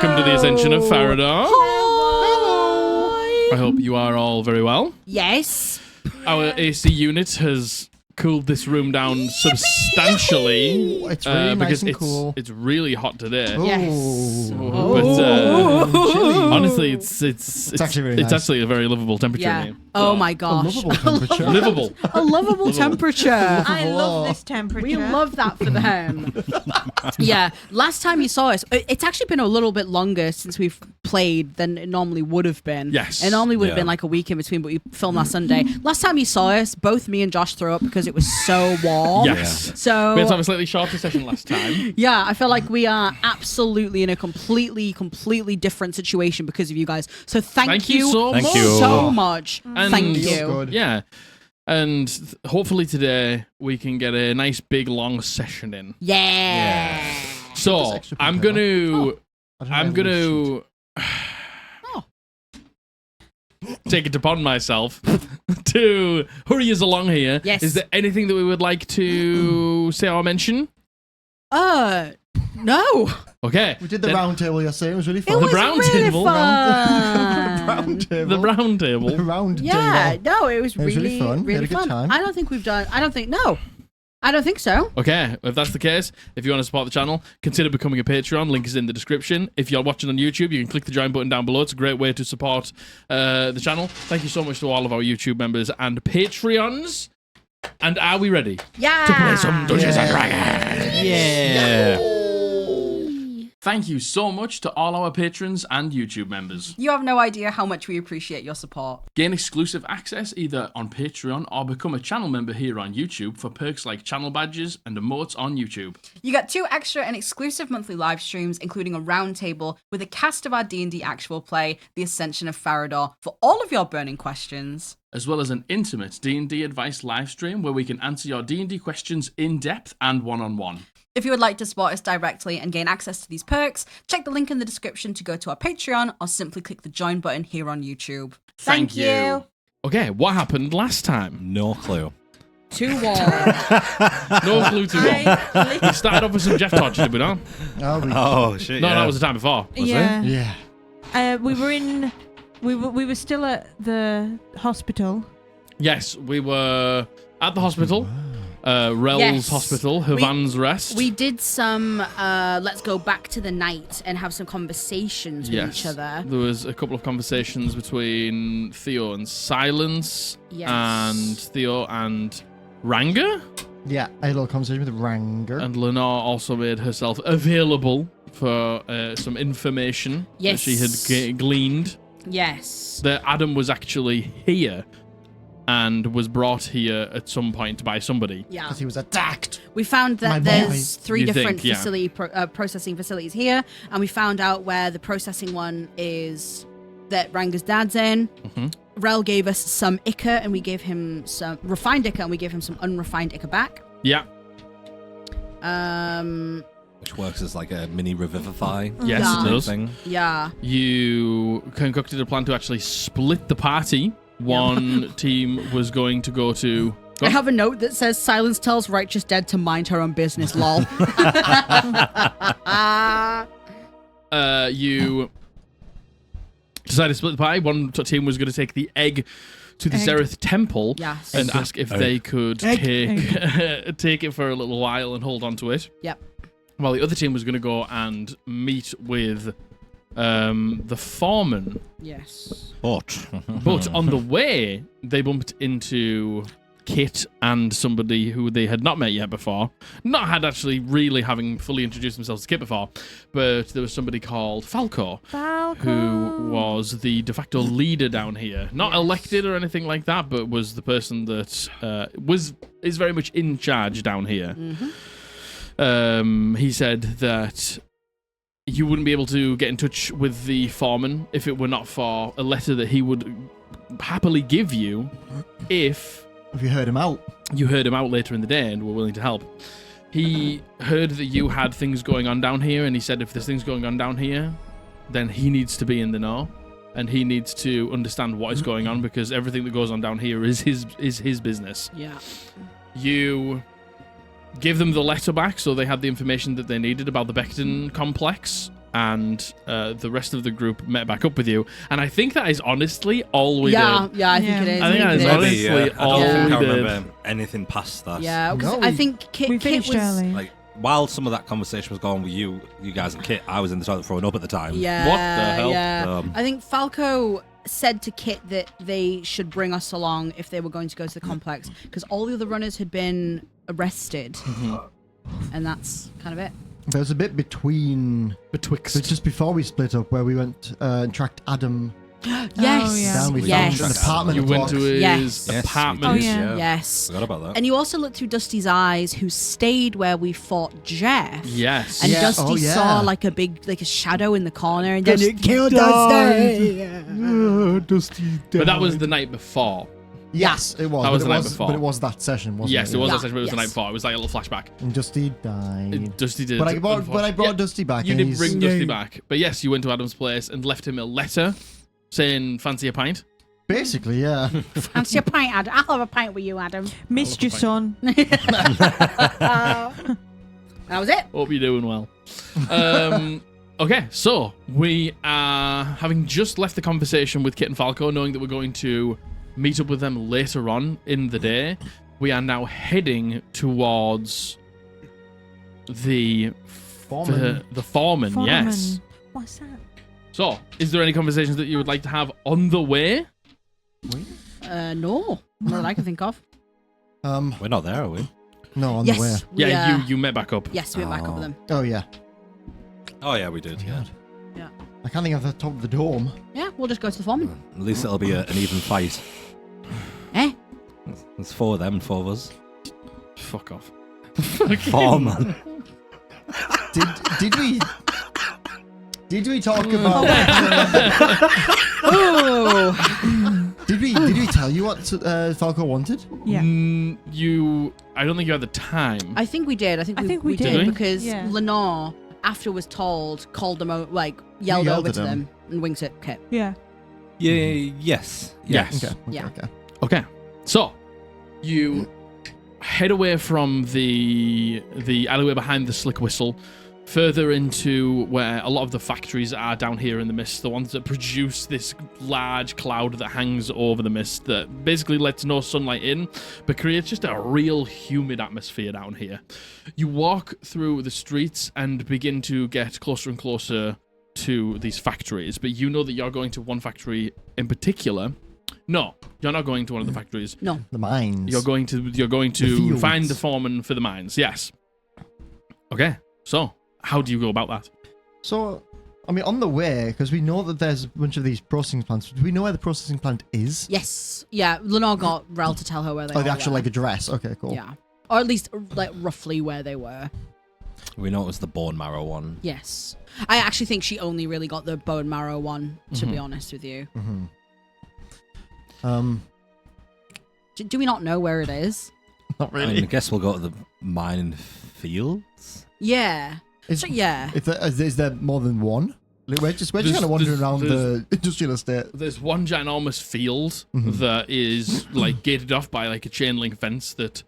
welcome to the Ascension of Farrahdor. Hello. I hope you are all very well. Yes. Our AC unit has cooled this room down substantially. It's really because nice and cool. It's really hot today. Yes. But honestly, it's actually really nice. It's actually a very livable temperature in Yeah. here. Oh my A gosh. lovable temperature. Livable. A lovable temperature. I love this temperature. We love that for them. Yeah. Last time you saw us, it's actually been a little bit longer since we've played than it normally would have been. Yes. It normally would have Yeah. been like a week in between, but we filmed last Sunday. Last time you saw us, both me and Josh threw up because it was so warm. Yes. So We had to have a slightly shorter session last time. yeah, I feel like we are absolutely in a completely different situation because of you guys. So thank you so Thank much. you. so much. And- Thank Feels you. good. Yeah. And hopefully today we can get a nice big long session in. Yeah. So There's extra I'm people. gonna I don't know I'm whether we gonna Oh. take it upon myself to hurry us along here. Yes. Is there anything that we would like to say or mention? No. Okay. We did the then- round table yesterday. It was really It fun. The was brown really table. fun. round table. The round table. The round Yeah, table. no, it was was really really fun. We had a good fun. time. I don't think we've done. I don't think so. Okay, if that's the case, if you want to support the channel, consider becoming a Patreon. Link is in the description. If you're watching on YouTube, you can click the join button down below. It's a great way to support the channel. Thank you so much to all of our YouTube members and Patreons. And are we ready Yeah. to play some Dungeons and Yeah. Dragons? Yeah. Thank you so much to all our patrons and YouTube members. You have no idea how much we appreciate your support. Gain exclusive access either on Patreon or become a channel member here on YouTube for perks like channel badges and emotes on YouTube. You get 2 extra and exclusive monthly live streams, including a roundtable with a cast of our D&D actual play, The Ascension of Farrahdor, for all of your burning questions. As well as an intimate D&D advice live stream where we can answer your D&D questions in depth and one-on-one. If you would like to support us directly and gain access to these perks, check the link in the description to go to our Patreon or simply click the join button here on YouTube. Thank you. Okay, what happened last time? No clue. Too warm. No clue to what. We started off with some Jeff Torch, did we not? Oh shit! No, yeah. that was the time before. Was yeah. Yeah. We were in. We were still at the hospital. Yes, we were at the hospital. Rel's Yes. hospital, Havan's Rest. We did some let's go back to the night and have some conversations with each other. There was a couple of conversations between Theo and Silence, Yes. and Theo and Ranga, Yeah. I had a little conversation with Ranga. and Lenore also made herself available for some information that she had Yes. gleaned. Yes. That Adam was actually here and was brought here at some point by somebody. Yeah. Because he was attacked. We found My that boy. there's 3 You different think, yeah. facility processing facilities here, and we found out where the processing one is that Ranga's dad's in. Mhm. Rel gave us some Ica, and we gave him some refined Ica, and we gave him some unrefined Ica back. Yeah. Which works as like a mini revivify. Yes, Yeah. it does. Thing. Yeah. You concocted a plan to actually split the party. One team was going to go to... Go I on. have a note that says Silence tells Righteous Dead to mind her own business, lol. You decided to split the party. One team was going to take the egg to the Zereth Temple Yes. and ask if they could take it for a little while and hold on to it. Yep. While the other team was going to go and meet with the foreman. Yes. But on the way, they bumped into Kit and somebody who they had not met yet before. Not had actually really having fully introduced themselves to Kit before, but there was somebody called Falco, who was the de facto leader down here. Not elected or anything like that, but was the person that is very much in charge down here. He said that you wouldn't be able to get in touch with the foreman if it were not for a letter that he would happily give you if Have you heard him out? you heard him out later in the day and were willing to help. He heard that you had things going on down here, and he said if there's things going on down here, then he needs to be in the know, and he needs to understand what is going on, because everything that goes on down here is his business. Yeah. You give them the letter back, so they had the information that they needed about the Becton complex, and the rest of the group met back up with you. And I think that is honestly all we did. I think Yeah. it is. I think that is it honestly I don't all think we I did. remember anything past that. Yeah, 'cause No, I we- think We Kit finished was. early. Like, while some of that conversation was going with you guys and Kit, I was in the toilet throwing up at the time. Yeah. What the hell? Yeah. I think Falco said to Kit that they should bring us along if they were going to go to the complex because all the other runners had been arrested, and that's kind of it. There was a bit between, Betwixt. but just before we split up, where we went and tracked Adam Yes. yeah. down. We Yes. found an apartment. You went to his Yes. apartment. Oh, yeah. Yes. Forgot about that. And you also looked through Dusty's eyes, who stayed where we fought Jeff. Yes. And Yeah. Dusty Oh, yeah. saw like a shadow in the corner, and then Dusty it killed Dusty. Dusty. But that was the night before. Yes, it was. That was but the it night was, before. But it was that session, wasn't Yes, it? it was Yeah. that session, but it was the night Yes. before. It was like a little flashback. And Dusty died. Dusty did. But I brought Yeah, Dusty back. You and did he's- bring Dusty back. But yes, you went to Adam's place and left him a letter saying, fancy a pint? Basically, yeah. Fancy a pint, Adam? I'll have a pint with you, Adam. Missed your son. That was it. Hope you're doing well. Okay, so we are having just left the conversation with Kit and Falco, knowing that we're going to meet up with them later on in the day. We are now heading towards the Foreman. the foreman. Yes. What's that? So, is there any conversations that you would like to have on the way? No, not that I can think of. We're not there, are we? No, on Yes. the way. Yeah, you met back up. Yes, we went back up with them. Oh yeah. Oh, yeah, we did. Yeah. Yeah. I can't think of the top of the dome. Yeah, we'll just go to the foreman. At least it'll be an even fight. Eh? There's 4 of them and 4 of us. Fuck off. 4, man. Did we talk about? Oh. did we tell you what Falco wanted? Yeah. I don't think you had the time. I think we did. I think we did. did because Yeah. Lenore, after was told, called them out, like yelled yelled over at to them. them and winked at Kit. Yeah. Yeah, yes. Yes. Okay. Yeah. Okay, so you head away from the alleyway behind the Slick Whistle, further into where a lot of the factories are down here in the mist, the ones that produce this large cloud that hangs over the mist that basically lets no sunlight in, but creates just a real humid atmosphere down here. You walk through the streets and begin to get closer and closer to these factories, but you know that you're going to one factory in particular. No, you're not going to one of the factories. No. The mines. You're going to fields. find the foreman for the mines. Yes. Okay. So, how do you go about that? So, I mean, on the way, because we know that there's a bunch of these processing plants. Do we know where the processing plant is? Yes. Yeah. Lenore got Rel to tell her where they Oh, all the actual were. like address. Okay, cool. Yeah. Or at least like roughly where they were. We know it was the bone marrow one. Yes. I actually think she only really got the bone marrow one, to be honest with you. Mm-hmm. Do we not know where it is? Not I mean, I really. guess we'll go to the mining fields. Yeah. Is, Yeah. is there more than one? Like, we're just kind of wandering around the industrial estate. There's one ginormous field Mhm. that is like gated off by like a chain link fence that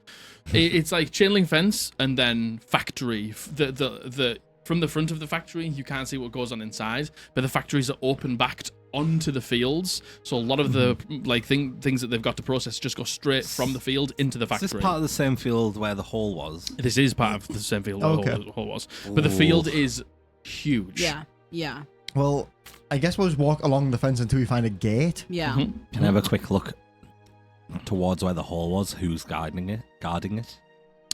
it's like chain link fence and then factory. The from the front of the factory you can't see what goes on inside, but the factories are open backed onto the fields, so a lot of the like things that they've got to process just go straight from the field into the Is factory. this part of the same field where the hole was? This is part of the same field where Okay. the hole was, but the field Ooh. is huge. Yeah. Yeah. Well, I guess we'll just walk along the fence until we find a gate. Yeah. Mhm. Can I have a quick look towards where the hole was? Who's guarding it?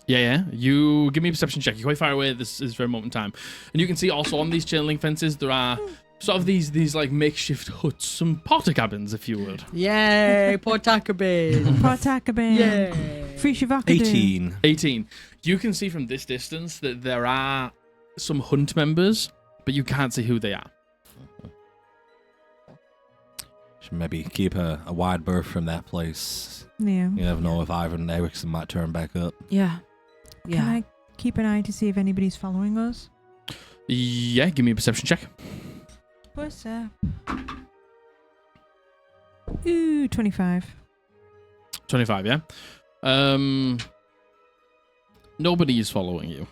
Yeah. You give me a perception check. You're quite far away at this very moment in time. And you can see also on these chain link fences, there are sort of these like makeshift huts, some porter cabins, if you would. Yay, poor Takabin. Partakabin. Yay. Free Shivakadu. 18. 18. You can see from this distance that there are some hunt members, but you can't see who they are. Should maybe keep a wide berth from that place. Yeah. You never know if Ivan and Erickson might turn back up. Yeah. Can Yeah. I keep an eye to see if anybody's following us? Yeah, give me a perception check. What's up? Ooh, 25. 25, yeah? Nobody is following you.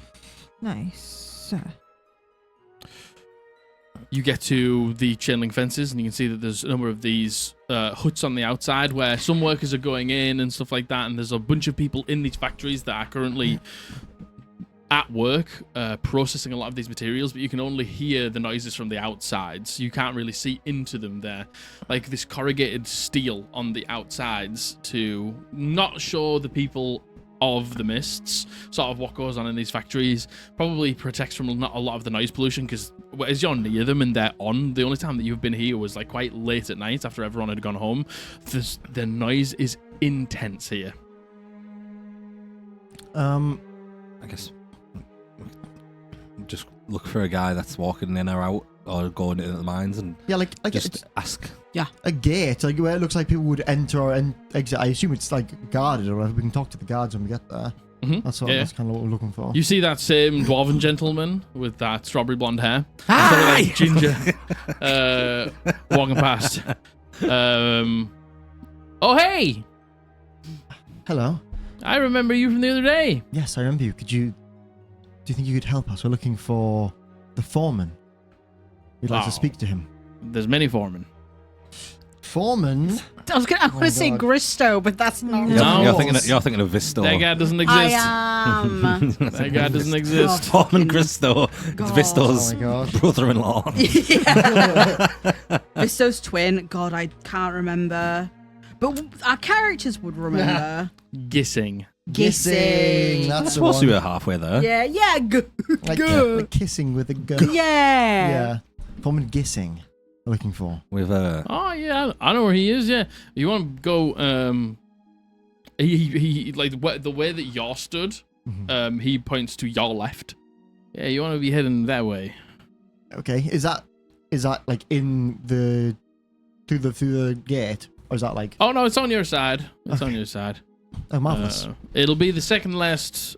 Nice. you get to the chain link fences, and you can see that there's a number of these huts on the outside where some workers are going in and stuff like that. And there's a bunch of people in these factories that are currently at work processing a lot of these materials, but you can only hear the noises from the outside, so you can't really see into them there. Like this corrugated steel on the outsides to not show the people of the mists sort of what goes on in these factories. Probably protects from not a lot of the noise pollution, because as you're near them and they're on, the only time that you've been here was like quite late at night after everyone had gone home. The noise is intense here. I guess just look for a guy that's walking in or out or going into the mines and like just ask. A gate, like where it looks like people would enter or exit. I assume it's like guarded, or whatever. We can talk to the guards when we get there. Mm-hmm. That's kind of what we're looking for. You see that same dwarven gentleman with that strawberry blonde hair, Hi! like ginger, walking past. Oh hey, Hello. I remember you from the other day. Yes, I remember you. Do you think you could help us? We're looking for the foreman. We'd like to speak to him. There's many foremen. Foreman? I was going to say God. Gristo, but that's not. No. You're thinking of Visto. That guy doesn't exist. I am. That guy doesn't exist. Foreman Gristo. It's God. Visto's Oh my God. brother-in-law. Visto's twin. God, I can't remember. But our characters would remember. Gissing. Gissing. That's I the suppose one. we were halfway there. Yeah. Like kissing with a gun. Yeah. Yeah. Foreman Gissing. We're looking for. With Oh yeah, I know where he is. Yeah, you want to go? He like the way that you're stood. Mhm. He points to your left. Yeah, you want to be heading that way. Okay. Is that like in the through the gate, or is that like? Oh no, it's on your side. It's on Okay. your side. Oh, marvelous. It'll be the second last.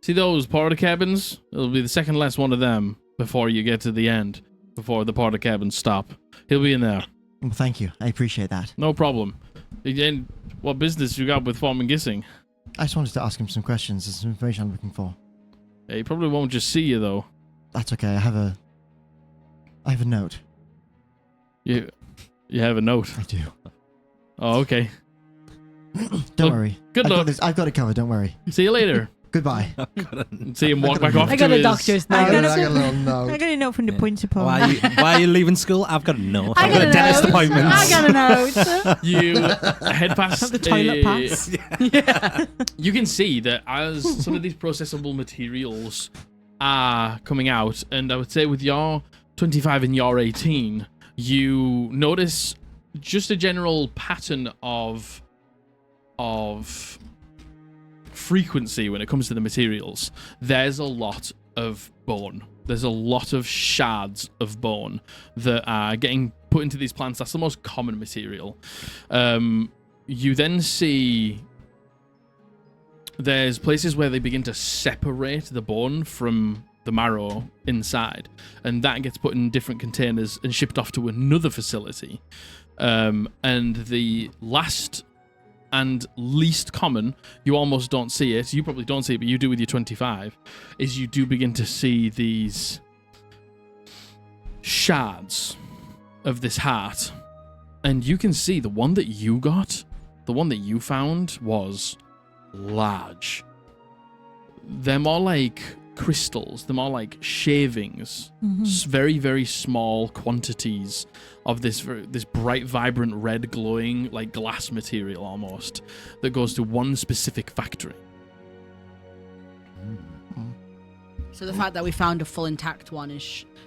See those porta cabins? It'll be the second last one of them before you get to the end. Before the porta cabins stop, he'll be in there. Well, thank you. I appreciate that. No problem. And what business you got with Foreman Gissing? I just wanted to ask him some questions. There's some information I'm looking for. Yeah, he probably won't just see you though. That's okay. I have a note. You have a note. I do. Oh, okay. Don't worry. Good I've luck. got this. I've got it covered. Don't worry. See you later. Goodbye. See him walk back off. I got to a his- doctor's I note. got a little note. I got a note from the principal. why are you leaving school? I've got a note. I I've got got a a dentist note. appointment. I got a note. You head past Have the toilet pass. Yeah. You can see that as some of these processable materials are coming out, and I would say with your 25 and your 18, you notice just a general pattern of frequency when it comes to the materials. There's a lot of bone. There's a lot of shards of bone that are getting put into these plants. That's the most common material. You then see there's places where they begin to separate the bone from the marrow inside, and that gets put in different containers and shipped off to another facility. And the last and least common, you almost don't see it. You probably don't see it, but you do with your 25, is you do begin to see these shards of this heart. And you can see the one that you got, the one that you found, was large. They're more like crystals. They're more like shavings. Very, very small quantities of this bright, vibrant, red, glowing, like glass material almost, that goes to one specific factory. So the fact that we found a full intact one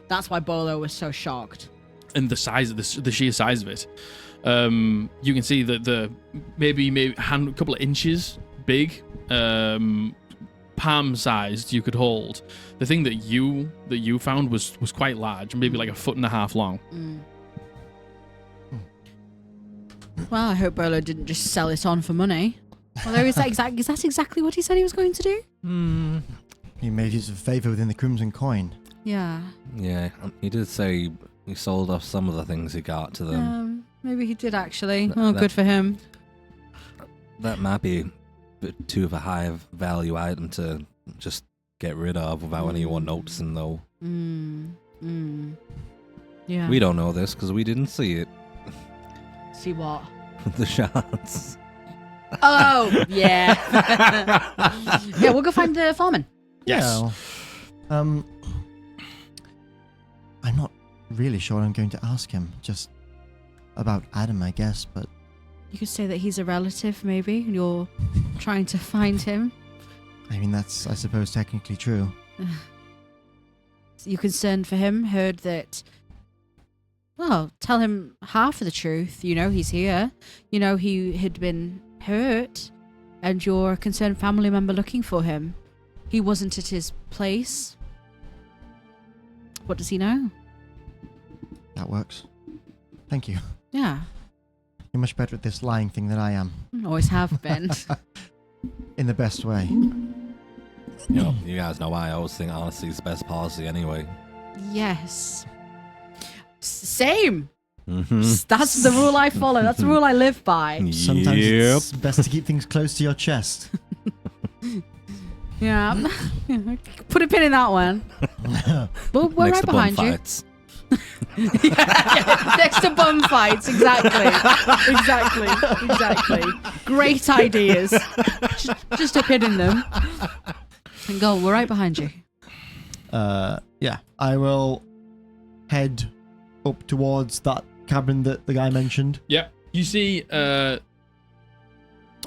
that's why Bolo was so shocked. And the size of the sheer size of it, you can see that the maybe a couple of inches big, palm sized, you could hold. The thing that you found was quite large, maybe like 1.5 feet long. Well, I hope Bolo didn't just sell it on for money. Although is that exactly what he said he was going to do? He made use of favor within the Crimson Coin. Yeah. Yeah, he did say he sold off some of the things he got to them. Maybe he did actually. That- Good for him. That might be a bit too of a high value item to just get rid of without anyone noticing, though. Yeah. We don't know this because we didn't see it. See what? The shards. Oh, yeah. Yeah, we'll go find the foreman. Yes. Yeah, well, I'm not really sure what I'm going to ask him. Just about Adam, I guess, but... You could say that he's a relative, maybe, and you're trying to find him. I mean, that's, I suppose, technically true. You're concerned for him, heard that... Well, tell him half of the truth. You know, he's here. You know, he had been hurt, and you're a concerned family member looking for him. He wasn't at his place. What does he know? That works. Thank you. Yeah, You're much better at this lying thing than I am. always have been. In the best way. You know, you guys know I always think honesty is the best policy anyway. Yes. Same. Mm-hmm. That's the rule I follow. That's the rule I live by. Sometimes it's best to keep things close to your chest. Yeah. Put a pin in that one. We're Next right to behind bum you. fights. Yeah, next to bum fights. Exactly. Exactly. Great ideas. Just a pin in them. And go, we're right behind you. Yeah. I will head up towards that cabin that the guy mentioned. Yeah. You see, as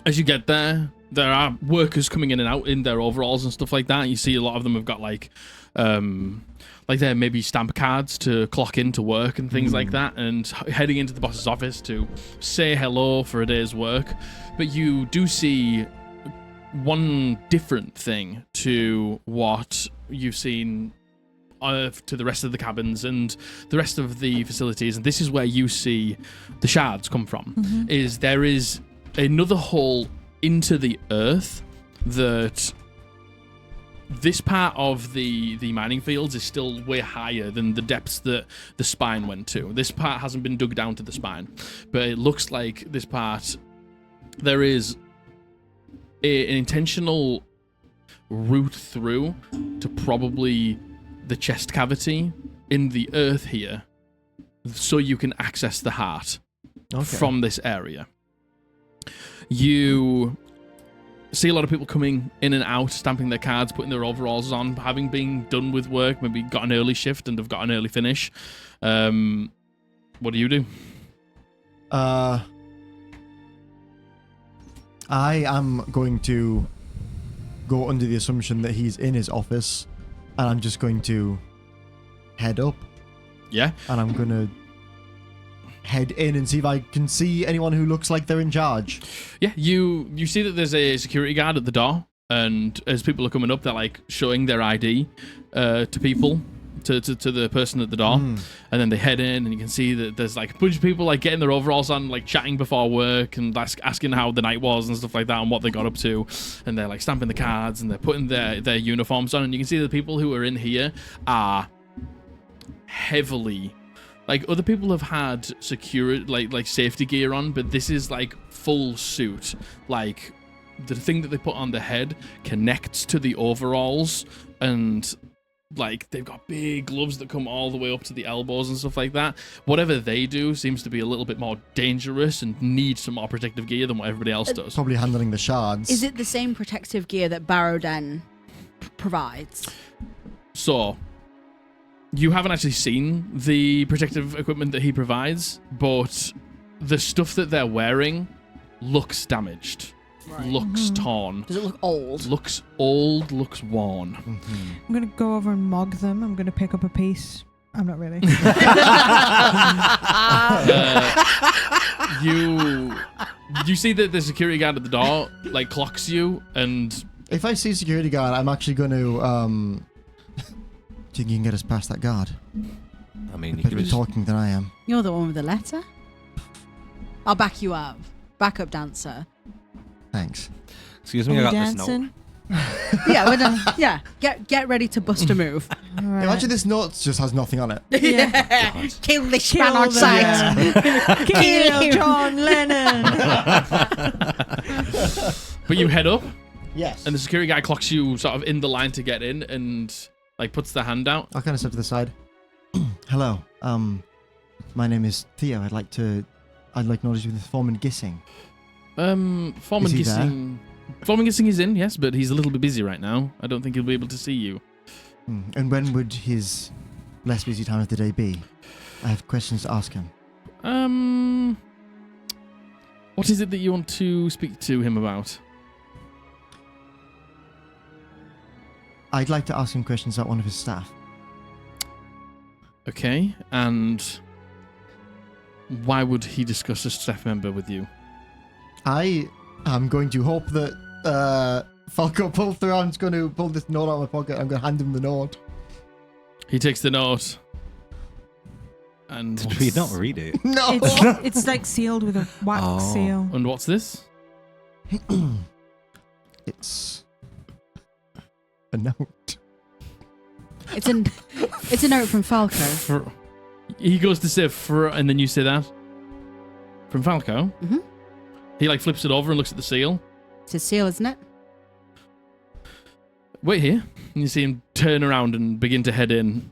you get there are workers coming in and out in their overalls and stuff like that. You see a lot of them have got like their maybe stamp cards to clock into work and things like that, and heading into the boss's office to say hello for a day's work. But you do see one different thing to what you've seen to the rest of the cabins and the rest of the facilities, and this is where you see the shards come from, is there is another hole into the earth that this part of the mining fields is still way higher than the depths that the spine went to. This part hasn't been dug down to the spine, but it looks like this part, there is an intentional route through to probably the chest cavity in the earth here, so you can access the heart from this area. You see a lot of people coming in and out, stamping their cards, putting their overalls on, having been done with work, maybe got an early shift and have got an early finish. What do you do? I am going to go under the assumption that he's in his office, and I'm just going to head up. Yeah. And I'm going to head in and see if I can see anyone who looks like they're in charge. Yeah, you see that there's a security guard at the door, and as people are coming up, they're like showing their ID to people, to the person at the door, and then they head in, and you can see that there's like a bunch of people like getting their overalls on, like chatting before work and asking how the night was and stuff like that and what they got up to, and they're like stamping the cards and they're putting their uniforms on, and you can see the people who are in here are heavily, like, other people have had security, like safety gear on, but this is like full suit. Like, the thing that they put on the head connects to the overalls, and like they've got big gloves that come all the way up to the elbows and stuff like that. Whatever they do seems to be a little bit more dangerous and needs some more protective gear than what everybody else does. Probably handling the shards. Is it the same protective gear that Barrowden provides? So, you haven't actually seen the protective equipment that he provides, but the stuff that they're wearing looks damaged, looks torn. Does it look old? Looks old, looks worn. I'm going to go over and mog them. I'm going to pick up a piece. I'm not really. You see that the security guard at the door like clocks you, and if I see a security guard, I'm actually going to do you think you can get us past that guard? I mean, you Better could be talking than I am. You're the one with the letter. I'll back you up. Backup dancer. Thanks. Excuse me, Are I we got this note. dancing? Yeah, we're done. Yeah, get ready to bust a move. All right. Imagine this note just has nothing on it. Yeah. Kill this man on them. sight. Kill John Lennon. but you head up, Yes. and the security guy clocks you sort of in the line to get in, and like puts the hand out. I'll kind of step to the side. Hello. My name is Theo. I'd like knowledge with Foreman Gissing. Foreman Is he Gissing. Foreman Gissing is in, yes, but he's a little bit busy right now. I don't think he'll be able to see you. And when would his less busy time of the day be? I have questions to ask him. What is it that you want to speak to him about? I'd like to ask him questions about one of his staff. Okay, and why would he discuss a staff member with you? I am going to hope that Falco pulls through. I'm just going to pull this note out of my pocket. I'm going to hand him the note. He takes the note. And Did we not read it? No! It's like sealed with a wax seal. And what's this? It's a note. It's a note from Falco. He goes to say and then you say that? From Falco? Mm-hmm. He like flips it over and looks at the seal. It's a seal, isn't it? Wait here. And you see him turn around and begin to head in.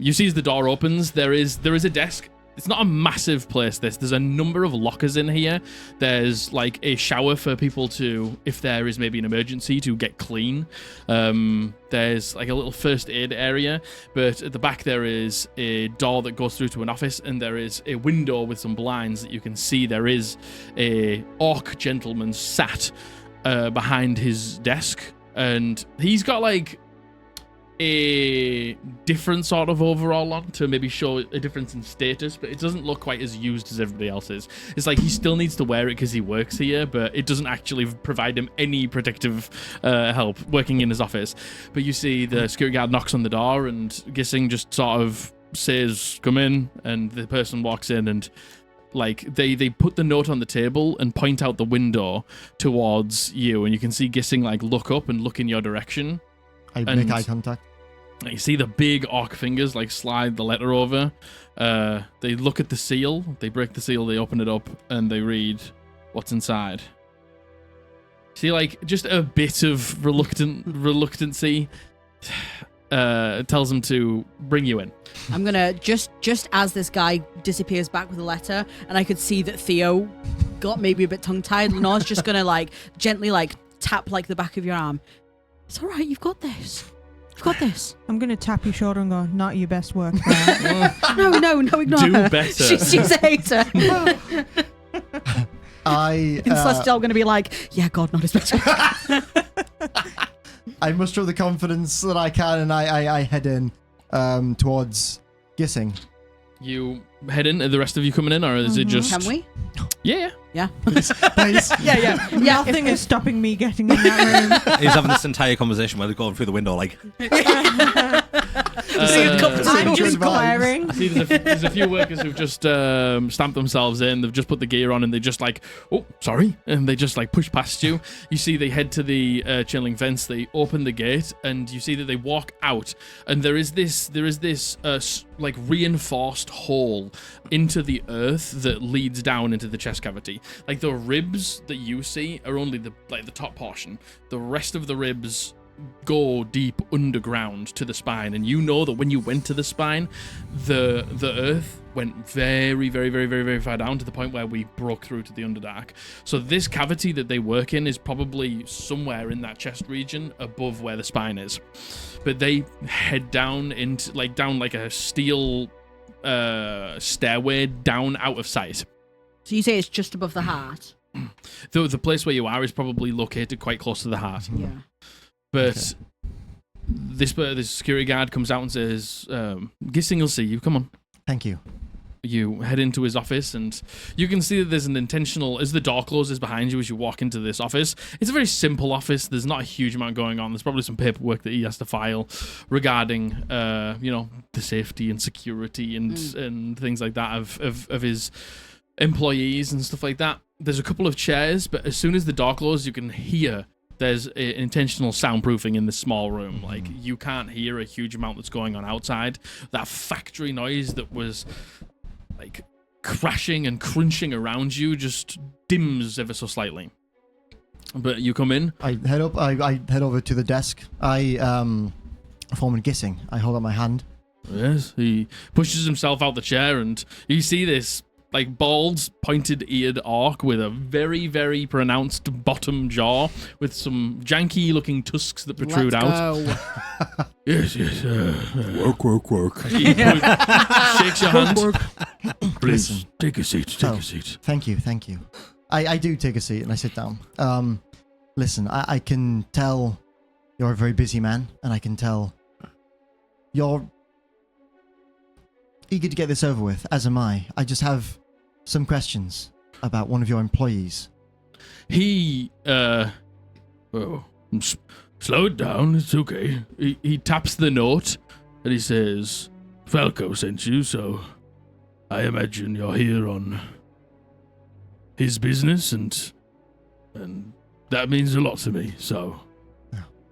You see as the door opens, there is a desk. It's not a massive place, There's a number of lockers in here. There's like a shower for people to, if there is maybe an emergency, to get clean. There's like a little first aid area. But at the back there is a door that goes through to an office, and there is a window with some blinds that you can see. There is a orc gentleman sat behind his desk. And he's got like a different sort of overall on to maybe show a difference in status, but it doesn't look quite as used as everybody else's. It's like he still needs to wear it because he works here, but it doesn't actually provide him any protective help working in his office. But you see the security guard knocks on the door, and Gissing just sort of says, "Come in," and the person walks in, and like they put the note on the table and point out the window towards you, and you can see Gissing like look up and look in your direction. I make eye contact. You see the big orc fingers like slide the letter over. They look at the seal, they break the seal, they open it up, and they read what's inside. See, like just a bit of reluctancy tells them to bring you in. I'm gonna just as this guy disappears back with the letter, and I could see that Theo got maybe a bit tongue-tied. Lenore's just gonna like gently like tap like the back of your arm. It's all right. You've got this. You've got this. I'm going to tap your shoulder and go, not your best work. No, ignore Do her. better. She's a hater. I And Celestial going to be like, yeah, God, not his best work. I muster the confidence that I can, and I head in towards Gissing. You head in. Are the rest of you coming in, or is it just... Can we? Yeah. Please. Yeah. Nothing is stopping me getting in that room. He's having this entire conversation while he's going through the window, like. I'm just glaring. See, there's a few workers who've just stamped themselves in. They've just put the gear on, and they just like, oh, sorry, and they just like push past you. You see, they head to the chilling fence. They open the gate, and you see that they walk out, and there is this like reinforced hole into the earth that leads down into the chest cavity. Like the ribs that you see are only the top portion. The rest of the ribs go deep underground to the spine, and you know that when you went to the spine, the earth went very, very, very, very, very far down to the point where we broke through to the Underdark. So this cavity that they work in is probably somewhere in that chest region above where the spine is. But they head down into down like a steel stairway down out of sight. So you say it's just above the heart? The place where you are is probably located quite close to the heart. Yeah. But this security guard comes out and says, Gissing will see you. Come on. Thank you. You head into his office, and you can see that there's an intentional, as the door closes behind you as you walk into this office, it's a very simple office. There's not a huge amount going on. There's probably some paperwork that he has to file regarding, the safety and security and things like that of his employees and stuff like that. There's a couple of chairs, but as soon as the door closes, you can hear there's intentional soundproofing in this small room. Like, you can't hear a huge amount that's going on outside. That factory noise that was like crashing and crunching around you just dims ever so slightly. But you come in. I head over to the desk. Foreman Gissing. I hold up my hand. Yes, he pushes himself out the chair, and you see this like bald, pointed-eared orc with a very, very pronounced bottom jaw, with some janky-looking tusks that protrude Let's out. go. Yes. Work. He shakes your hand. Please Listen. take a seat. Take Oh. a seat. Thank you. I do take a seat and I sit down. Listen, I can tell you're a very busy man, and I can tell you're eager to get this over with, as am I. I just have some questions about one of your employees. He, slow it down. It's okay. He taps the note, and he says, Falco sent you, so I imagine you're here on his business, and that means a lot to me, so.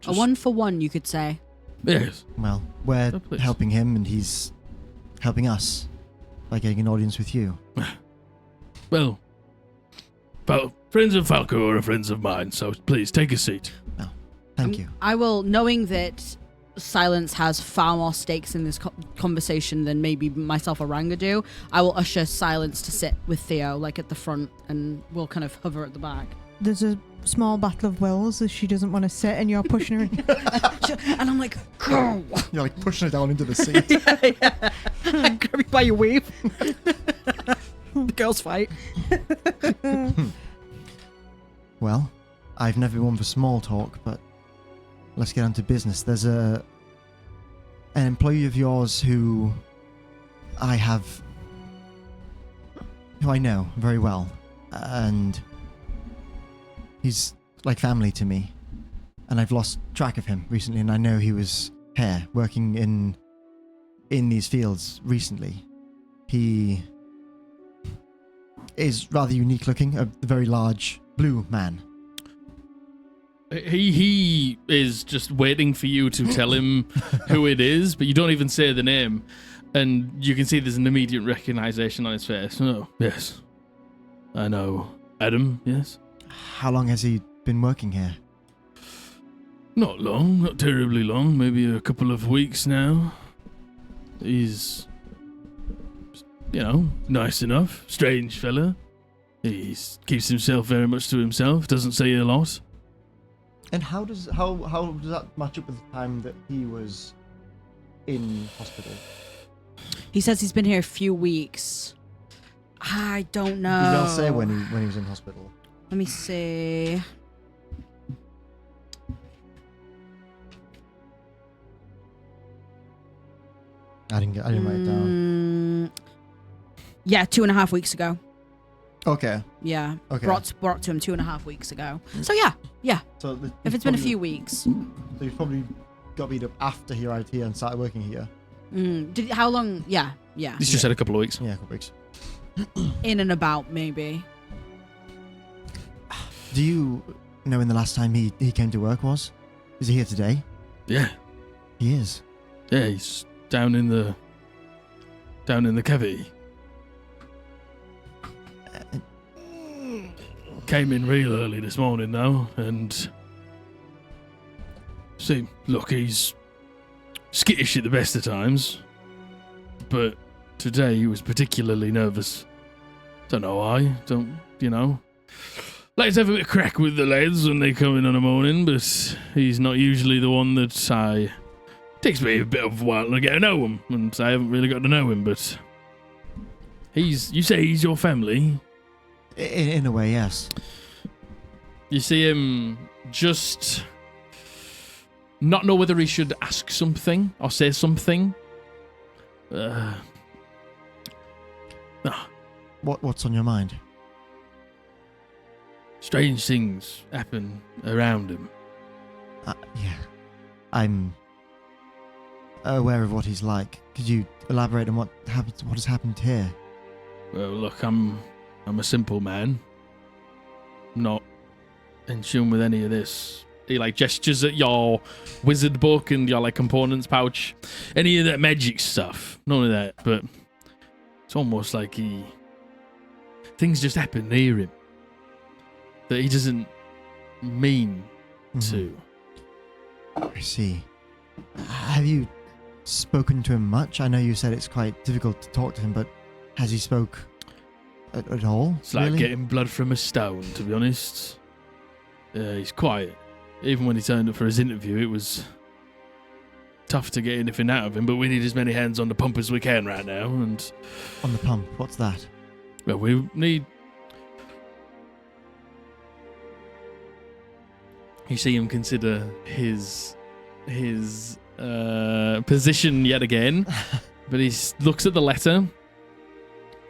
A 1-for-1, you could say. Yes. Well, we're Oh, please. helping him, and he's helping us by getting an audience with you. Well, friends of Falco are friends of mine, so please take a seat. Thank you. I will, knowing that Silence has far more stakes in this conversation than maybe myself or Ranga do, I will usher Silence to sit with Theo, like at the front, and we'll kind of hover at the back. There's a small battle of wills as she doesn't want to sit and you're pushing her in. And I'm like, go! You're like pushing her down into the seat. yeah. I grab you by your weave. The girls fight. Well, I've never been one for small talk, but let's get on to business. There's an employee of yours who I know very well, and he's like family to me, and I've lost track of him recently, and I know he was here working in these fields recently. He is rather unique looking, a very large blue man. He is just waiting for you to tell him who it is, but you don't even say the name. And you can see there's an immediate recognition on his face. Oh, yes. I know. Adam, yes? How long has he been working here? Not long, not terribly long, maybe a couple of weeks now. He's, nice enough, strange fella. He keeps himself very much to himself, doesn't say a lot. And how does that match up with the time that he was in hospital? He says he's been here a few weeks. I don't know. Did y'all say when he was in hospital? Let me see. I didn't write it down. Yeah, 2.5 weeks ago. Okay. Yeah. Okay. Brought to him 2.5 weeks ago. So yeah. So If it's been a few weeks. so he's probably got beat up after he arrived here and started working here. How long? Yeah. He's just had a couple of weeks. Yeah, a couple weeks. In and about, maybe. Do you know when the last time he came to work was? Is he here today? Yeah. He is. Yeah, he's down in the cavity. Came in real early this morning though, and see, look, he's skittish at the best of times, but today he was particularly nervous. Don't know why. Like to have a bit of crack with the lads when they come in on a morning, but he's not usually the one that takes me a bit of a while to get to know him, and I haven't really got to know him, but you say he's your family? In a way, yes. You see him just not know whether he should ask something or say something. What's on your mind? Strange things happen around him. Yeah. I'm aware of what he's like. Could you elaborate on what has happened here? Well, look, I'm a simple man. Not in tune with any of this. He gestures at your wizard book and your components pouch. Any of that magic stuff. None of that, but it's almost like things just happen near him that he doesn't mean to. I see. Have you spoken to him much? I know you said it's quite difficult to talk to him, but has he spoke at all? It's like really? getting blood from a stone, to be honest. He's quiet. Even when he turned up for his interview, it was tough to get anything out of him, but we need as many hands on the pump as we can right now, and... On the pump, what's that? Well, we need... You see him consider his position yet again, but he looks at the letter.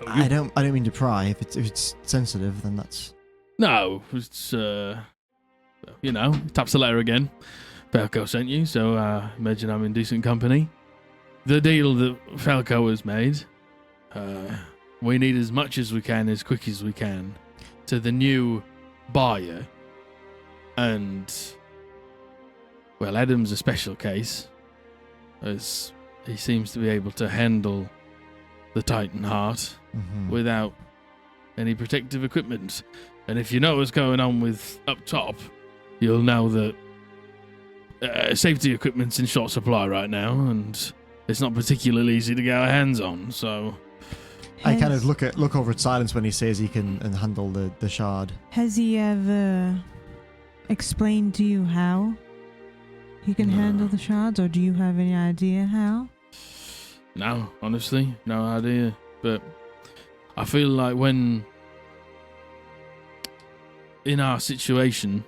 I don't mean to pry. If it's sensitive, then that's... No, it's, taps the letter again. Falco sent you, so imagine I'm in decent company. The deal that Falco has made, we need as much as we can, as quick as we can, to the new buyer. And, well, Adam's a special case, as he seems to be able to handle the Titan Heart without any protective equipment. And if you know what's going on with up top, you'll know that safety equipment's in short supply right now, and it's not particularly easy to get our hands on, so... I kind of look over at Silence when he says he can handle the shard. Has he ever explained to you how he can handle the shards, or do you have any idea how? No, honestly, no idea. But I feel like when... in our situation,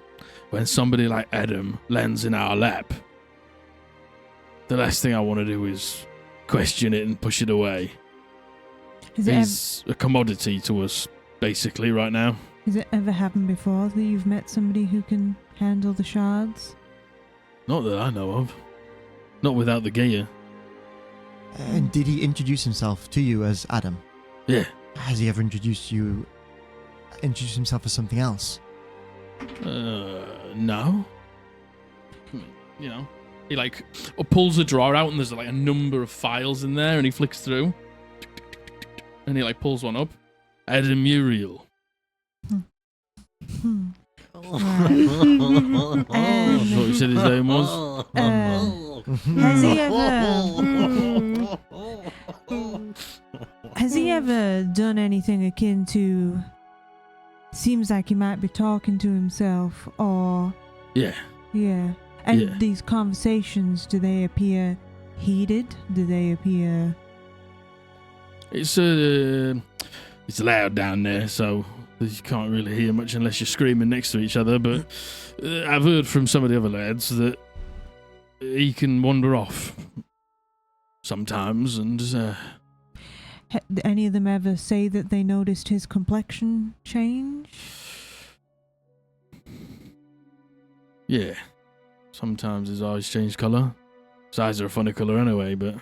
when somebody like Adam lands in our lap, the last thing I want to do is question it and push it away. He's a commodity to us, basically, right now. Has it ever happened before that you've met somebody who can handle the shards? Not that I know of. Not without the gear. And did he introduce himself to you as Adam? Yeah. Has he ever introduced himself as something else? No. You know, he pulls a drawer out and there's a number of files in there, and he flicks through, and he pulls one up. Adam Muriel. Right. That's what he said his name was. Has he ever done anything akin to... Seems like he might be talking to himself, or... Yeah. Yeah. And Yeah. these conversations, do they appear heated? Do they appear... It's loud down there, so you can't really hear much unless you're screaming next to each other, but I've heard from some of the other lads that he can wander off sometimes, and... Did any of them ever say that they noticed his complexion change? Yeah. Sometimes his eyes change colour. His eyes are a funny colour anyway, but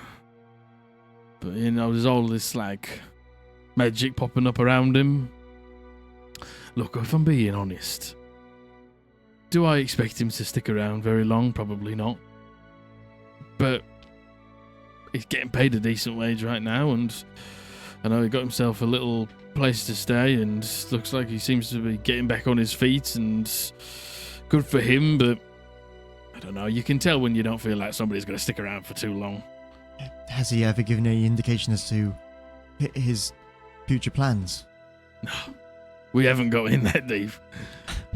there's all this magic popping up around him. Look, if I'm being honest, do I expect him to stick around very long? Probably not. But he's getting paid a decent wage right now, and I know he got himself a little place to stay, and looks like he seems to be getting back on his feet, and good for him, but I don't know, you can tell when you don't feel like somebody's going to stick around for too long. Has he ever given any indication as to his future plans? No, we haven't got in that deep.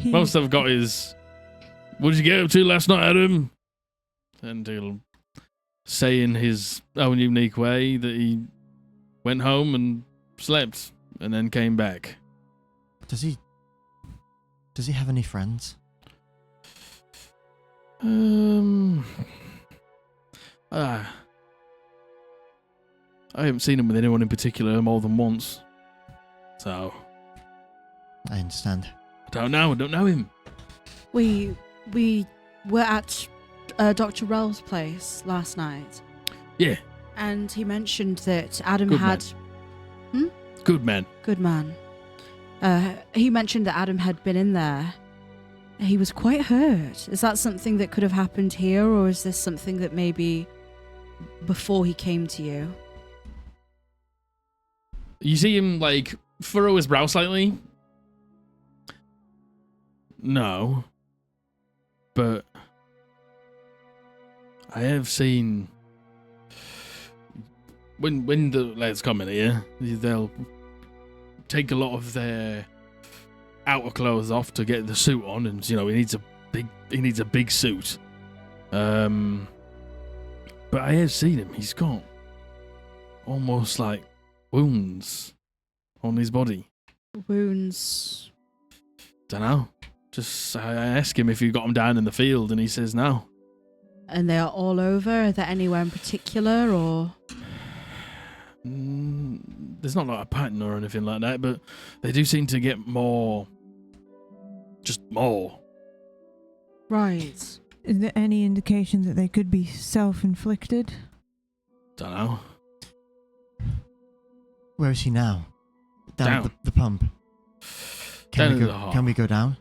Most I've got is, what did you get up to last night, Adam? And he'll say in his own unique way that he went home and slept and then came back. Does he have any friends? I haven't seen him with anyone in particular more than once, so I understand. I don't know him. We were at Dr. Rell's place last night. Yeah. And he mentioned that Adam Good had... man. Good man. Good man. He mentioned that Adam had been in there. He was quite hurt. Is that something that could have happened here, or is this something that maybe before he came to you? You see him, furrow his brow slightly? No. But I have seen when the lads come in here, they'll take a lot of their outer clothes off to get the suit on, and he needs a big suit. But I have seen him. He's got almost like wounds on his body. Wounds. Dunno. Just I ask him if you got them down in the field, and he says no. And they are all over? Are there anywhere in particular, or...? There's not like a pattern or anything like that, but they do seem to get more. Just more. Right. Is there any indication that they could be self-inflicted? Dunno. Where is he now? Down. At the pump. Down in the hall. Can we go down?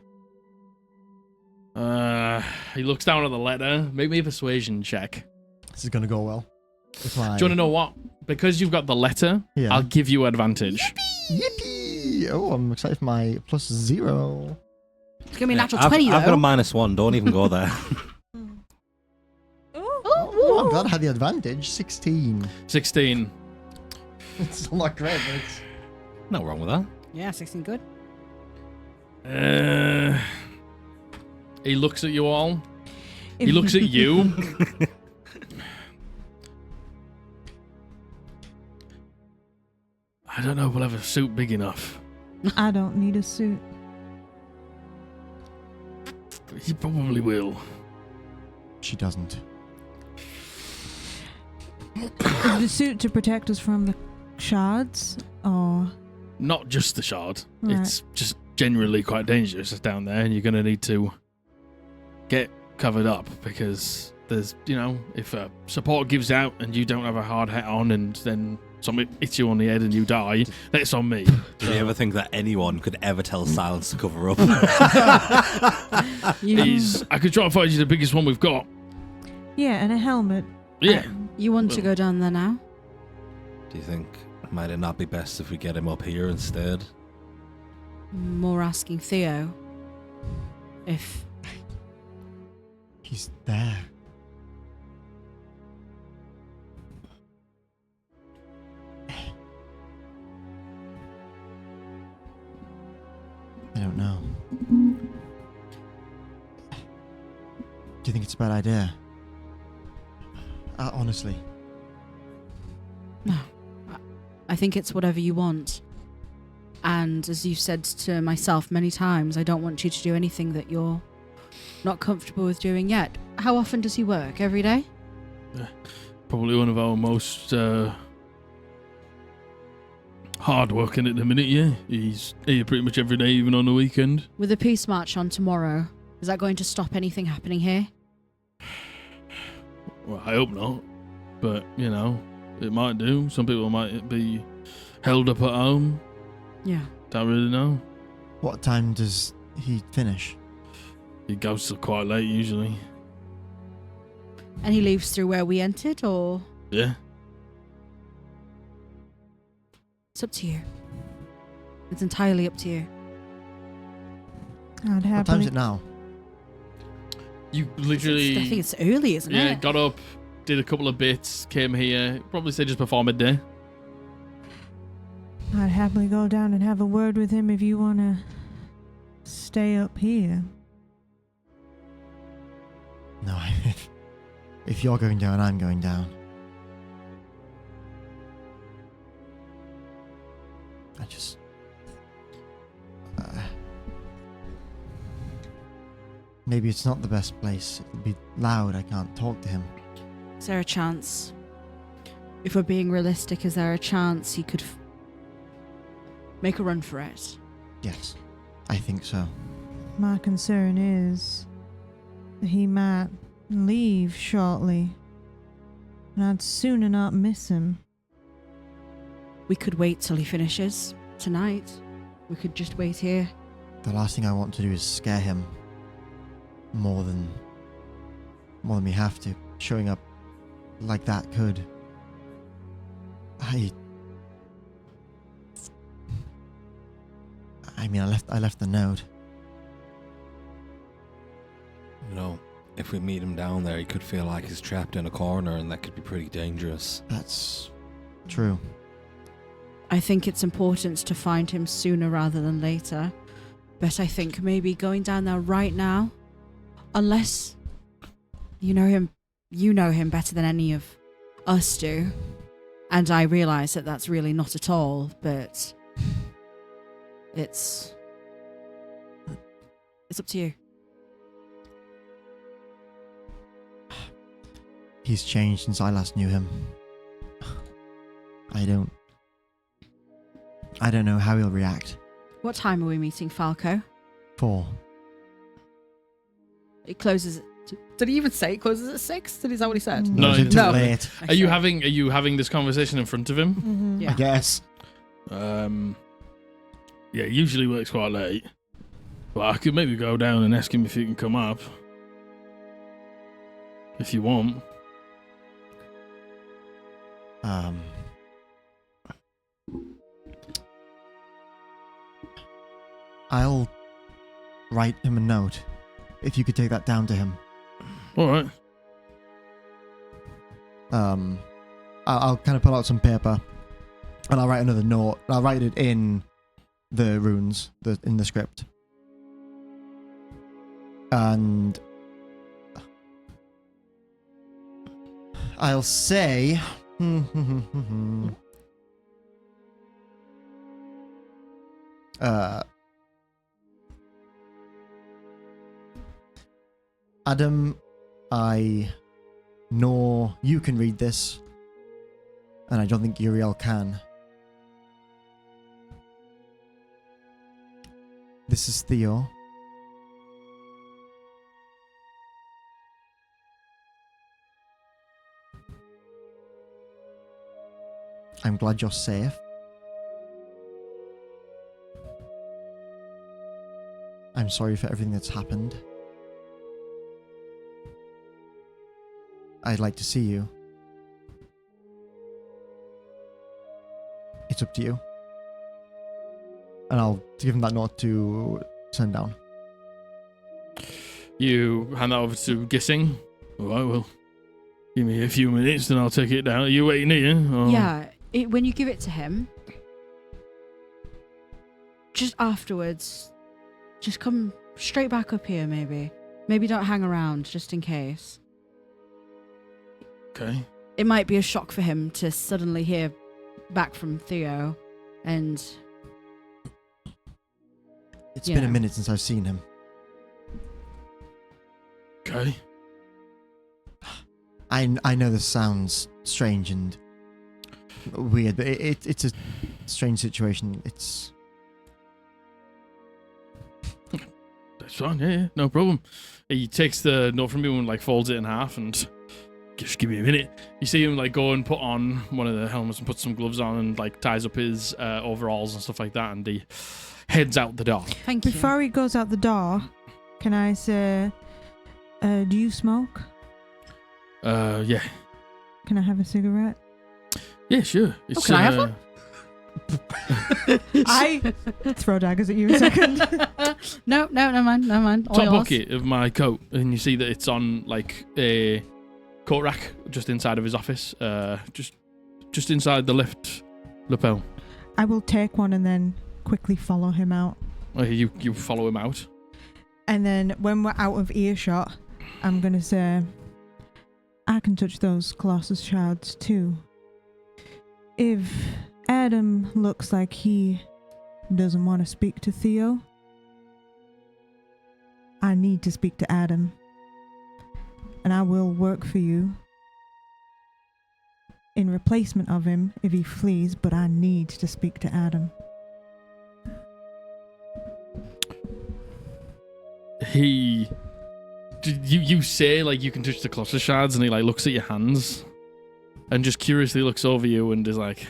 He looks down at the letter. Make me a persuasion check. This is going to go well. Do you want to know what? Because you've got the letter, Yeah. I'll give you advantage. Yippee! Oh, I'm excited for my +0. It's going to be a natural 20, I've though. got a -1. Don't even go there. Oh, I'm glad I had the advantage. 16. 16. It's still not great, but it's... No wrong with that. Yeah, 16 good. He looks at you all. He looks at you. I don't know if we'll have a suit big enough. I don't need a suit. He probably will. She doesn't. Is the suit to protect us from the shards, or...? Not just the shard. Right. It's just generally quite dangerous down there, and you're going to need to get covered up because there's, if a support gives out and you don't have a hard hat on and then something hits you on the head and you die, that's on me. Did you ever think that anyone could ever tell Silence to cover up? I could try and find you the biggest one we've got. Yeah, and a helmet. Yeah. You want to go down there now? Do you think might it not be best if we get him up here instead? More asking Theo. If... He's there. I don't know. Do you think it's a bad idea? Honestly. No. I think it's whatever you want. And as you've said to myself many times, I don't want you to do anything that you're not comfortable with doing yet. How often does he work? Every day? Probably one of our most hard working at the minute, yeah. He's here pretty much every day, even on the weekend. With the peace march on tomorrow, is that going to stop anything happening here? Well, I hope not. But, it might do. Some people might be held up at home. Yeah. Don't really know. What time does he finish? He goes till quite late, usually. And he leaves through where we entered, or...? Yeah. It's up to you. It's entirely up to you. I'd What happily... time is it now? You literally... I think it's early, isn't Yeah, it? got up, did a couple of bits, came here. Probably say just before midday. I'd happily go down and have a word with him if you want to stay up here. No, if you're going down, I'm going down. I just... maybe it's not the best place. It'll be loud. I can't talk to him. Is there a chance? If we're being realistic, is there a chance he could make a run for it? Yes, I think so. My concern is that he might leave shortly, and I'd sooner not miss him. We could wait till he finishes tonight. We could just wait here. The last thing I want to do is scare him more than we have to. Showing up like that could. I mean, I left the note. If we meet him down there, he could feel like he's trapped in a corner, and that could be pretty dangerous. That's True. I think it's important to find him sooner rather than later. But I think maybe going down there right now, unless you know him better than any of us do. And I realise that that's really not at all, but it's up to you. He's changed since I last knew him. I don't know how he'll react. What time are we meeting, Falco? 4. It closes. Did he even say it closes at 6? Is that what he said? No, it's no. late. Are you having this conversation in front of him? Mm-hmm. Yeah. I guess. Yeah, it usually works quite late. But I could maybe go down and ask him if he can come up. If you want. I'll write him a note. If you could take that down to him. Alright. I'll kind of pull out some paper and I'll write another note. I'll write it in the runes, in the script. And I'll say Adam, I know you can read this, and I don't think Uriel can. This is Theo. I'm glad you're safe. I'm sorry for everything that's happened. I'd like to see you. It's up to you. And I'll give him that note to send down. You hand that over to Gissing. Alright, well, give me a few minutes and I'll take it down. Are you waiting here? Or? Yeah. When you give it to him, just afterwards, just come straight back up here, maybe. Maybe don't hang around, just in case. Okay. It might be a shock for him to suddenly hear back from Theo, and It's been a minute since I've seen him. Okay. I know this sounds strange and weird, but it's a strange situation. It's... That's fine, yeah, no problem. He takes the note from you and like folds it in half and just give me a minute. You see him like go and put on one of the helmets and put some gloves on and like ties up his overalls and stuff like that, and he heads out the door. Thank you. Before he goes out the door, can I say, do you smoke? Yeah. Can I have a cigarette? Yeah, sure. It's, can I have one? I throw daggers at you a second. No, never mind. All Top yours. pocket of my coat, and you see that it's on like a coat rack just inside of his office, just inside the left lapel. I will take one and then quickly follow him out. You follow him out. And then when we're out of earshot, I'm going to say, I can touch those Colossus shards too. If Adam looks like he doesn't want to speak to Theo, I need to speak to Adam. And I will work for you in replacement of him if he flees, but I need to speak to Adam. You say like you can touch the Colossus shards, and he like looks at your hands and just curiously looks over you and is like,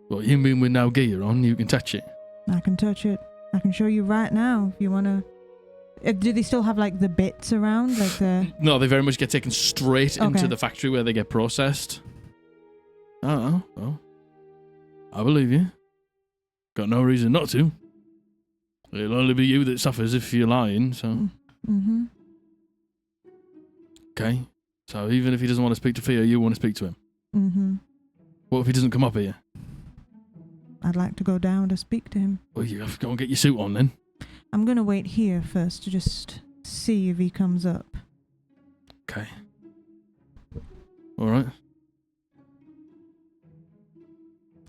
"What you mean with no gear on? You can touch it." I can touch it. I can show you right now if you want to. Do they still have like the bits around, like the? No, they very much get taken straight into the factory where they get processed. Oh, well, I believe you. Got no reason not to. It'll only be you that suffers if you're lying, so... Mm-hmm. Okay. So even if he doesn't want to speak to Theo, you want to speak to him? Mm-hmm. What if he doesn't come up here? I'd like to go down to speak to him. Well, you have to go and get your suit on then. I'm going to wait here first to just see if he comes up. Okay. All right.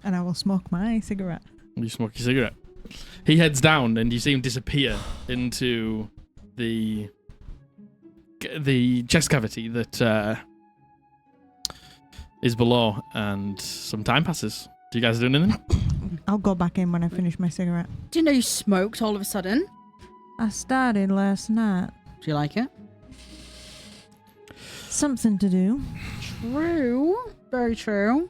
And I will smoke my cigarette. You smoke your cigarette. He heads down, and you see him disappear into the chest cavity that is below, and some time passes. Do you guys do anything? I'll go back in when I finish my cigarette. Didn't know you smoked all of a sudden. I started last night. Do you like it? Something to do. True. Very true.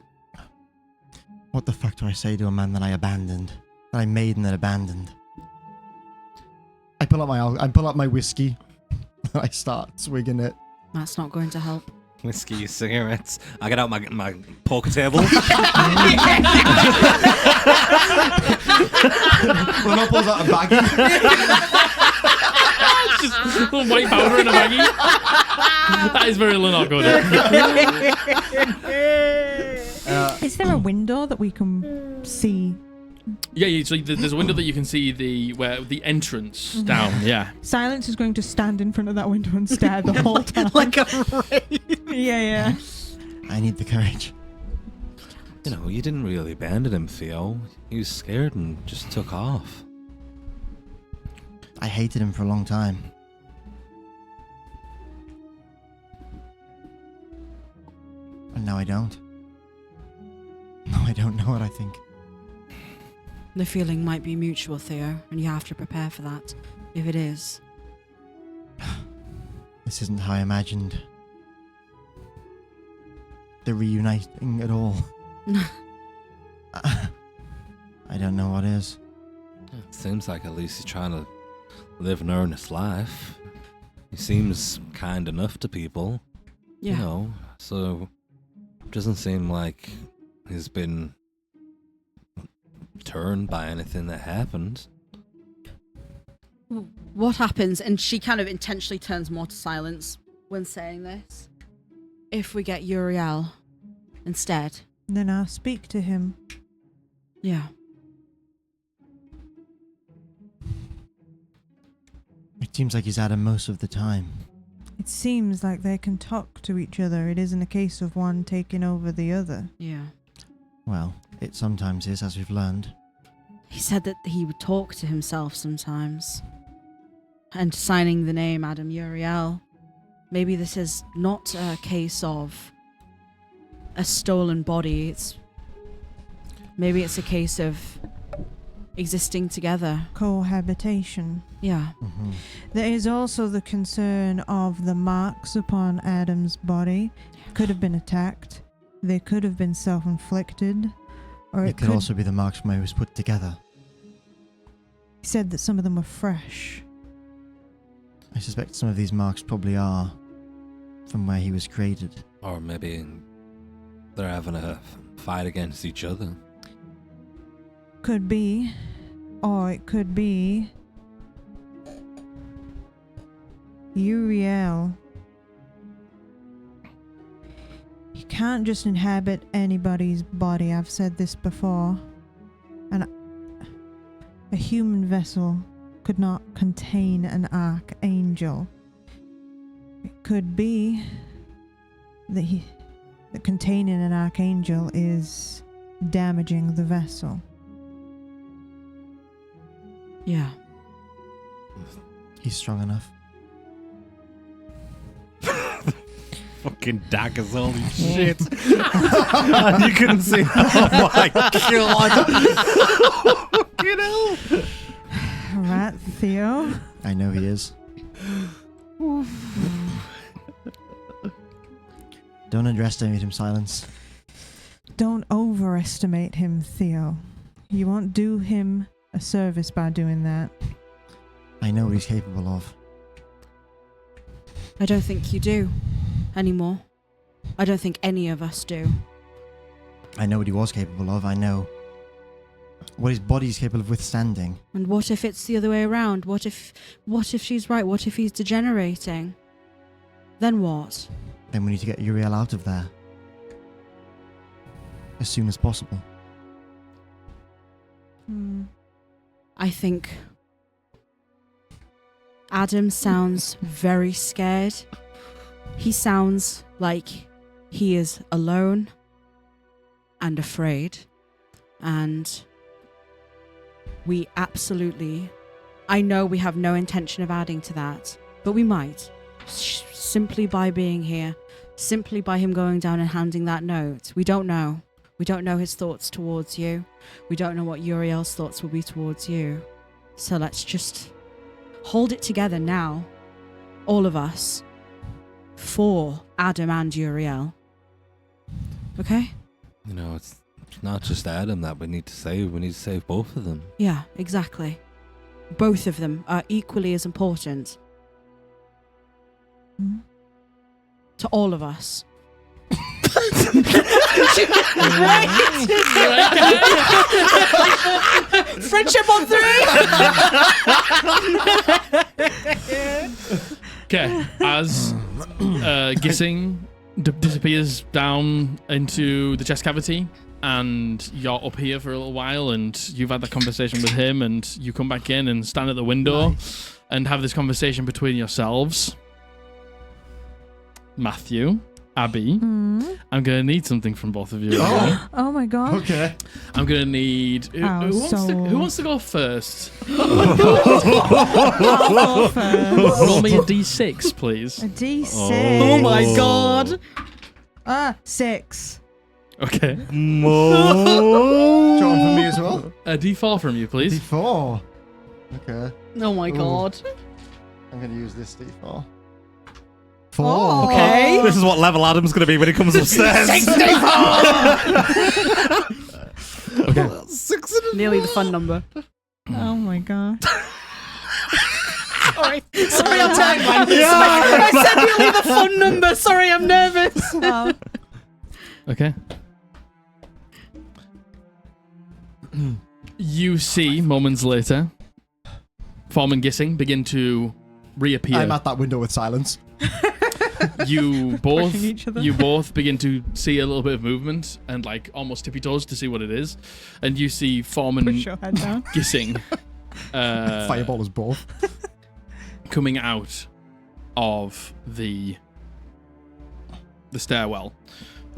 What the fuck do I say to a man that I abandoned? That I made and then abandoned? I pull up my whiskey. I start swigging it. That's not going to help. Whiskey, cigarettes. I get out my poker table. Well, I pulls out a baggie. Just a little white powder in a baggie. That is very Lenore good. Is there a window that we can see? Yeah, so there's a window that you can see the entrance down. Yeah. Silence is going to stand in front of that window and stare the whole time. Like a ray. Yeah. I need the courage. You know, you didn't really abandon him, Theo. He was scared and just took off. I hated him for a long time. And now I don't. Now I don't know what I think. The feeling might be mutual, Theo, and you have to prepare for that, if it is. This isn't how I imagined the reuniting at all. I don't know what is. It seems like at least he's trying to live an earnest life. He seems kind enough to people, Yeah. you know, so it doesn't seem like he's been turned by anything that happened. What happens, and she kind of intentionally turns more to silence when saying this, if we get Uriel instead? Then I'll speak to him. Yeah. It seems like he's at him most of the time. It seems like they can talk to each other. It isn't a case of one taking over the other. Yeah. Well, it sometimes is, as we've learned. He said that he would talk to himself sometimes. And signing the name Adam Uriel. Maybe this is not a case of a stolen body. Maybe it's a case of existing together. Cohabitation. Yeah. Mm-hmm. There is also the concern of the marks upon Adam's body. Could have been attacked. They could have been self-inflicted. Or It could also be the marks from where he was put together. He said that some of them were fresh. I suspect some of these marks probably are from where he was created. Or maybe they're having a fight against each other. Could be. Or it could be Uriel. You can't just inhabit anybody's body. I've said this before. And a human vessel could not contain an archangel. It could be that containing an archangel is damaging the vessel. Yeah. He's strong enough. Fucking daggers, holy shit. And you couldn't see. Oh my god. Fucking hell. Alright, Theo. I know he is. Don't underestimate him, Silence. Don't overestimate him, Theo. You won't do him a service by doing that. I know what he's capable of. I don't think you do anymore. I don't think any of us do. I know what he was capable of. I know what his body's capable of withstanding. And what if it's the other way around? What if she's right? What if he's degenerating? Then what? Then we need to get Uriel out of there. as soon as possible. I think Adam sounds very scared. He sounds like he is alone and afraid. And we absolutely, I know we have no intention of adding to that, but we might. Simply by being here, simply by him going down and handing that note. We don't know. We don't know his thoughts towards you. We don't know what Uriel's thoughts will be towards you. So let's just hold it together now, all of us, for Adam and Uriel. Okay? You know, it's not just Adam that we need to save. We need to save both of them. Yeah, exactly. Both of them are equally as important to all of us. Friendship on 3. Okay, as Gissing disappears down into the chest cavity, and you're up here for a little while, and you've had that conversation with him, and you come back in and stand at the window and have this conversation between yourselves. Matthew, Abby, I'm going to need something from both of you. Oh my god. Okay. I'm going to need... Who wants to go first? I'll go first. Roll me a d6, please. A D6. Oh my god. 6. Okay. Do you want one for me as well? A d4 from you, please. D4. Okay. Oh my god. I'm going to use this D4. 4. Oh, okay. This is what level Adam's going to be when he comes upstairs. Okay. Nearly the fun number. Oh my god. Sorry, I'm nervous. I said nearly the fun number. Sorry, I'm nervous. Wow. Okay. You see, moments later, Form and Gissing begin to reappear. I'm at that window with silence. You both Pushing each other. begin to see a little bit of movement and like almost tippy toes to see what it is, and you see Form and Push your head down. Gissing Fireball us both. coming out of the stairwell.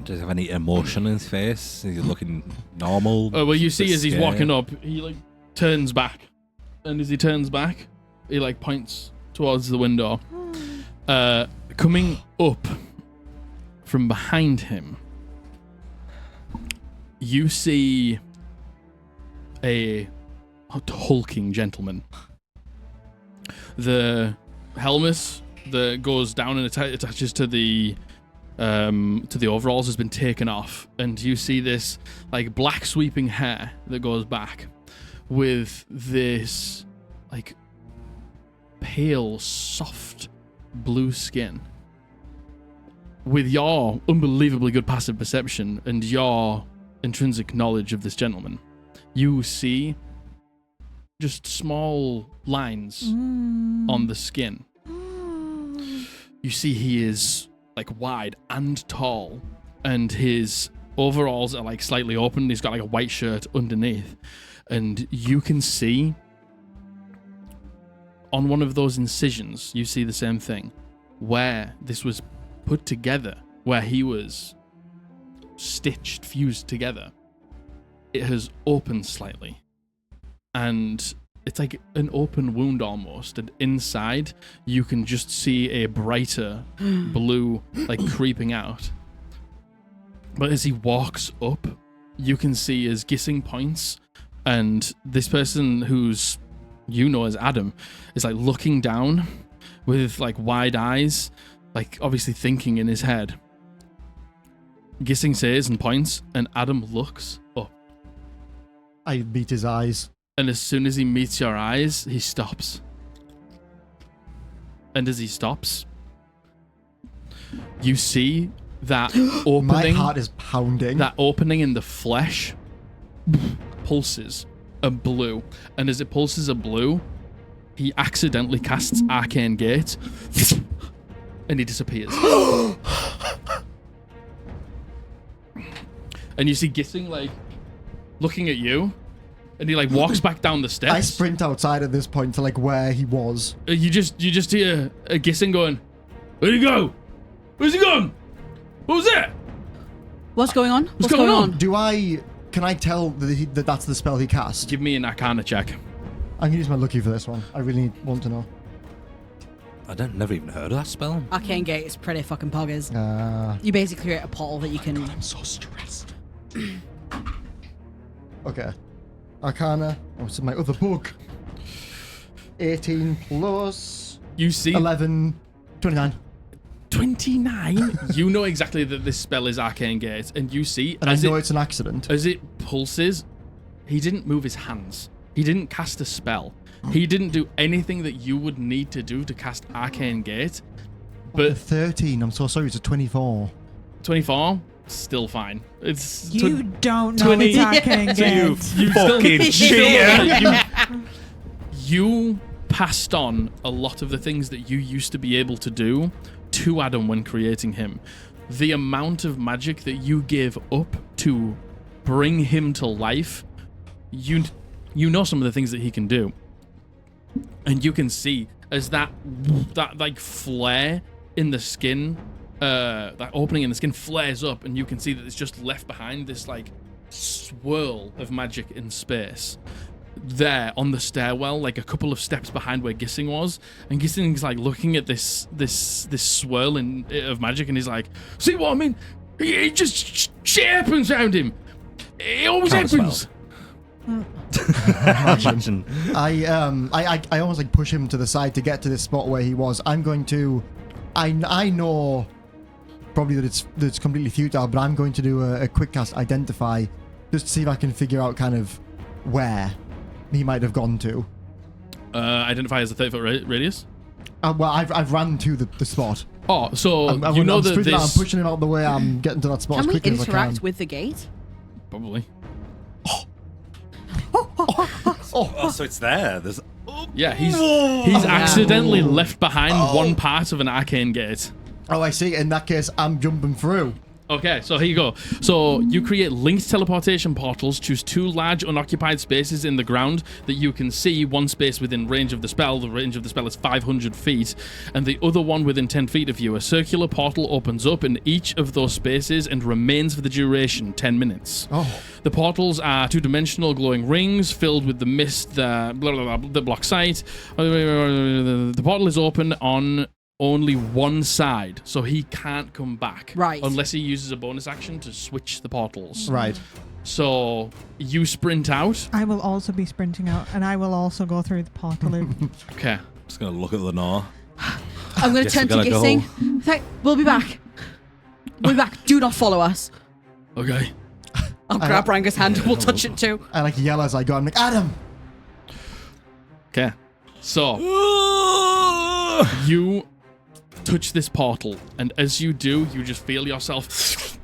Does he have any emotion in his face? Is he looking normal? Well, you see as he's Scared? walking up, he like turns back, and as he turns back, he like points towards the window. Coming up from behind him, you see a hulking gentleman. The helmet that goes down and attaches to the overalls has been taken off, and you see this like black sweeping hair that goes back with this like pale, soft blue skin. With your unbelievably good passive perception and your intrinsic knowledge of this gentleman, you see just small lines on the skin. You see he is like wide and tall, and his overalls are like slightly open. He's got like a white shirt underneath, and you can see on one of those incisions, you see the same thing, where this was put together, where he was stitched, fused together. It has opened slightly, and it's like an open wound almost, and inside you can just see a brighter blue like creeping out. But as he walks up, you can see as Gissing points, and this person who's you know as Adam is like looking down with like wide eyes, like obviously thinking in his head. Gissing says and points, and Adam looks up. I meet his eyes. And as soon as he meets your eyes, he stops. And as he stops, you see that opening. My heart is pounding. That opening in the flesh pulses a blue. And as it pulses a blue, he accidentally casts Arcane Gate. And he disappears. and you see Gissing like looking at you, and he like walks back down the steps. I sprint outside at this point to like where he was. You just hear Gissing going, "Where'd he go? Where's he gone? What was that?" What's going on? What's going on? Can I tell that that's the spell he cast? Give me an Arcana check. I'm gonna use my lucky for this one. I really want to know. Never even heard of that spell. Arcane Gate is pretty fucking poggers. You basically create a portal that you can... I'm so stressed. Okay. Arcana. Oh, it's in my other book. 18 plus... You see... 11... 29. 29? You know exactly that this spell is Arcane Gate, and you see... And I know it's an accident. As it pulses, he didn't move his hands. He didn't cast a spell. He didn't do anything that you would need to do to cast Arcane Gate. But 13, I'm so sorry, it's a 24. 24, still fine. It's You don't know it's Arcane Gate. You fucking cheater. You passed on a lot of the things that you used to be able to do to Adam when creating him. The amount of magic that you gave up to bring him to life, you know some of the things that he can do. And you can see as that like flare in the skin, that opening in the skin flares up, and you can see that it's just left behind this like swirl of magic in space. There on the stairwell, like a couple of steps behind where Gissing was, and Gissing's like looking at this swirl of magic, and he's like, "See what I mean? He just shit happens around him. It always happens." Imagine. I almost like push him to the side to get to this spot where he was. I'm going to, I know probably that it's completely futile, but I'm going to do a quick cast identify just to see if I can figure out kind of where he might have gone to. Identify as a 30-foot radius. Well, I've ran to the spot. Oh, so I'm pushing him out the way. I'm getting to that spot Can as we quickly as I can. interact with the gate? Probably. Oh, so it's there. There's. Yeah, he's accidentally left behind one part of an arcane gate. Oh, I see. In that case, I'm jumping through. Okay, so here you go. So you create linked teleportation portals. Choose 2 large unoccupied spaces in the ground that you can see. One space within range of the spell. The range of the spell is 500 feet. And the other one within 10 feet of you. A circular portal opens up in each of those spaces and remains for the duration, 10 minutes. Oh. The portals are 2-dimensional glowing rings filled with the mist that block sight. The portal is open on only one side, so he can't come back. Right. Unless he uses a bonus action to switch the portals. Right. So you sprint out. I will also be sprinting out, and I will also go through the portal loop. Okay. Just gonna look at Lenore. I'm going to Guess turn we to gotta Gissing. We'll be back. We'll be back. Do not follow us. Okay. I'll grab Ranga's hand and we'll touch it too. I like yell as I go. I'm like, Adam! Okay. So you touch this portal, and as you do, you just feel yourself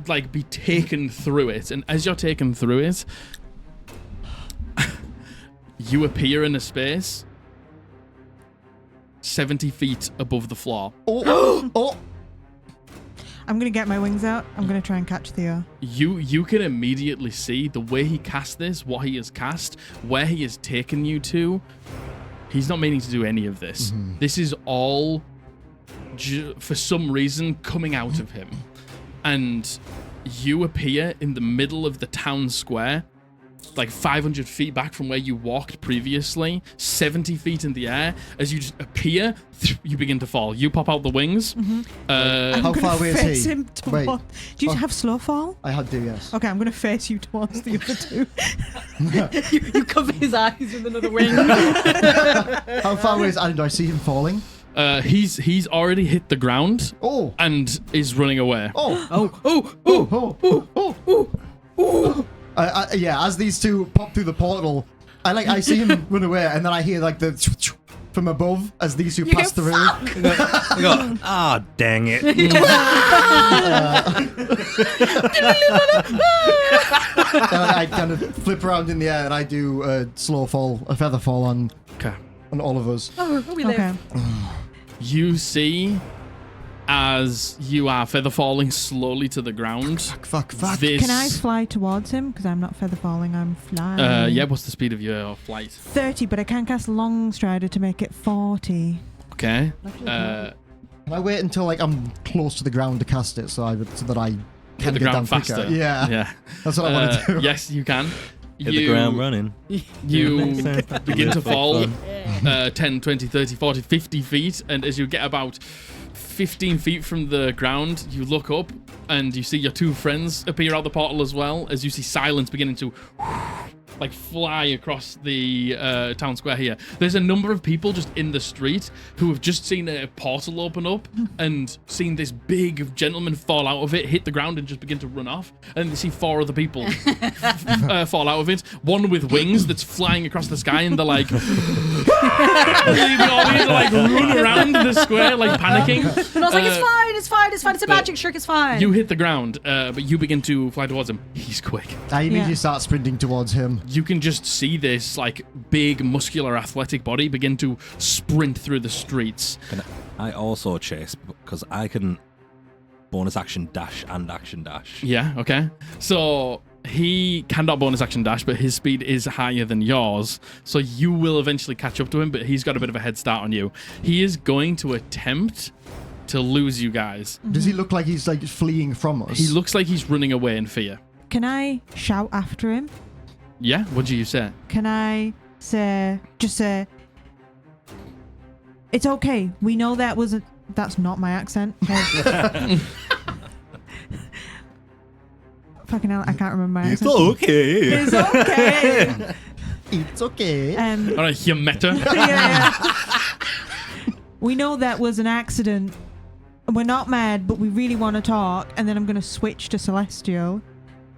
like be taken through it. And as you're taken through it, you appear in a space 70 feet above the floor. Oh! I'm going to get my wings out. I'm going to try and catch Theo. You can immediately see the way he cast this, what he has cast, where he has taken you to. He's not meaning to do any of this. Mm-hmm. This is all, for some reason, coming out of him. And you appear in the middle of the town square, like 500 feet back from where you walked previously, 70 feet in the air. As you just appear, you begin to fall. You pop out the wings. Mm-hmm. How far away is face he? him toward... Wait. Do you have slow fall? I do, yes. Okay, I'm going to face you towards the other two. You cover his eyes with another wing. How far away is Adam? Do I see him falling? He's already hit the ground. Oh! And is running away. Yeah, as these two pop through the portal, I see him run away, and then I hear like the from above as these two pass through. You go, ah, dang it. I kind of flip around in the air and I do a feather fall on all of us. Oh, we live. Okay. You see as you are feather falling slowly to the ground. Fuck. This, Can I fly towards him? Because I'm not feather falling, I'm flying. yeah, what's the speed of your flight? 30, but I can cast Long Strider to make it 40. Okay. Can I wait until like I'm close to the ground to cast it so that I Hit can the get down ground quicker? faster. Yeah, Yeah. that's what I want to do. Yes, you can. Hit the ground running. You begin to fall Fun. 10, 20, 30, 40, 50 feet. And as you get about 15 feet from the ground, you look up and you see your two friends appear out the portal as well, as you see Silence beginning to like fly across the town square here. There's a number of people just in the street who have just seen a portal open up and seen this big gentleman fall out of it, hit the ground and just begin to run off. And they see 4 other people fall out of it. One with wings that's flying across the sky, and they're like, they all begin to like run around the square like panicking. And I was like, it's fine. It's a magic trick. It's fine. You hit the ground, but you begin to fly towards him. He's quick. I immediately Yeah. start sprinting towards him. You can just see this like big, muscular, athletic body begin to sprint through the streets. Can I also chase because I can bonus action dash and action dash. Yeah, okay. So he cannot bonus action dash, but his speed is higher than yours. So you will eventually catch up to him, but he's got a bit of a head start on you. He is going to attempt to lose you guys. Does he look like he's like fleeing from us? He looks like he's running away in fear. Can I shout after him? Yeah? What do you say? Can I just say, it's okay. We know that wasn't. That's not my accent. Fucking hell, I can't remember my accent. okay. It's okay. It's okay. All right, you meta. Yeah. We know that was an accident. We're not mad, but we really want to talk. And then I'm going to switch to Celestial.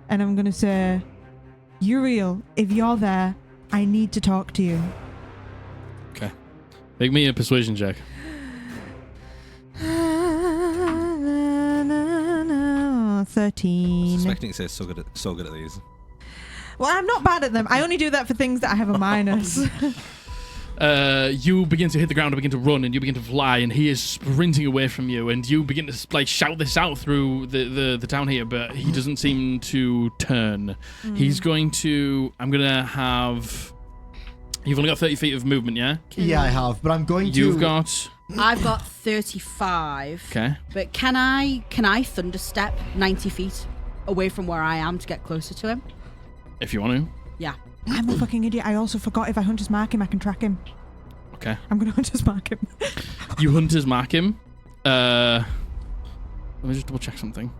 And I'm going to say, Uriel, if you're there, I need to talk to you. Okay. Make me a persuasion check. 13. Suspecting it says so good at these. Well, I'm not bad at them. I only do that for things that I have a minus. You begin to hit the ground and begin to run, and you begin to fly, and he is sprinting away from you, and you begin to like shout this out through the town here, but he doesn't seem to turn. He's going to... I'm going to have... You've only got 30 feet of movement, yeah? Yeah, I have, but I'm going to. You've got... I've got 35. Okay. But can I thunder step 90 feet away from where I am to get closer to him? If you want to. Yeah. I'm a fucking idiot. I also forgot if I Hunter's Mark him, I can track him. Okay. I'm going to Hunter's Mark him. You hunters mark him. Let me just double check something.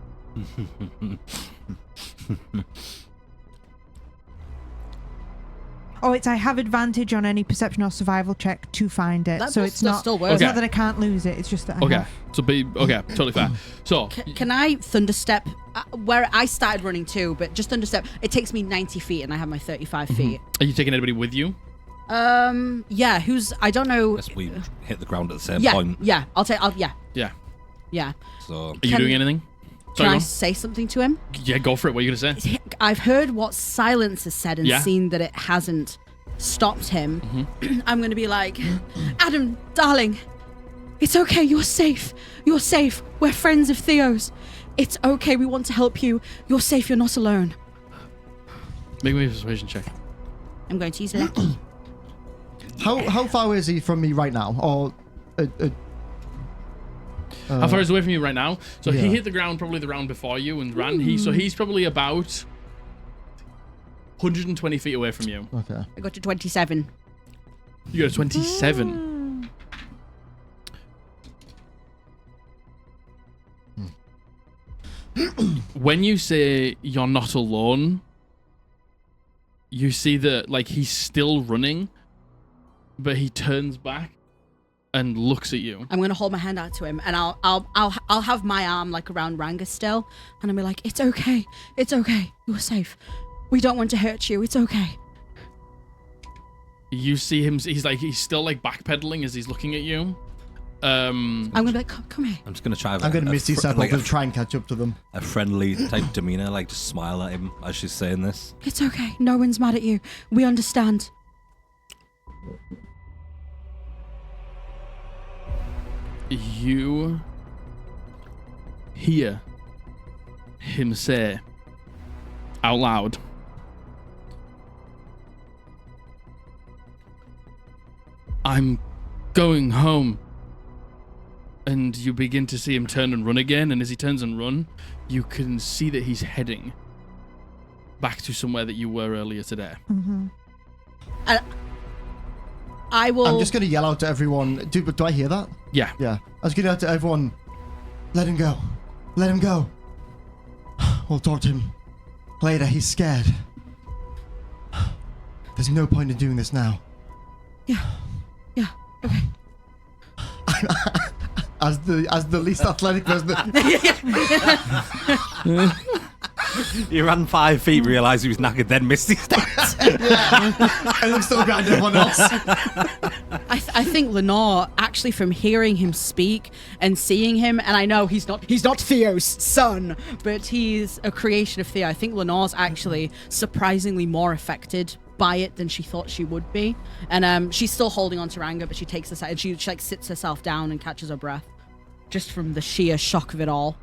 Oh, it's I have advantage on any perception or survival check to find it. So it's that not. still works. It's Okay. not that I can't lose it. It's just that I Okay. have. So be... Okay, totally fair. So... Can I thunder step where I started running too, but just thunder step. It takes me 90 feet and I have my 35 feet. Are you taking anybody with you? Yeah, who's... I don't know. Unless we hit the ground at the same Yeah, point. yeah. Yeah, Yeah. yeah. So Are you Can- doing anything? Can Sorry, I go say something to him? on. Yeah, go for it. What are you going to say? I've heard what Silence has said and Yeah. seen that it hasn't stopped him. Mm-hmm. I'm going to be like, Adam, darling, it's okay. You're safe. You're safe. We're friends of Theo's. It's okay. We want to help you. You're safe. You're not alone. Make me a persuasion check. I'm going to use Lucky. How far is he from me right now? Or How far is he away from you right now? So he yeah. hit the ground probably the round before you and ran. He's probably about 120 feet away from you. Okay. I got to 27. You got a 27. When you say you're not alone, you see that like he's still running, but he turns back and looks at you. I'm going to hold my hand out to him, and I'll have my arm like around Ranga still, and I'll be like, it's okay. It's okay. You're safe. We don't want to hurt you. It's okay. You see him. He's still like backpedaling as he's looking at you. I'm going to be like, come here. I'm just gonna try. I'm going to Misty Step up and try and catch up to them. a friendly type demeanor, like just smile at him as she's saying this. It's okay. No one's mad at you. We understand. You hear him say out loud, "I'm going home." And you begin to see him turn and run again, and as he turns and run, you can see that he's heading back to somewhere that you were earlier today. Mm-hmm. I will. I'm just going to yell out to everyone. Do I hear that? Yeah. Yeah. I was going to yell out to everyone, let him go. Let him go. We'll talk to him later. He's scared. There's no point in doing this now. Yeah. Okay. As the least athletic person. He ran 5 feet, realised he was knackered, then missed his steps. And I'm still behind everyone else. I think Lenore, actually, from hearing him speak and seeing him, and I know he's not Theo's son, but he's a creation of Theo. I think Lenore's actually surprisingly more affected by it than she thought she would be. And she's still holding on to Ranga, but she takes aside and she like sits herself down and catches her breath, just from the sheer shock of it all.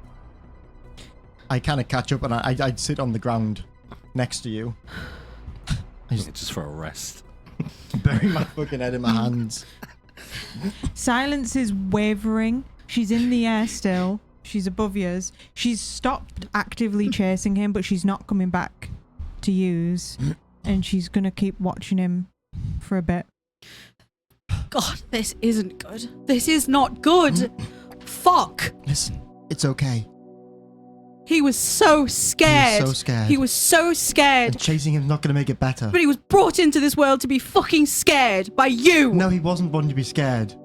I kind of catch up and I'd sit on the ground next to you. Just for a rest. Bury my fucking head in my hands. Silence is wavering. She's in the air still. She's above yours. She's stopped actively chasing him, but she's not coming back to use. And she's going to keep watching him for a bit. God, this isn't good. This is not good. Fuck. Listen, it's okay. He was so scared. He was so scared. He was so scared. And chasing him's not going to make it better. But he was brought into this world to be fucking scared by you. No, he wasn't born to be scared.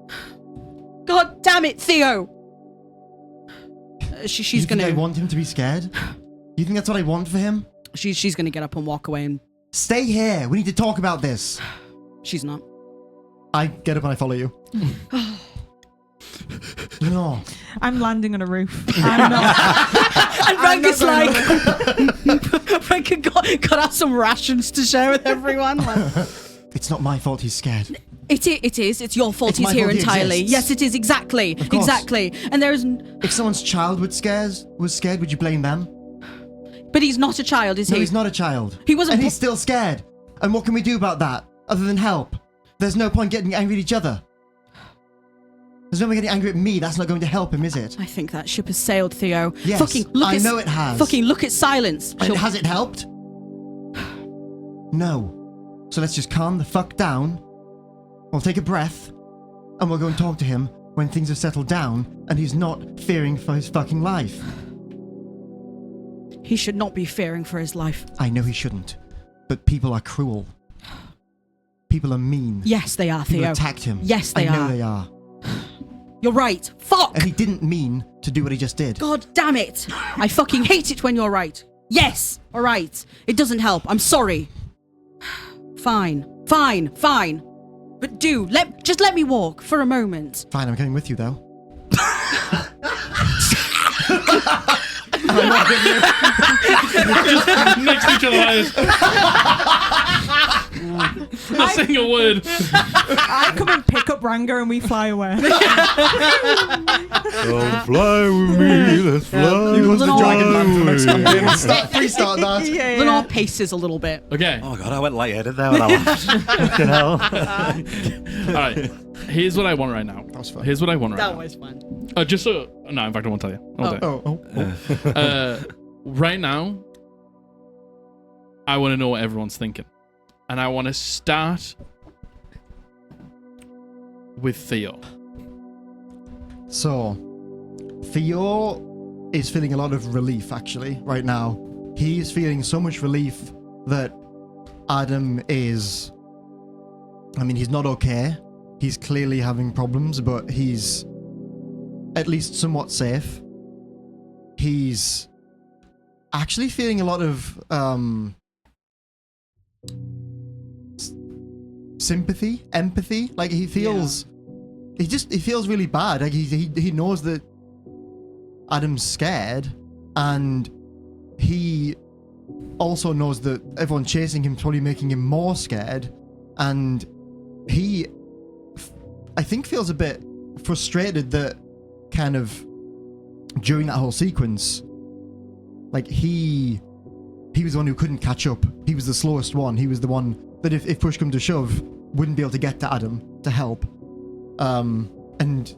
God damn it, Theo. She's you gonna. think I want him to be scared? You think that's what I want for him? She's gonna get up and walk away, and Stay here. We need to talk about this. she's not. I get up and I follow you. No. I'm landing on a roof. I'm not. And Ranga's like, Ranga got out some rations to share with everyone. Like, It's not my fault he's scared. it is. It's your fault It's he's my here fault he entirely. exists. Yes, it is. Exactly. Of course. Exactly. And there is. If someone's child was scared, would you blame them? But he's not a child, is No, he? he's not a child. He wasn't. And he's still scared. And what can we do about that, other than help? There's no point getting angry at each other. There's no point getting angry at me. That's not going to help him, is it? I think that ship has sailed, Theo. Yes, Fucking look I at, know it has. Fucking look at Silence. And has it helped? No. So let's just calm the fuck down. We'll take a breath. And we'll go and talk to him when things have settled down and he's not fearing for his fucking life. He should not be fearing for his life. I know he shouldn't. But people are cruel. People are mean. Yes, they are, People Theo. attacked him. Yes, they I know are. they are. You're right. Fuck! And he didn't mean to do what he just did. God damn it! I fucking hate it when you're right. Yes, all right. It doesn't help. I'm sorry. Fine. But just let me walk for a moment. Fine, I'm coming with you though. Next to each other eyes. A single word. I come and pick up Ranga and we fly away. Don't fly with me, let's fly. He was the Lenore. dragon man from next campaign. Restart that. Yeah, Lenore paces a little bit. Okay. Oh god, I went lightheaded there when I laughed. Fucking hell. All right. Here's what I want right now. That was fun. Here's what I want right That now. was fun. Just so. No, in fact, I won't tell you. I won't tell you. Oh. Right now, I want to know what everyone's thinking. And I want to start with Theo. So, Theo is feeling a lot of relief, actually, right now. He's feeling so much relief that Adam is... I mean, he's not okay. He's clearly having problems, but he's at least somewhat safe. He's actually feeling a lot of sympathy, empathy. Like he feels, he feels really bad. Like he knows that Adam's scared, and he also knows that everyone chasing him is probably making him more scared, and he, I think, feels a bit frustrated that kind of during that whole sequence, like he was the one who couldn't catch up. He was the slowest one. He was the one that if push come to shove, wouldn't be able to get to Adam to help. And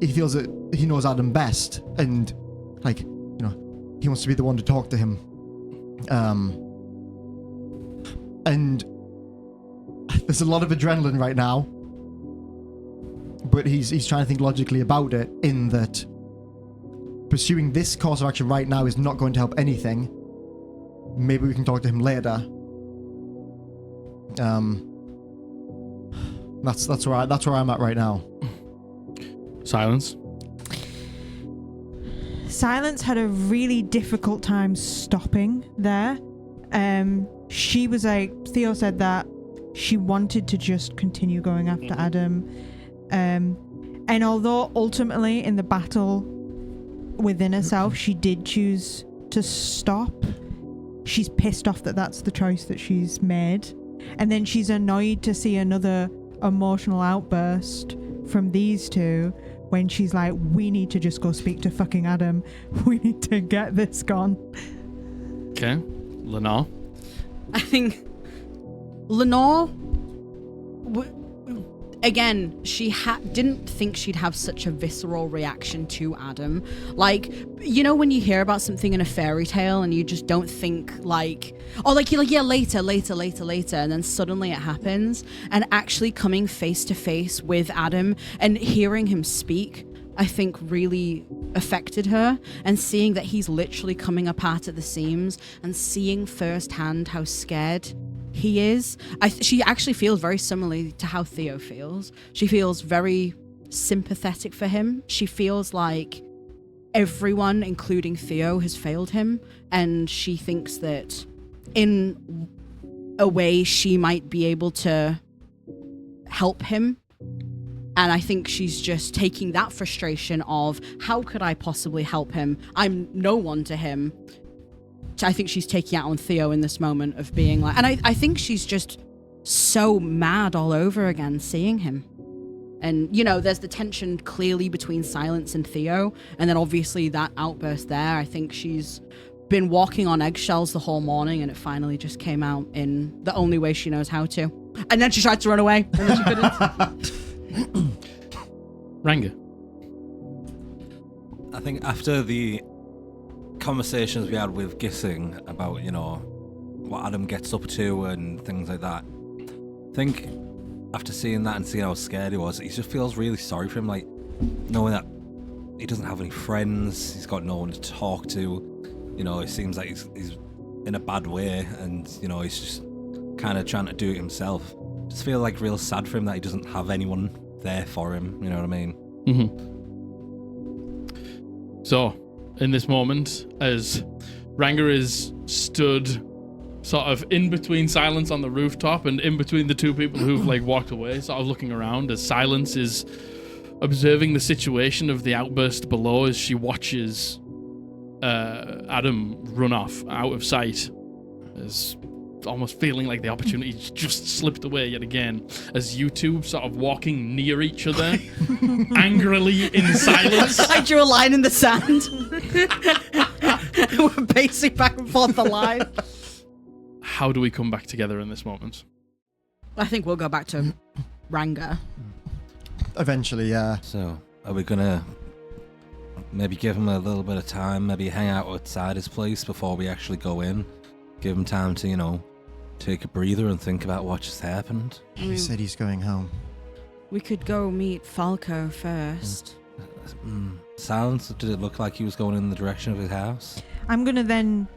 he feels that he knows Adam best, and like, you know, he wants to be the one to talk to him. And there's a lot of adrenaline right now, but he's trying to think logically about it, in that pursuing this course of action right now is not going to help anything. Maybe we can talk to him later. That's where I'm at right now. Silence. Silence had a really difficult time stopping there. She was like, Theo said that she wanted to just continue going after Adam. And although ultimately in the battle within herself, she did choose to stop, she's pissed off that that's the choice that she's made. And then she's annoyed to see another emotional outburst from these two when she's like, we need to just go speak to fucking Adam. We need to get this gone. Okay. Lenore. I think Lenore, again, she didn't think she'd have such a visceral reaction to Adam. Like, you know, when you hear about something in a fairy tale and you just don't think like, oh, like you're like, yeah, later, and then suddenly it happens. And actually coming face to face with Adam and hearing him speak, I think really affected her, and seeing that he's literally coming apart at the seams and seeing firsthand how scared he is. She actually feels very similarly to how Theo feels. She feels very sympathetic for him. She feels like everyone, including Theo, has failed him, and she thinks that in a way she might be able to help him. And I think she's just taking that frustration of, how could I possibly help him? I'm no one to him. I think she's taking out on Theo in this moment of being like, and I think she's just so mad all over again seeing him. And, you know, there's the tension clearly between Silence and Theo. And then obviously that outburst there, I think she's been walking on eggshells the whole morning, and it finally just came out in the only way she knows how to. And then she tried to run away, and then she couldn't. Ranga. I think after the conversations we had with Gissing about, you know, what Adam gets up to and things like that, I think after seeing that and seeing how scared he was, he just feels really sorry for him, like knowing that he doesn't have any friends, he's got no one to talk to, you know, it seems like he's in a bad way, and, you know, he's just kind of trying to do it himself. Just feel like real sad for him that he doesn't have anyone there for him, you know what I mean? Mm-hmm. So, in this moment, as Ranga is stood sort of in between Silence on the rooftop and in between the two people who've like walked away, sort of looking around, as Silence is observing the situation of the outburst below as she watches Adam run off out of sight, as almost feeling like the opportunity just slipped away yet again, as you two sort of walking near each other angrily in silence. I drew a line in the sand. We're pacing back and forth the line. How do we come back together in this moment? I think we'll go back to Ranga. Eventually, yeah. So, are we gonna maybe give him a little bit of time, maybe hang out outside his place before we actually go in? Give him time to, you know, take a breather and think about what just happened. He said he's going home. We could go meet Falco first. Silence, did it look like he was going in the direction of his house? I'm going to then,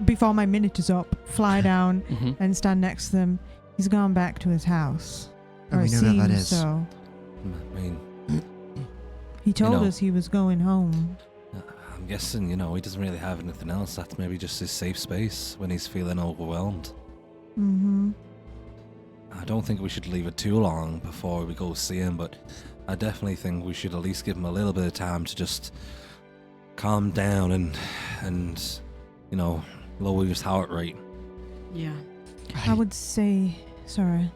before my minute is up, fly down and stand next to them. He's gone back to his house. And we know where that is. So. I mean, he told us he was going home. I'm guessing, you know, he doesn't really have anything else. That's maybe just his safe space when he's feeling overwhelmed. I don't think we should leave it too long before we go see him, but I definitely think we should at least give him a little bit of time to just calm down and you know, lower his heart rate. Yeah. I would say, sorry.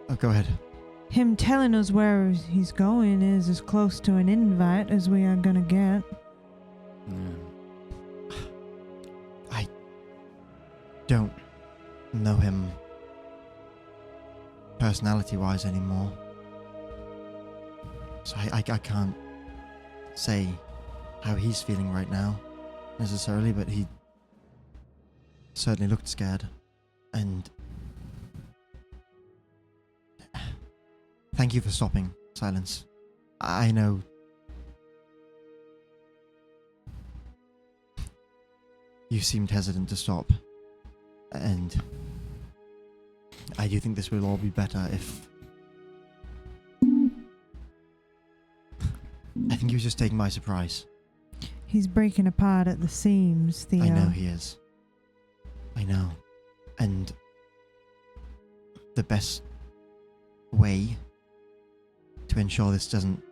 Oh, go ahead. Him telling us where he's going is as close to an invite as we are gonna get. I don't know him personality-wise anymore. So I can't say how he's feeling right now, necessarily, but he certainly looked scared. And thank you for stopping, Silence. I know you seemed hesitant to stop, and I do think this will all be better if... I think he was just taken by surprise. He's breaking apart at the seams, Theo. I know he is. I know. And the best way to ensure this doesn't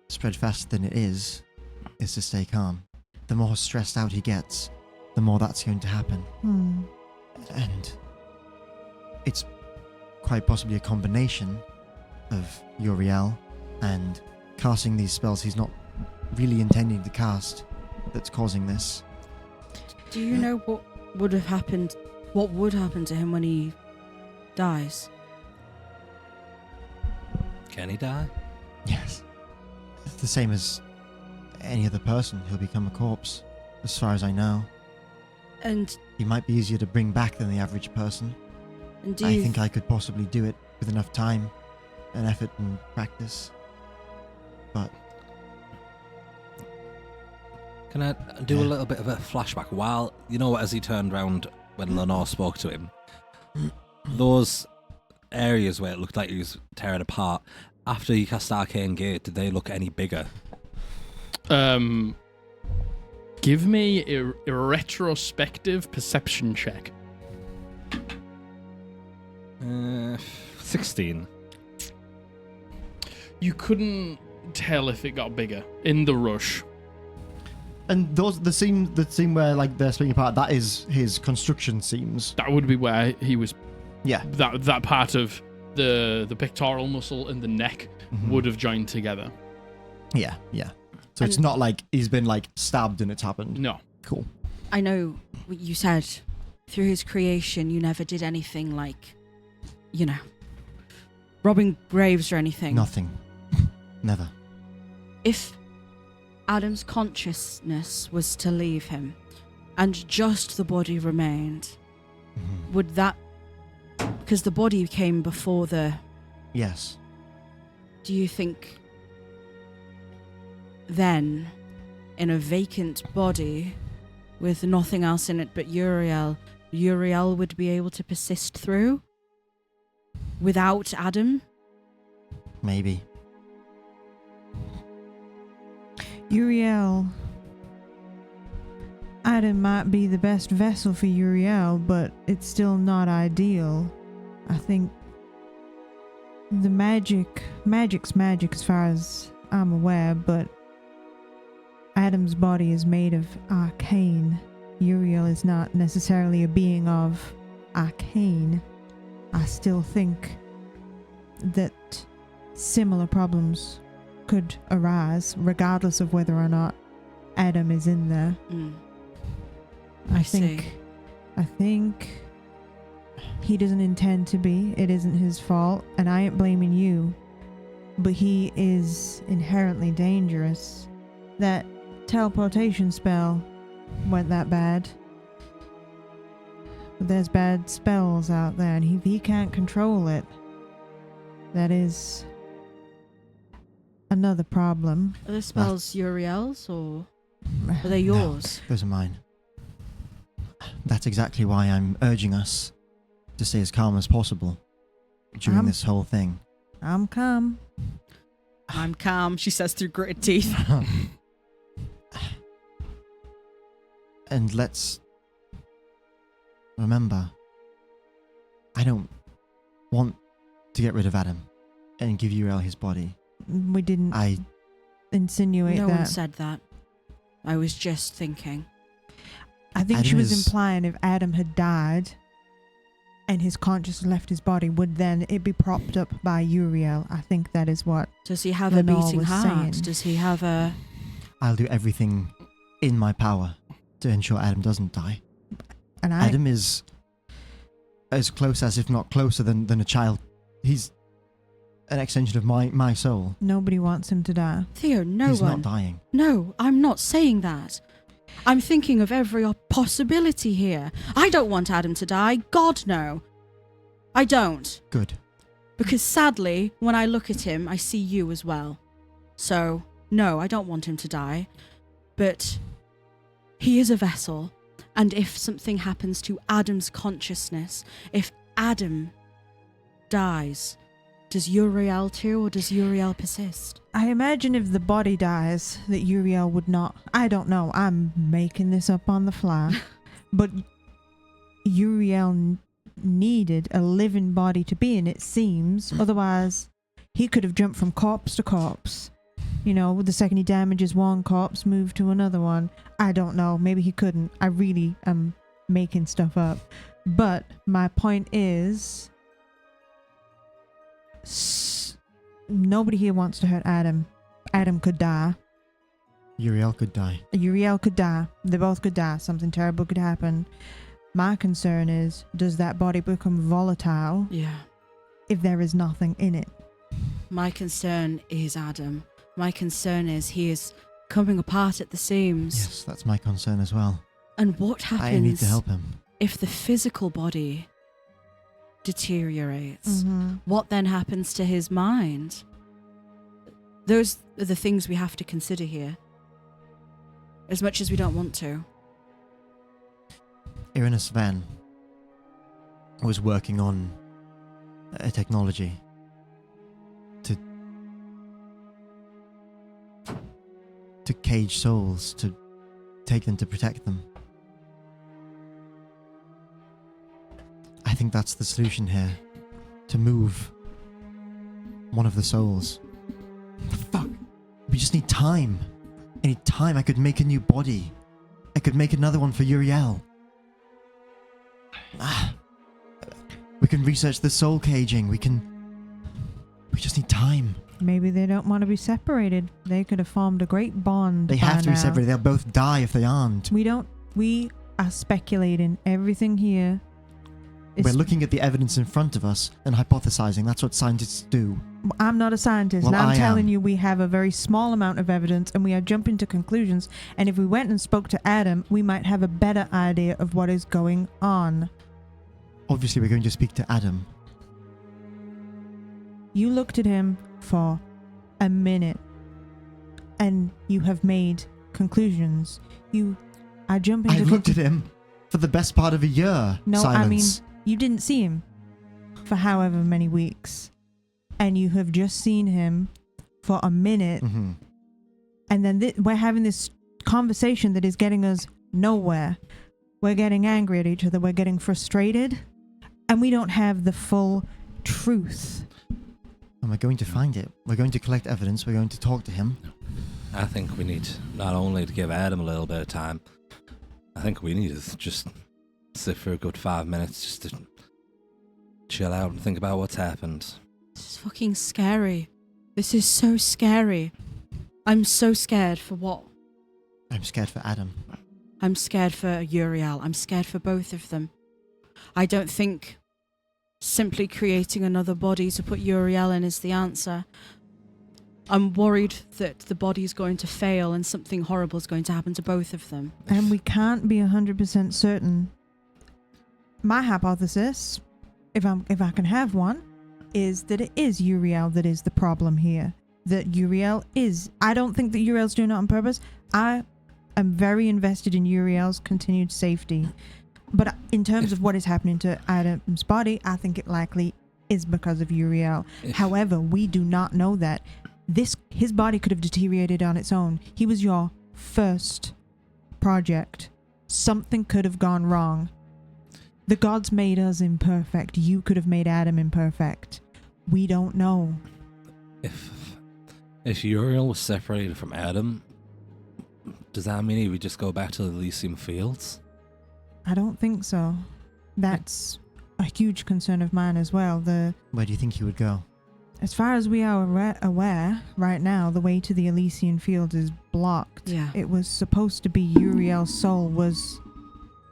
spread faster than it is to stay calm. The more stressed out he gets, the more that's going to happen. And it's quite possibly a combination of Uriel and casting these spells he's not really intending to cast that's causing this. Do you know what would have happened? What would happen to him when he dies? Can he die? Yes. It's the same as any other person. He'll become a corpse, as far as I know. And He might be easier to bring back than the average person. do I you think I could possibly do it with enough time and effort and practice. But Can I do a little bit of a flashback? While, as he turned round when Lenore spoke to him, those areas where it looked like he was tearing apart, after he cast Arcane Gate, did they look any bigger? Give me a retrospective perception check. 16. You couldn't tell if it got bigger in the rush. and the scene where like they're splitting apart, that is his construction seams. That would be where he was. Yeah. That part of the pectoral muscle and the neck would have joined together. Yeah, yeah. So it's not like he's been like stabbed and it's happened. No. Cool. I know what you said. Through his creation, you never did anything like, robbing graves or anything. Nothing. Never. If Adam's consciousness was to leave him and just the body remained, would that... Because the body came before the... Yes. Do you think then, in a vacant body with nothing else in it but Uriel would be able to persist through? Without Adam? Maybe. Uriel. Adam might be the best vessel for Uriel, but it's still not ideal. I think the magic's magic as far as I'm aware, but Adam's body is made of arcane. Uriel is not necessarily a being of arcane. I still think that similar problems could arise regardless of whether or not Adam is in there. I think he doesn't intend to be. It isn't his fault, and I ain't blaming you. But he is inherently dangerous. That teleportation spell went that bad. But there's bad spells out there, and if he can't control it, that is another problem. Are the spells Uriel's or are they yours? No, those are mine. That's exactly why I'm urging us to stay as calm as possible during this whole thing. I'm calm. I'm calm, she says through gritted teeth. And let's remember, I don't want to get rid of Adam and give Uriel his body. We didn't insinuate that. No one said that. I was just thinking. I think Adam she was is- implying if Adam had died and his consciousness left his body, would then it be propped up by Uriel? I think that is what... Does he have Lenore a beating was heart? saying. Does he have a I'll do everything in my power to ensure Adam doesn't die. And Adam is as close as, if not closer than a child. He's an extension of my soul. Nobody wants him to die. Theo, no He's one. not dying. No, I'm not saying that. I'm thinking of every possibility here. I don't want Adam to die. God, no. I don't. Good. Because sadly, when I look at him, I see you as well. So, no, I don't want him to die. But he is a vessel. And if something happens to Adam's consciousness, if Adam dies, does Uriel too, or does Uriel persist? I imagine if the body dies, that Uriel would not. I don't know. I'm making this up on the fly. But Uriel needed a living body to be in, it seems. Otherwise, he could have jumped from corpse to corpse. You know, the second he damages one corpse, move to another one. I don't know. Maybe he couldn't. I really am making stuff up. But my point is, nobody here wants to hurt Adam. Adam could die. Uriel could die. Uriel could die. They both could die. Something terrible could happen. My concern is, does that body become volatile Yeah. if there is nothing in it? My concern is Adam. My concern is he is coming apart at the seams. Yes, that's my concern as well. And what happens I need to help him. if the physical body deteriorates? Mm-hmm. What then happens to his mind? Those are the things we have to consider here. As much as we don't want to. Irenaeus Sven was working on a technology to cage souls, to take them, to protect them. I think that's the solution here. To move one of the souls. Fuck. We just need time. I need time. I could make a new body. I could make another one for Uriel. We can research the soul caging. We just need time. Maybe they don't want to be separated. They could have formed a great bond. They by have to be now. separated. They'll both die if they aren't. We are speculating. Everything here is. We're looking at the evidence in front of us and hypothesizing. That's what scientists do. I'm not a scientist, Well, and I'm I telling am. you we have a very small amount of evidence and we are jumping to conclusions, and if we went and spoke to Adam, we might have a better idea of what is going on. Obviously, we're going to speak to Adam. You looked at him for a minute and you have made conclusions. I jump into I've looked at him for the best part of a year. No, Silence. I mean, you didn't see him for however many weeks, and you have just seen him for a minute, Mhm. and then we're having this conversation that is getting us nowhere. We're getting angry at each other, we're getting frustrated, and we don't have the full truth. And we're going to find it. We're going to collect evidence. We're going to talk to him. I think we need not only to give Adam a little bit of time, I think we need to just sit for a good 5 minutes just to chill out and think about what's happened. This is fucking scary. This is so scary. I'm so scared for what? I'm scared for Adam. I'm scared for Uriel. I'm scared for both of them. I don't think simply creating another body to put Uriel in is the answer. I'm worried that the body is going to fail and something horrible is going to happen to both of them. And we can't be 100% certain. My hypothesis, if I can have one, is that it is Uriel that is the problem here. That Uriel is. I don't think that Uriel's doing it on purpose. I am very invested in Uriel's continued safety. But in terms of what is happening to Adam's body, I think it likely is because of Uriel. However, we do not know that. His body could have deteriorated on its own. He was your first project. Something could have gone wrong. The gods made us imperfect. You could have made Adam imperfect. We don't know. If Uriel was separated from Adam, does that mean he would just go back to the Elysium Fields? I don't think so. That's a huge concern of mine as well. Where do you think he would go? As far as we are aware, right now, the way to the Elysian Fields is blocked. Yeah. It was supposed to be Uriel's soul was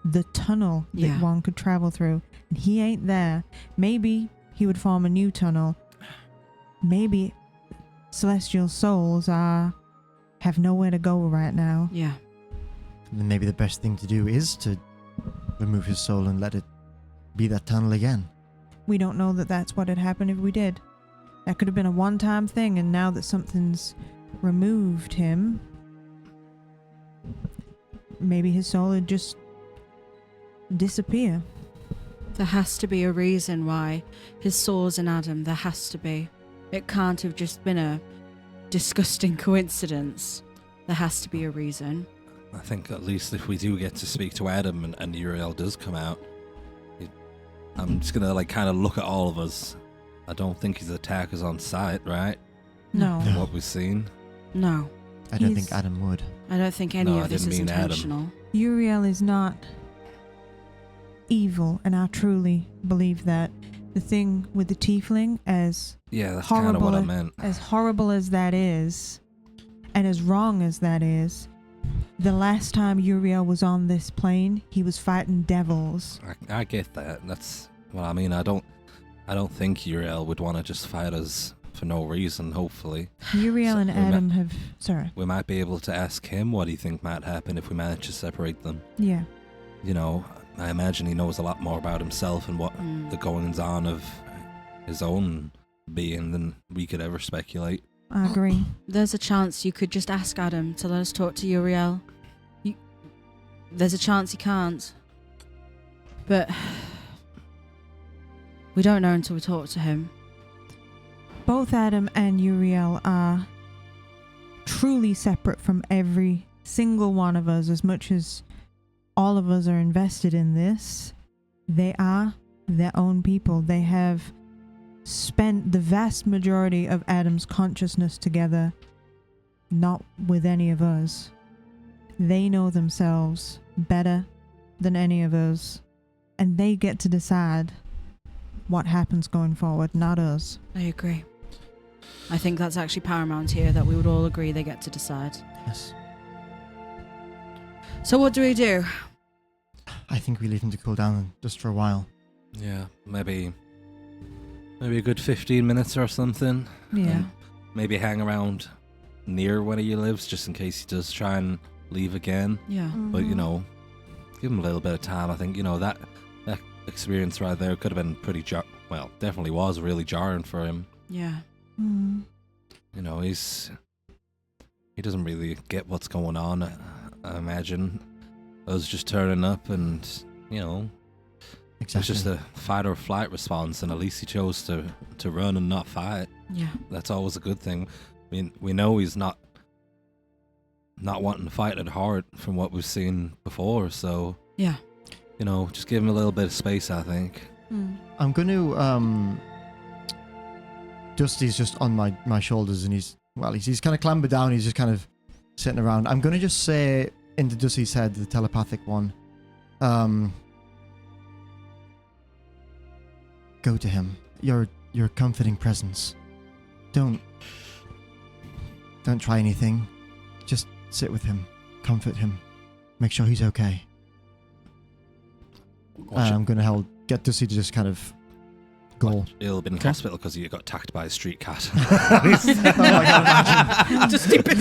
the tunnel that Yeah. one could travel through. And he ain't there. Maybe he would form a new tunnel. Maybe celestial souls have nowhere to go right now. Yeah. Then maybe the best thing to do is to remove his soul and let it be that tunnel again. We don't know that that's what had happened if we did. That could have been a one-time thing, and now that something's removed him, maybe his soul would just disappear. There has to be a reason why his soul's in Adam. There has to be. It can't have just been a disgusting coincidence. There has to be a reason. I think at least if we do get to speak to Adam and Uriel does come out, I'm just gonna kind of look at all of us. I don't think his attack is on sight, right? No. From what we've seen. No. I don't He's- think Adam would. I don't think any No, I of this didn't is mean Adam. intentional. Uriel is not evil, and I truly believe that. The thing with the tiefling, as Yeah, that's kind of what I meant. horrible as that is, and as wrong as that is, the last time Uriel was on this plane, he was fighting devils. I get that. That's what I mean. I don't think Uriel would want to just fight us for no reason, hopefully. Uriel So and we might- Adam have... Sorry. We might be able to ask him what he think might happen if we manage to separate them. Yeah. You know, I imagine he knows a lot more about himself and what the goings on of his own being than we could ever speculate. I agree. There's a chance you could just ask Adam to let us talk to Uriel. There's a chance he can't. But we don't know until we talk to him. Both Adam and Uriel are truly separate from every single one of us. As much as all of us are invested in this, they are their own people. They have spent the vast majority of Adam's consciousness together, not with any of us. They know themselves better than any of us, and they get to decide what happens going forward, not us. I agree. I think that's actually paramount here, that we would all agree they get to decide. Yes. So what do we do? I think we leave him to cool down just for a while. Yeah, maybe a good 15 minutes or something. Yeah. And maybe hang around near where he lives just in case he does try and leave again. Yeah. But, you know, give him a little bit of time. I think, you know, that experience right there could have been pretty definitely was really jarring for him. Yeah. Mm. You know, he doesn't really get what's going on, I imagine. Us just turning up and, you know, Exactly. it's just a fight or flight response, and at least he chose to run and not fight. Yeah. That's always a good thing. I mean, we know he's not wanting to fight at heart from what we've seen before, so, Yeah. you know, just give him a little bit of space, I think. Mm. I'm going to... Dusty's just on my shoulders, and he's kind of clambered down. He's just kind of sitting around. I'm going to just say into Dusty's head, the telepathic one, go to him. Your comforting presence. Don't try anything. Just sit with him. Comfort him. Make sure he's okay. I'm going to get Dusty to just kind of go. He'll be in Okay. hospital because he got attacked by a street cat. Oh my God, Just keep it.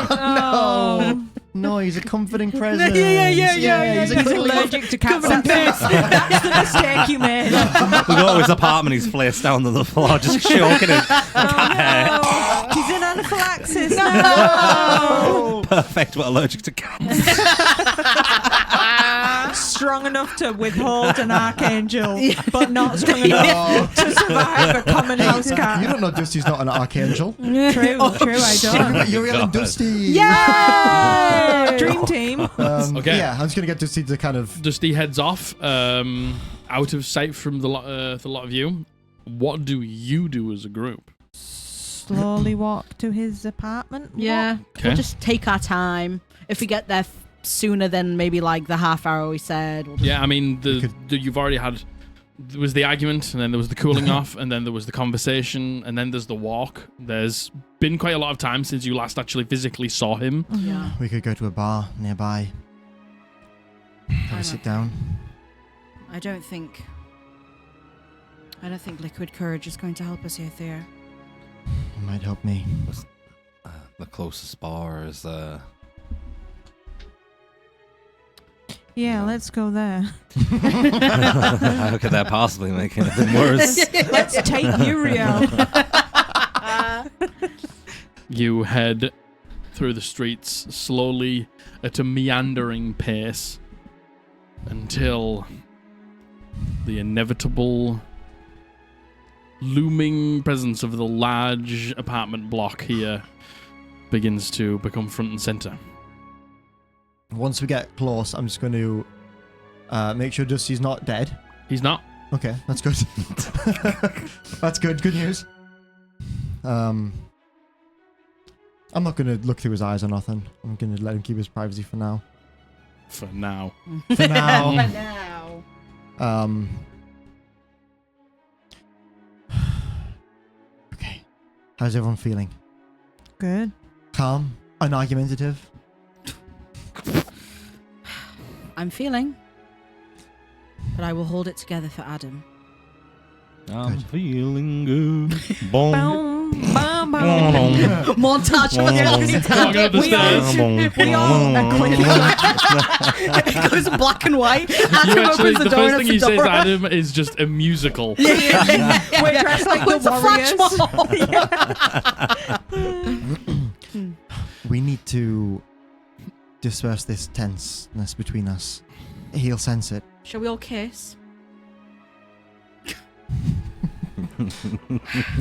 Oh. No, he's a comforting presence. Yeah. He's a He's cuddly- allergic to cats and fish. That's the mistake you made. We go to his apartment, he's placed down on the floor, just choking him. Oh, no. He's in anaphylaxis now. Perfect, but allergic to cats. Strong enough to withhold an archangel, but not strong enough to survive a common house You cat. don't know Dusty's not an archangel. True, I don't. Uriel and Dusty. Yay! Dream team. Okay. Yeah, I'm just going to get Dusty to kind of... Dusty heads off, out of sight from the lot of you. What do you do as a group? Slowly walk to his apartment. Yeah. Okay. We'll just take our time. If we get there sooner than maybe like the half hour we said. We'll just... Yeah, I mean, could- you've already had there was the argument, and then there was the cooling off, and then there was the conversation, and then there's the walk. There's been quite a lot of time since you last actually physically saw him. Yeah. We could go to a bar nearby. Have a sit down. I don't think liquid courage is going to help us here, Theo. It might help me. The closest bar is Yeah, No. let's go there. How could that possibly make anything worse? Let's take Uriel. You head through the streets slowly at a meandering pace until the inevitable looming presence of the large apartment block here begins to become front and center. Once we get close, I'm just going to make sure Dusty's not dead. He's not. Okay, that's good. That's good. Good news. I'm not going to look through his eyes or nothing. I'm going to let him keep his privacy for now. For now. For now. now. Okay. How's everyone feeling? Good. Calm? Unargumentative? I'm feeling, but I will hold it together for Adam. I'm Good. feeling good. Boom. Boom, boom, boom. Montage of us Walking up the We all- stairs. We all are clearly It goes black and white. You Adam actually, opens the the door first and thing it's he a says, door. Adam, is just a musical. We're dressed like the It's a flash warriors. mob. We need to disperse this tenseness between us. He'll sense it. Shall we all kiss?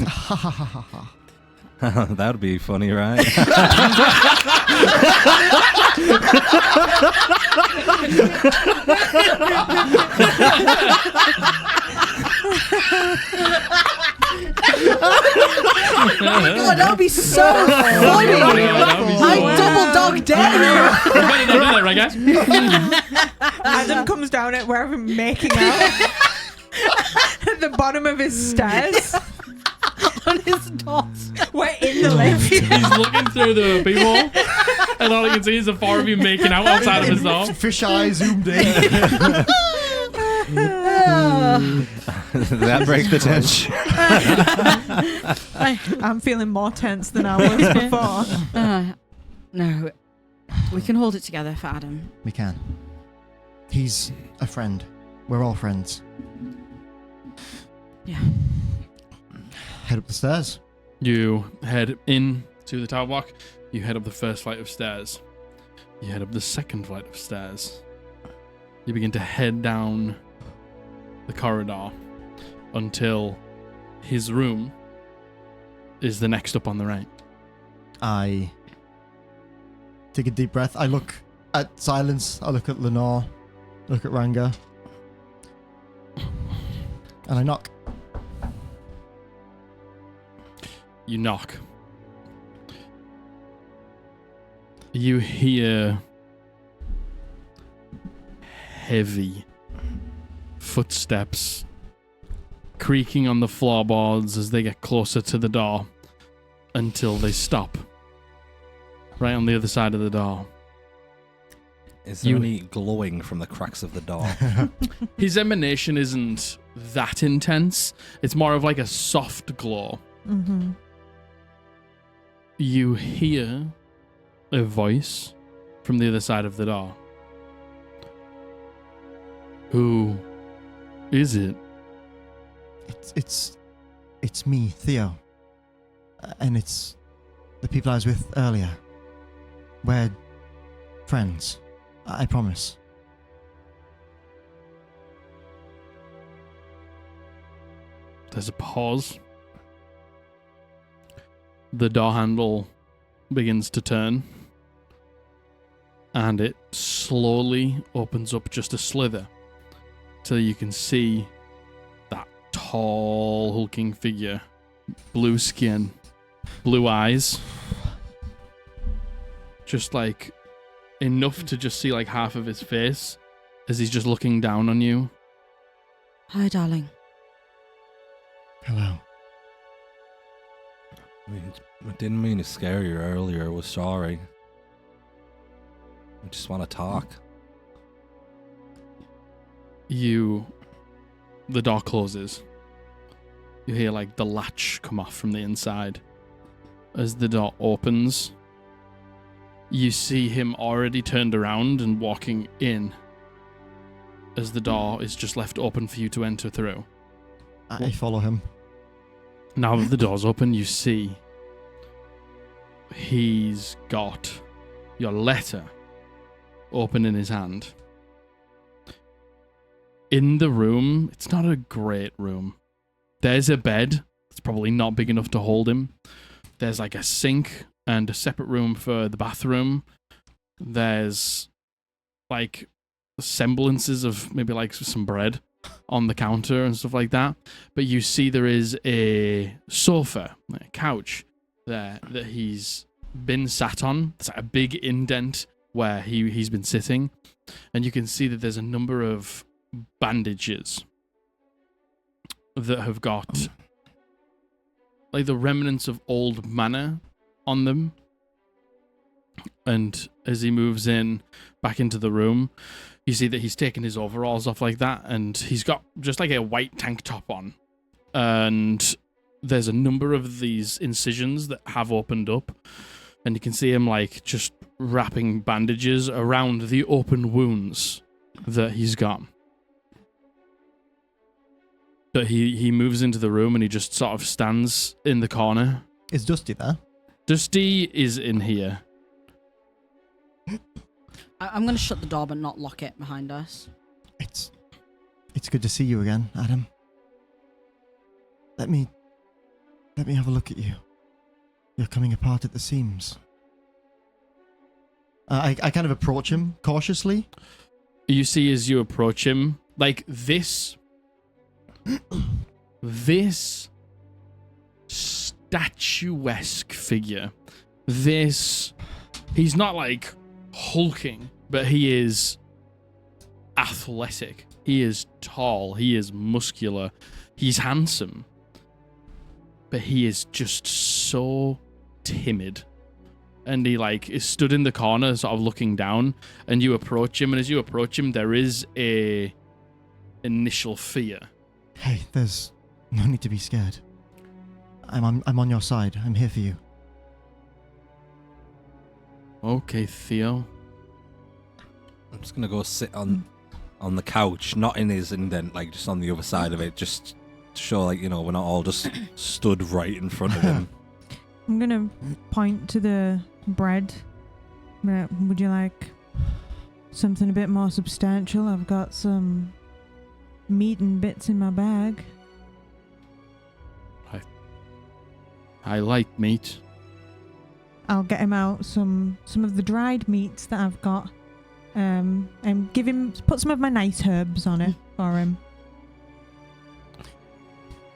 Ha ha ha ha ha. That'd be funny, right? God, that would be so funny. That'd be so I funny. double dog dare You better not do that, right, guys? Adam comes down at wherever making out at the bottom of his stairs. on his doors. We're in the lift. He's looking through the peephole, and all he can see is the four of you making out outside of his door. Fisheye zoomed in. That break the tension. I'm feeling more tense than I was before. No, we can hold it together for Adam. We can. He's a friend. We're all friends. Yeah. Head up the stairs. You head in to the tower block. You head up the first flight of stairs. You head up the second flight of stairs. You begin to head down the corridor until his room is the next up on the right. I take a deep breath. I look at Silence. I look at Lenore. I look at Ranga. And I knock. You knock. You hear heavy footsteps creaking on the floorboards as they get closer to the door until they stop right on the other side of the door. Is there You- any glowing from the cracks of the door? His emanation isn't that intense. It's more of like a soft glow. Mm-hmm. You hear a voice from the other side of the door. Who is it? It's me, Theo. And it's the people I was with earlier. We're friends. I promise. There's a pause. The door handle begins to turn. And it slowly opens up just a slither till you can see that tall, hulking figure. Blue skin, blue eyes. Just like enough to just see like half of his face as he's just looking down on you. Hi, darling. Hello. I didn't mean to scare you earlier. We're sorry. We just want to talk. The door closes. You hear like the latch come off from the inside. As the door opens, you see him already turned around and walking in as the door is just left open for you to enter through. I follow him. Now that the door's open, you see he's got your letter open in his hand. In the room, it's not a great room. There's a bed. It's probably not big enough to hold him. There's like a sink and a separate room for the bathroom. There's like semblances of maybe like some bread on the counter and stuff like that. But you see there is a sofa, a couch there that he's been sat on. There's like a big indent where he's been sitting. And you can see that there's a number of bandages that have got like the remnants of old mana on them. And as he moves in back into the room, you see that he's taken his overalls off like that, and he's got just like a white tank top on. And there's a number of these incisions that have opened up, and you can see him like just wrapping bandages around the open wounds that he's got. But he moves into the room and he just sort of stands in the corner. Is Dusty there? Dusty is in here. I'm going to shut the door but not lock it behind us. It's good to see you again, Adam. Let me have a look at you. You're coming apart at the seams. I kind of approach him cautiously. You see as you approach him, like this statuesque figure. He's not like hulking, but he is athletic. He is tall. He is muscular. He's handsome. But he is just so timid. And he like is stood in the corner sort of looking down, and you approach him, and as you approach him there is a initial fear. Hey, there's no need to be scared. I'm on your side. I'm here for you. Okay, Theo. I'm just gonna go sit on the couch, not in his indent, like just on the other side of it, just to show like, you know, we're not all just stood right in front of him. I'm gonna point to the bread. Would you like something a bit more substantial? I've got some meat and bits in my bag. I like meat. I'll get him out some of the dried meats that I've got, and put some of my nice herbs on it for him.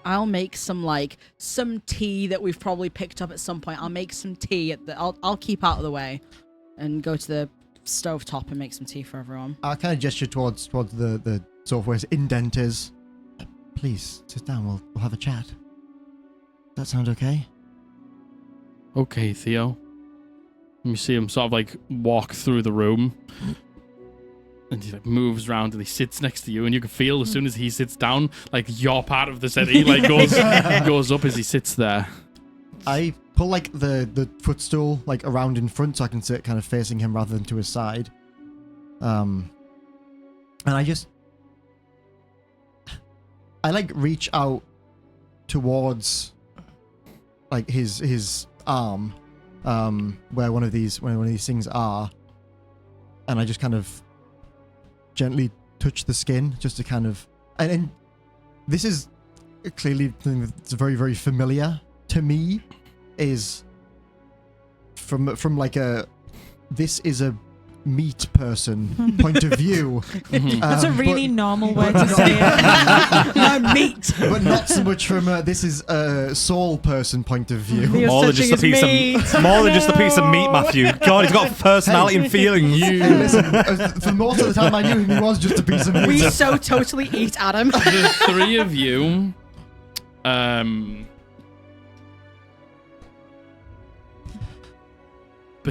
I'll make some tea that we've probably picked up at some point. I'll make some tea I'll keep out of the way and go to the stovetop and make some tea for everyone. I kind of gesture towards the sofa where his indent is. Please sit down. We'll have a chat. Does that sound okay? Okay, Theo. You see him sort of like walk through the room, and he like moves around and he sits next to you, and you can feel as soon as he sits down, like your part of the settee like goes up as he sits there. I pull like the footstool like around in front so I can sit kind of facing him rather than to his side. And I like reach out towards like his arm, where one of these things are, and I just kind of gently touch the skin just to kind of, and this is clearly something that's very, very familiar to me, is from like this is a meat person point of view. That's a really but- normal way but to not- say it. No meat. but not so much from this is a soul person point of view. The More than just a Ascension is piece meat. of more than just a piece of meat, Matthew. God, he's got personality and feelings. Hey, listen, for most of the time I knew him, he was just a piece of meat. We so totally eat Adam. The three of you,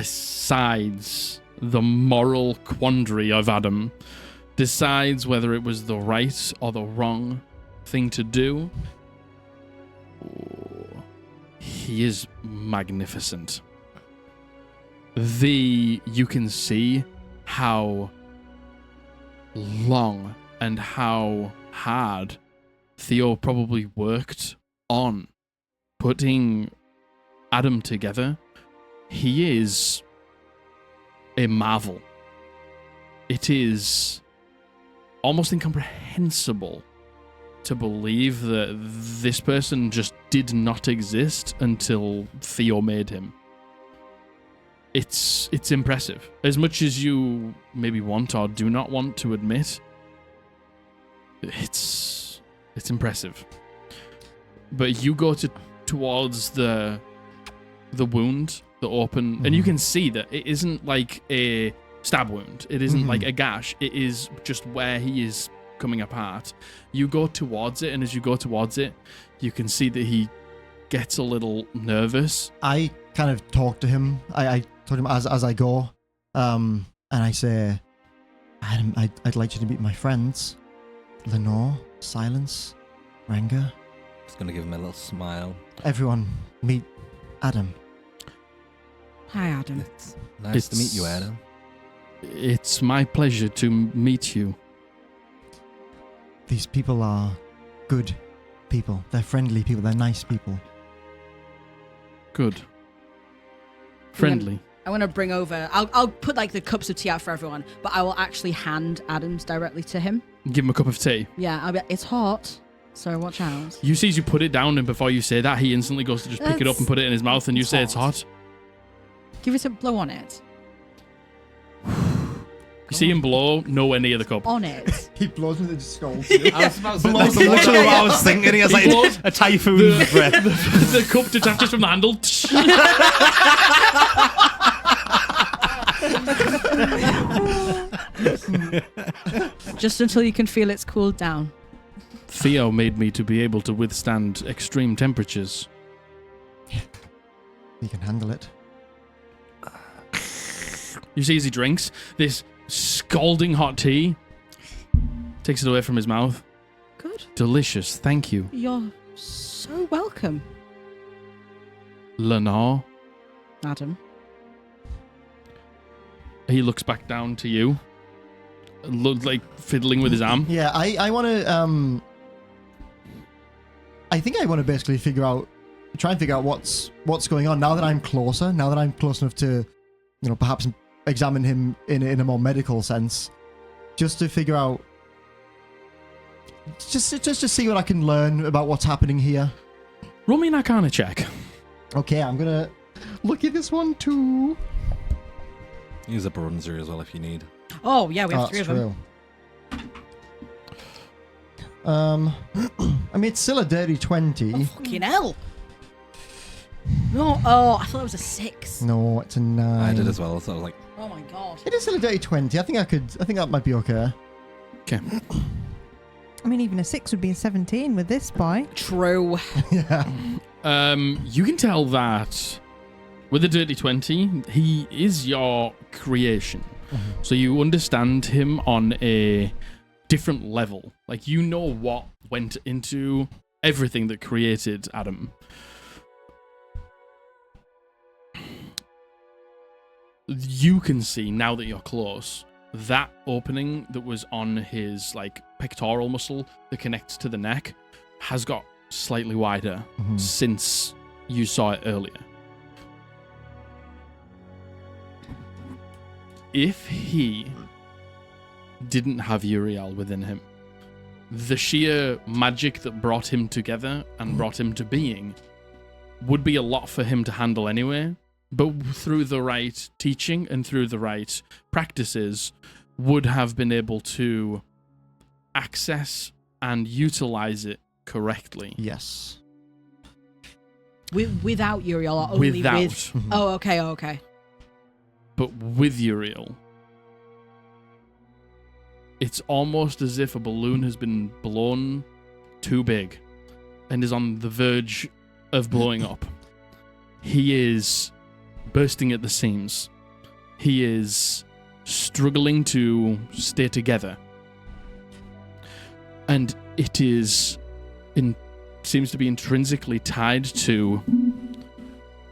besides the moral quandary of Adam, decides whether it was the right or the wrong thing to do. Oh, he is magnificent. You can see how long and how hard Theo probably worked on putting Adam together. He is a marvel. It is almost incomprehensible to believe that this person just did not exist until Theo made him. It's impressive. As much as you maybe want or do not want to admit, it's impressive. But you go towards the wound, the open, and you can see that it isn't like a stab wound. It isn't like a gash. It is just where he is coming apart. You go towards it, and as you go towards it, you can see that he gets a little nervous. I kind of talk to him. I told him as I go, and I say, Adam, I'd like you to meet my friends, Lenore, Silence, Ranga. Just gonna give him a little smile. Everyone, meet Adam. Hi, Adam. It's nice to meet you, It's- Adam. It's my pleasure to meet you. These people are good people. They're friendly people. They're nice people. Good. Friendly. I want to bring over. I'll put like the cups of tea out for everyone, but I will actually hand Adam's directly to him. Give him a cup of tea. Yeah, I'll be. It's hot, so watch out. You see as you put it down, and before you say that, he instantly goes to just pick it up and put it in his mouth, and you It's say it's hot. Give it a blow on it. You see him blow nowhere near the cup. On it. He blows me the skull. That's literally what I was thinking. He has like blows a typhoon breath. The cup detaches from the handle. Just until you can feel it's cooled down. Theo made me to be able to withstand extreme temperatures. He can handle it. You see as he drinks this scalding hot tea, takes it away from his mouth. Good. Delicious, thank you. You're so welcome, Lenore. Adam. He looks back down to you. Looks like fiddling with his arm. Yeah, I want to. I think I want to basically try and figure out what's going on now that I'm closer. Now that I'm close enough to, perhaps examine him in a more medical sense, just to figure out, just to see what I can learn about what's happening here. Roll me an Arcana check. Okay, I'm gonna look at this one too. Use a bronzer as well if you need. Oh yeah, we have Oh, three of that's them. true. I mean, it's still a dirty 20. Oh, fucking hell. No, oh, I thought it was a 6. No, it's a 9. I did as well, so I was like, Oh my god. It is still a dirty 20. I think that might be okay. Okay. I mean, even a 6 would be a 17 with this boy. True. Yeah. You can tell that with the Dirty 20, he is your creation. So you understand him on a different level. Like, you know what went into everything that created Adam. You can see, now that you're close, that opening that was on his, like, pectoral muscle that connects to the neck has got slightly wider since you saw it earlier. If he didn't have Uriel within him, the sheer magic that brought him together and brought him to being would be a lot for him to handle anyway. but through the right teaching and through the right practices, would have been able to access and utilize it correctly. Yes. Without Uriel, or only Without. with? Mhm. Oh, okay. But with Uriel, it's almost as if a balloon has been blown too big and is on the verge of blowing up. He is bursting at the seams. He is struggling to stay together. And it is seems to be intrinsically tied to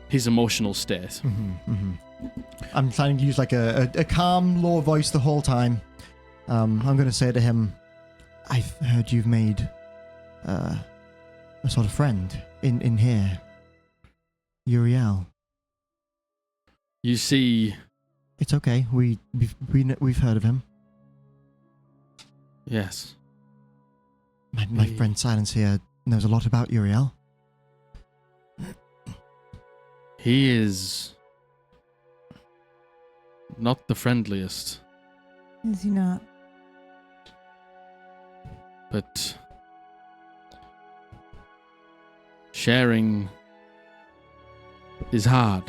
his emotional state. I'm trying to use like a calm, low voice the whole time. I'm going to say to him, I've heard you've made a sort of friend in here. Uriel. You see, It's okay. We've heard of him. yes, My friend Silence here knows a lot about Uriel. he is not the friendliest, Is he not? but sharing is hard.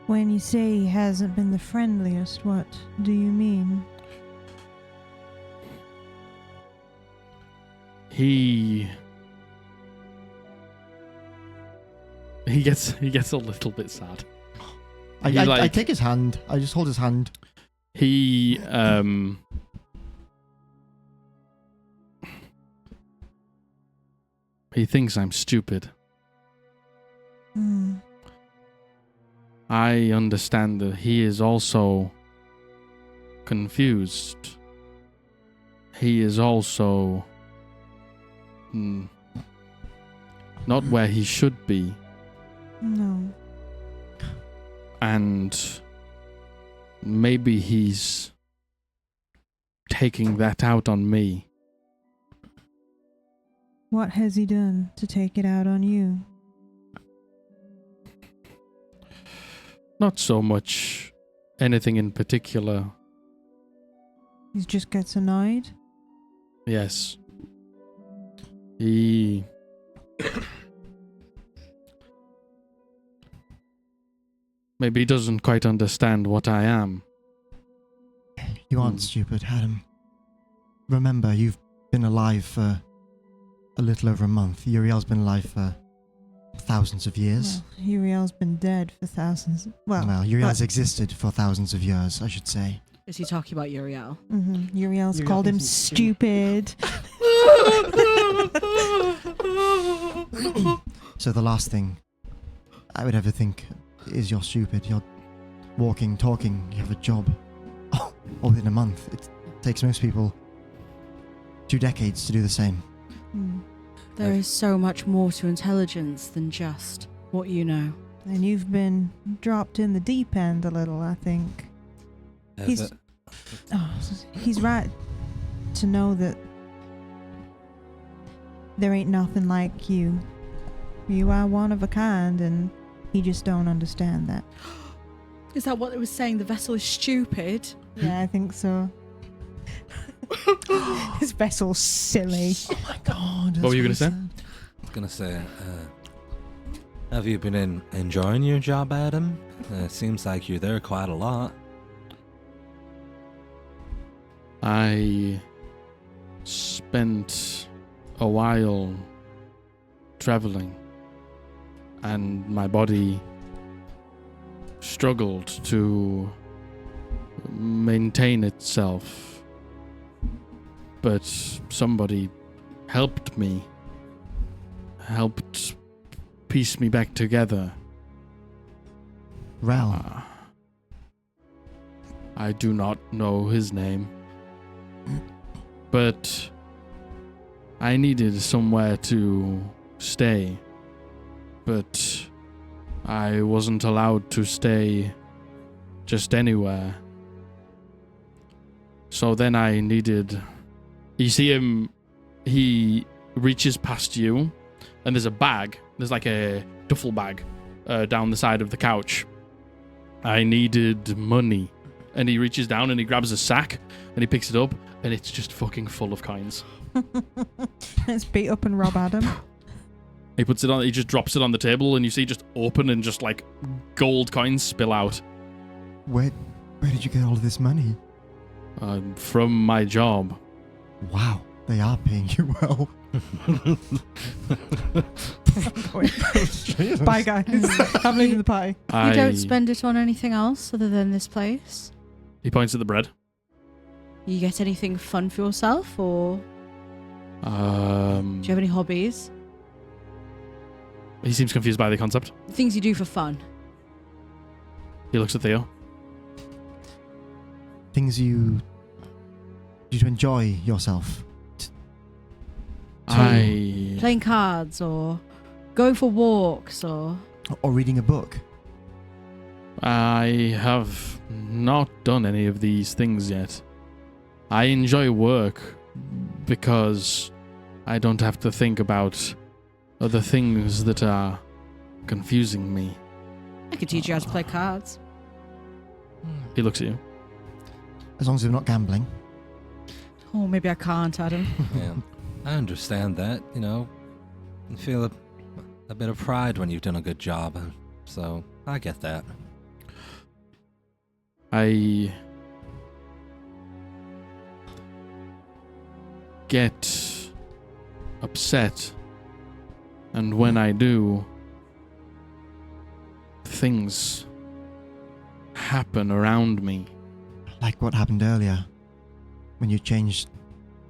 When you say he hasn't been the friendliest, what do you mean? He gets a little bit sad. I take his hand. I just hold his hand. He he thinks I'm stupid. Hmm. I understand that he is also confused. He is also not where he should be. No. And maybe he's taking that out on me. What has he done to take it out on you? Not so much anything in particular. He just gets annoyed? Yes. He maybe doesn't quite understand what I am. You aren't stupid, Adam. Remember, you've been alive for a little over a month. Uriel's been alive for thousands of years. Well, Uriel's been dead for thousands. Well, Uriel's existed for thousands of years, I should say. Is he talking about Uriel? Uriel's Uriel called him thinks he's stupid. So the last thing I would ever think is you're stupid. You're walking, talking, you have a job. Oh, all within a month. It takes most people 2 decades to do the same. There is so much more to intelligence than just what you know. And you've been dropped in the deep end a little, I think. He's right to know that there ain't nothing like you. You are one of a kind, and he just don't understand that. Is that what it was saying? The vessel is stupid? Yeah, I think so. His vessel's silly. Oh my god. What were you going to say? I was gonna say, have you been enjoying your job, Adam? Seems like you're there quite a lot. I spent a while traveling, and my body struggled to maintain itself. But somebody helped me, helped piece me back together. Rel. I do not know his name, but I needed somewhere to stay, but I wasn't allowed to stay just anywhere. So then I needed... You see him, he reaches past you, and there's a bag, there's like a duffel bag down the side of the couch. I needed money. And he reaches down and he grabs a sack and he picks it up and it's just fucking full of coins. Let's beat up and rob Adam. He puts it on, he just drops it on the table and you see just open and just like gold coins spill out. Where did you get all of this money? From my job. Wow, they are paying you well. Bye, guys. I'm leaving the party. You don't spend it on anything else other than this place? He points at the bread. You get anything fun for yourself, or do you have any hobbies? He seems confused by the concept. Things you do for fun. He looks at Theo. Things you do to enjoy yourself. Playing cards, or going for walks, or reading a book. I have not done any of these things yet. I enjoy work because I don't have to think about other things that are confusing me. I could teach you how to play cards. He looks at you. As long as we're not gambling. Oh, maybe I can't, Adam. Yeah, I understand that. You know, you feel a bit of pride when you've done a good job, so I get that. I get upset, and when I do, things happen around me. Like what happened earlier, when you changed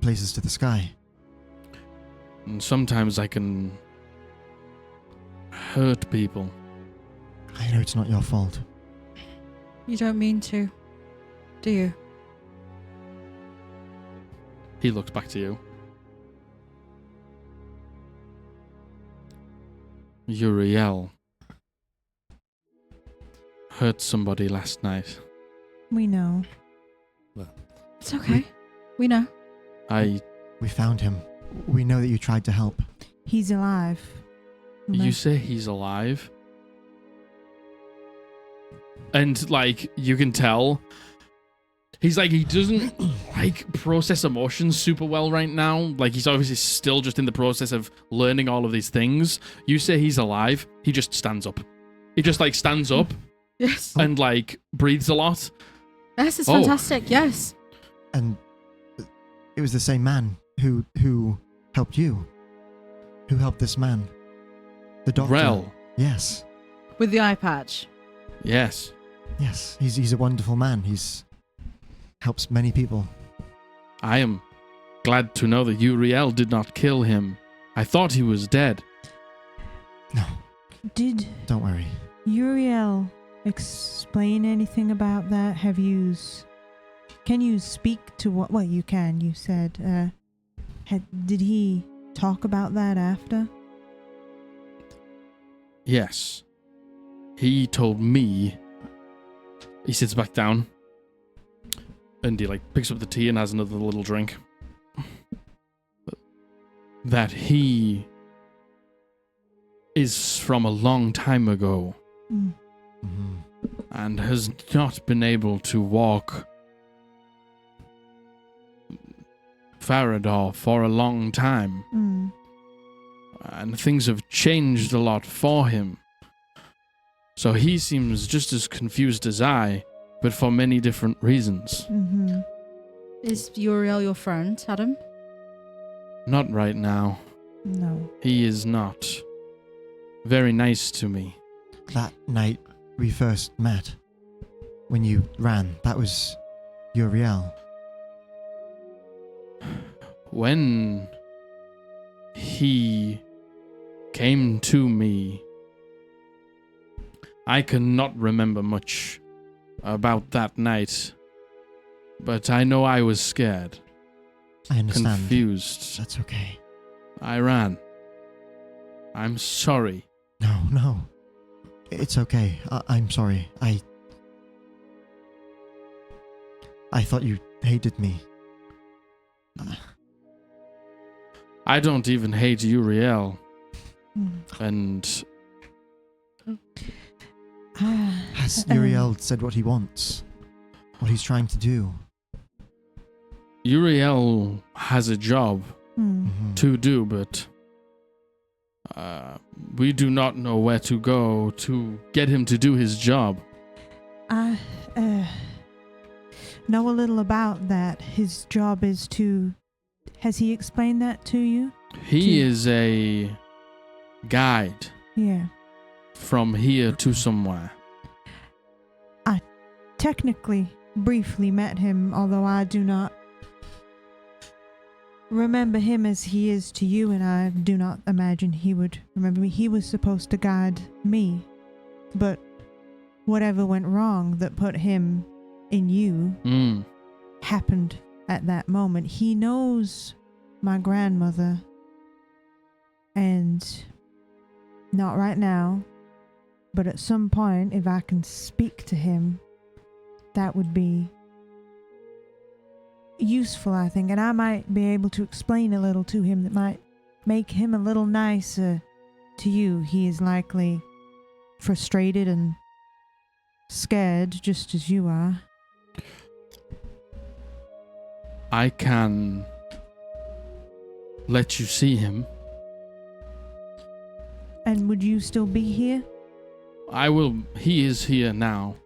places to the sky. And sometimes I can hurt people. I know it's not your fault. You don't mean to, do you? He looks back to you. Uriel hurt somebody last night. We know. It's okay. We know. We found him. We know that you tried to help. He's alive. You say he's alive? And, like, you can tell he's like, he doesn't, like, process emotions super well right now. Like, he's obviously still just in the process of learning all of these things. You say he's alive, he just stands up. He just, like, stands up Yes. and, like, breathes a lot. Yes, it's fantastic. Yes. And it was the same man who helped you. Who helped this man. The doctor. Rel. Yes. With the eye patch. Yes. Yes. He's a wonderful man. He's helps many people. I am glad to know that Uriel did not kill him. I thought he was dead. No. Don't worry. Uriel explain anything about that? Can you speak to what? Well, you can. You said. Did he talk about that after? Yes. He told me. He sits back down. And he, like, picks up the tea and has another little drink. That he is from a long time ago. Mm. Mm-hmm. And has not been able to walk Farrahdor for a long time. Mm. And things have changed a lot for him. So he seems just as confused as I, but for many different reasons. Mm-hmm. Is Uriel your friend, Adam? Not right now. No. He is not very nice to me. That night we first met, when you ran, that was Uriel. When he came to me, I cannot remember much about that night, but I know I was scared, I understand. confused. That's okay. I ran. I'm sorry. No. It's okay. I'm sorry. I thought you hated me. I don't even hate Uriel. Mm. And Yes, Uriel said what he wants. What he's trying to do. Uriel has a job Mhm. to do, but we do not know where to go to get him to do his job. I know a little about that. His job is to... Has he explained that to you? He is a guide Yeah. from here to somewhere. Technically, briefly met him, although I do not remember him as he is to you, and I do not imagine he would remember me. He was supposed to guide me, but whatever went wrong that put him in you happened at that moment. He knows my grandmother, and not right now, but at some point, if I can speak to him, that would be useful, I think, and I might be able to explain a little to him that might make him a little nicer to you. He is likely frustrated and scared, just as you are. I can let you see him. And would you still be here? I will. He is here now.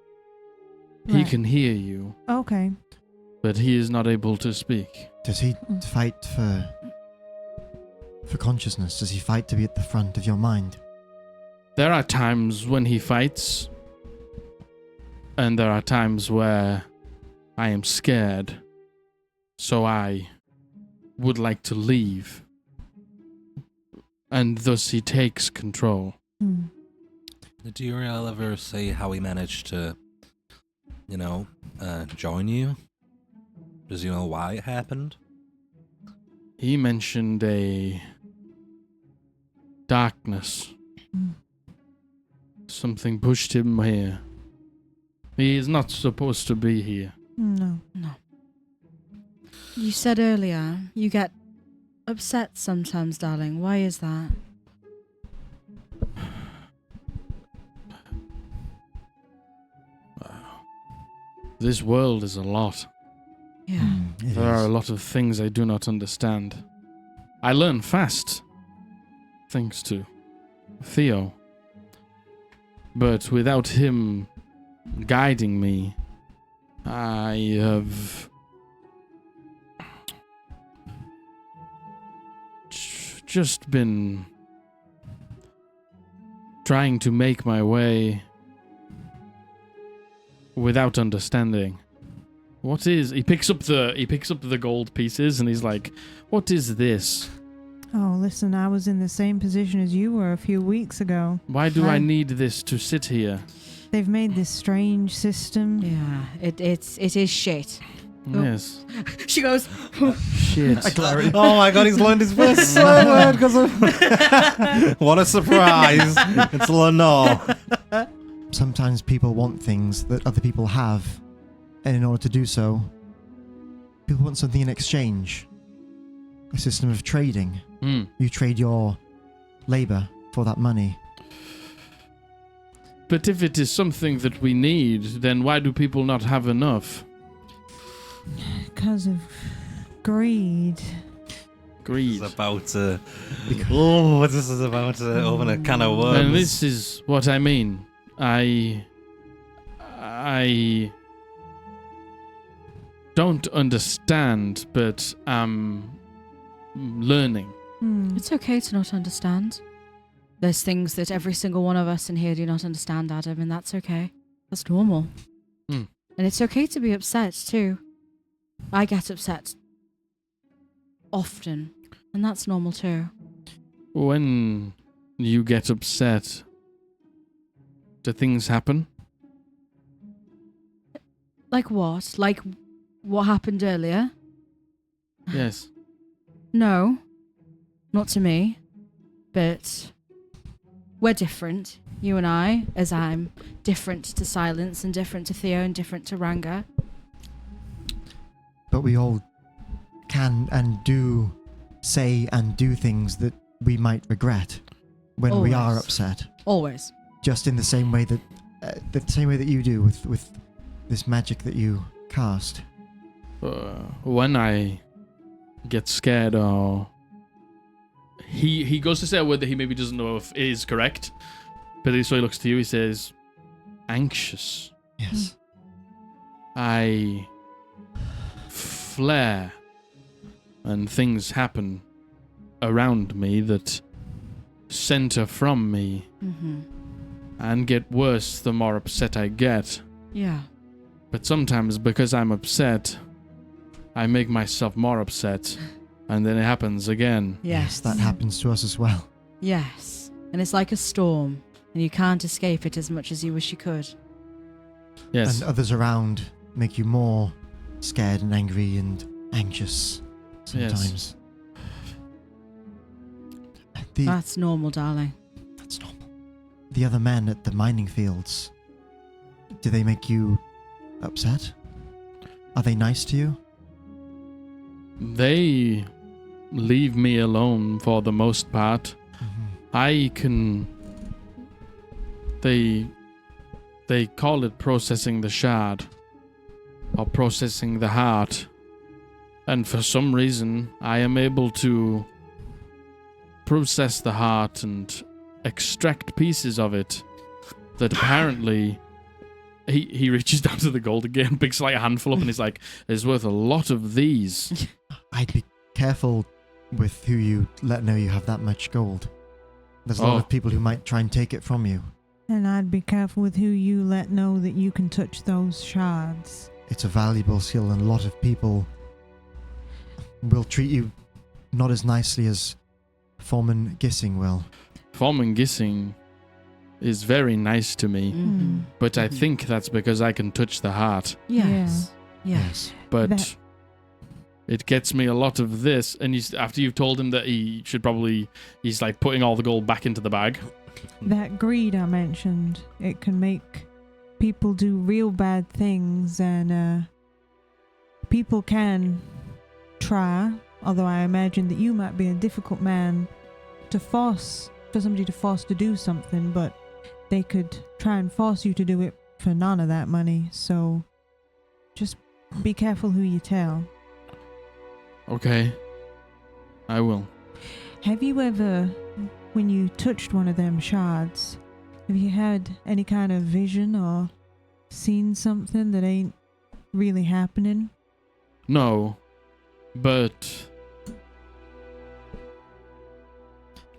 He Right. can hear you, Okay. but he is not able to speak. Does he fight for consciousness? Does he fight to be at the front of your mind? There are times when he fights, and there are times where I am scared, so I would like to leave. And thus he takes control. Did Uriel ever say how he managed to, join you? Does he know why it happened? He mentioned a darkness. Something pushed him here. He is not supposed to be here. No. You said earlier you get upset sometimes, darling. Why is that? This world is a lot. Yeah. It There are a is. lot of things I do not understand. I learn fast, thanks to Theo. But without him guiding me, I have just been trying to make my way without understanding. What is... He picks up the gold pieces and he's like, what is this? Oh, listen, I was in the same position as you were a few weeks ago. Why do I Right. need this to sit here? They've made this strange system. Yeah. It is shit. Oh. Yes. She goes. Shit. Oh my god, he's learned his first swear word because of... What a surprise. It's Lenore. Sometimes people want things that other people have, and in order to do so, people want something in exchange. A system of trading. Hmm. You trade your labor for that money. But if it is something that we need, then why do people not have enough? Because of greed. Greed. This is about to... Oh, this is about to open a can of worms. And this is what I mean. I don't understand, but I'm learning. It's okay to not understand. There's things that every single one of us in here do not understand, Adam, and that's okay. That's normal. Hmm. And it's okay to be upset, too. I get upset often, and that's normal, too. When you get upset, do things happen? Like what? Like what happened earlier? Yes. No, not to me. But we're different, you and I, as I'm different to Silence and different to Theo and different to Ranga. But we all can and do say and do things that we might regret when we are Always. upset. Always. Just in the same way that the same way that you do with this magic that you cast? When I get scared or... He goes to say a word that he maybe doesn't know if it is correct, but so he looks to you, he says, anxious. Yes. I flare and things happen around me that center from me and get worse the more upset I get. Yeah. But sometimes because I'm upset, I make myself more upset and then it happens again. Yes. That happens to us as well. Yes. And it's like a storm, and you can't escape it as much as you wish you could. Yes. And others around make you more scared and angry and anxious sometimes. That's normal, darling. That's normal. The other men at the mining fields, do they make you upset? Are they nice to you? They leave me alone for the most part. I can... They call it processing the shard, or processing the heart. And for some reason, I am able to process the heart and extract pieces of it that apparently... He reaches down to the gold again, picks like a handful up, and he's like, there's worth a lot of these. I'd be careful with who you let know you have that much gold. There's a lot of people who might try and take it from you. And I'd be careful with who you let know that you can touch those shards. It's a valuable skill, and a lot of people will treat you not as nicely as Foreman Gissing will. Foreman Gissing is very nice to me, but I think that's because I can touch the heart. Yes. Yes. But it gets me a lot of this, and after you've told him that he should probably, he's like putting all the gold back into the bag. That greed I mentioned, it can make people do real bad things, and people can try, although I imagine that you might be a difficult man for somebody to force to do something, but they could try and force you to do it for none of that money, so just be careful who you tell. Okay. I will. Have you ever, when you touched one of them shards, have you had any kind of vision or seen something that ain't really happening? No, but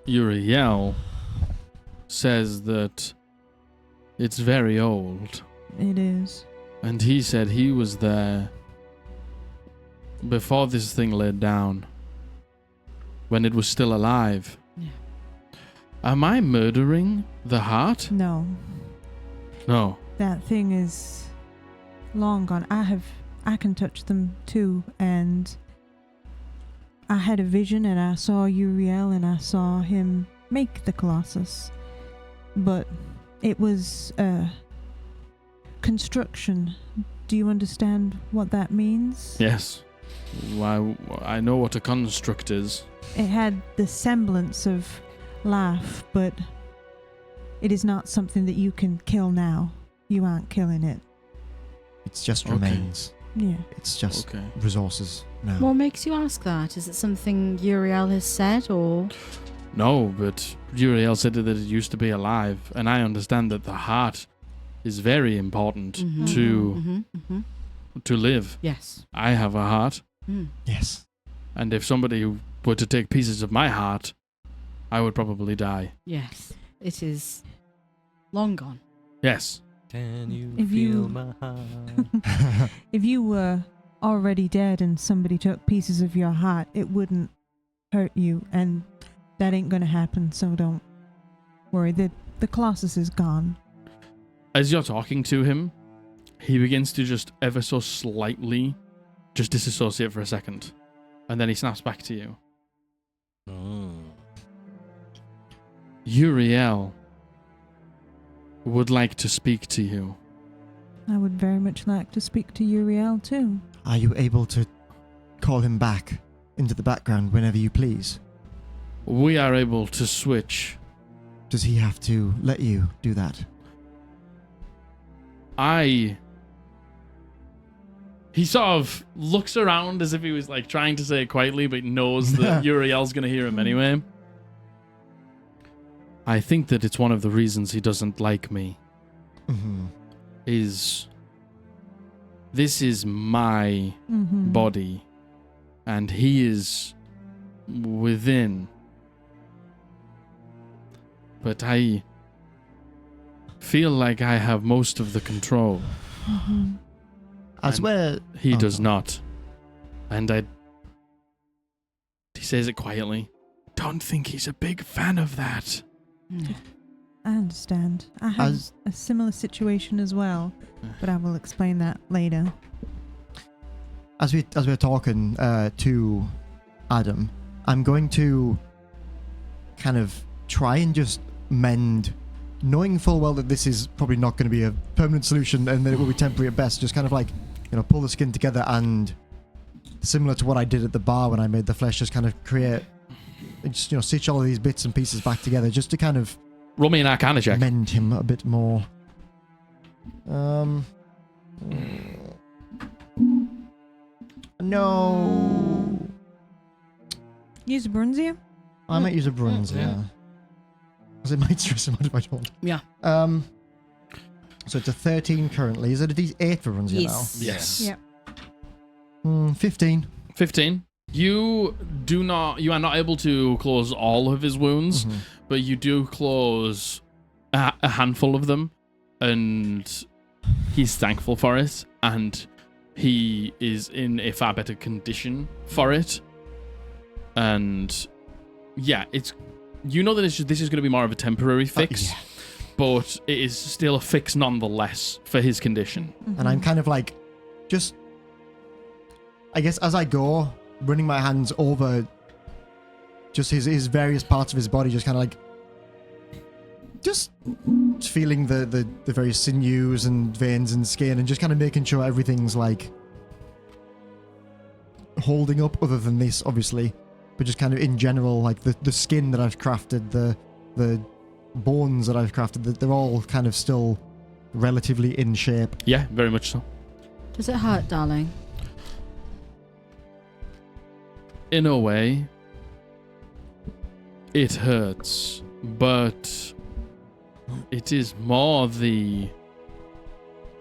Uriel says that it's very old. It is. And he said he was there before this thing laid down, when it was still alive. Yeah. Am I murdering the heart? No. No. That thing is long gone. I can touch them too, and I had a vision and I saw Uriel and I saw him make the Colossus. But it was construction. Do you understand what that means? Yes. I know what a construct is. It had the semblance of life, but it is not something that you can kill now. You aren't killing it. It's just Okay. remains. Yeah. It's just Okay. resources now. What makes you ask that? Is it something Uriel has said, or...? No, but Uriel said that it used to be alive, and I understand that the heart is very important to live. Yes. I have a heart, Yes. and if somebody were to take pieces of my heart, I would probably die. Yes. It is long gone. Yes. Can you If feel you- my heart? If you were already dead and somebody took pieces of your heart, it wouldn't hurt you, and that ain't gonna happen, so don't worry. The Colossus is gone. As you're talking to him, he begins to just ever so slightly just disassociate for a second, and then he snaps back to you. Uriel would like to speak to you. I would very much like to speak to Uriel too. Are you able to call him back into the background whenever you please? We are able to switch. Does he have to let you do that? He sort of looks around as if he was like trying to say it quietly, but knows that Uriel's going to hear him anyway. I think that it's one of the reasons he doesn't like me. Mm-hmm. This is my body, and he is within. But I feel like I have most of the control. As where he does not. And he says it quietly. Don't think he's a big fan of that. I understand. I have a similar situation as well, but I will explain that later. As we're talking to Adam, I'm going to kind of try and just mend, knowing full well that this is probably not going to be a permanent solution and that it will be temporary at best. Just kind of like, pull the skin together, and similar to what I did at the bar when I made the flesh, just kind of create, just stitch all of these bits and pieces back together, just to kind of roll me an Arcana check. Mend him a bit more. No. Use a Brunzia? I might use a bronze, yeah. Because it might stress him out if I don't. Yeah. So it's a 13 currently. Is it a D8 for bronze now? Yes. Yep. 15. 15. You are not able to close all of his wounds, but you do close a handful of them, and he's thankful for it, and he is in a far better condition for it. And yeah, this is going to be more of a temporary fix, but it is still a fix nonetheless for his condition. And I'm kind of like, just, I guess as I go, running my hands over just his various parts of his body, just kind of like, just feeling the various sinews and veins and skin, and just kind of making sure everything's like holding up, other than this obviously, but just kind of in general, like the skin that I've crafted, the bones that I've crafted, they're all kind of still relatively in shape. Yeah, very much so. Does it hurt, darling? In a way, it hurts, but it is more the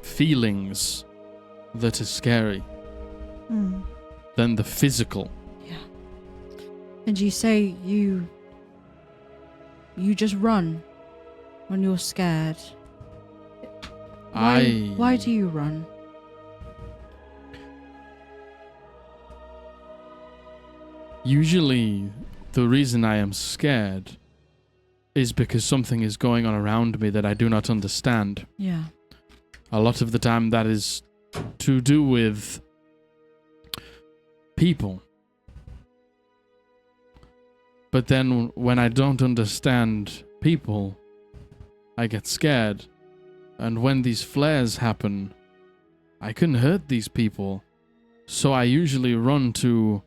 feelings that are scary than the physical. Yeah. And you say you just run when you're scared. Why do you run? Usually, the reason I am scared is because something is going on around me that I do not understand. Yeah. A lot of the time that is to do with people. But then when I don't understand people, I get scared. And when these flares happen, I can hurt these people. So I usually run to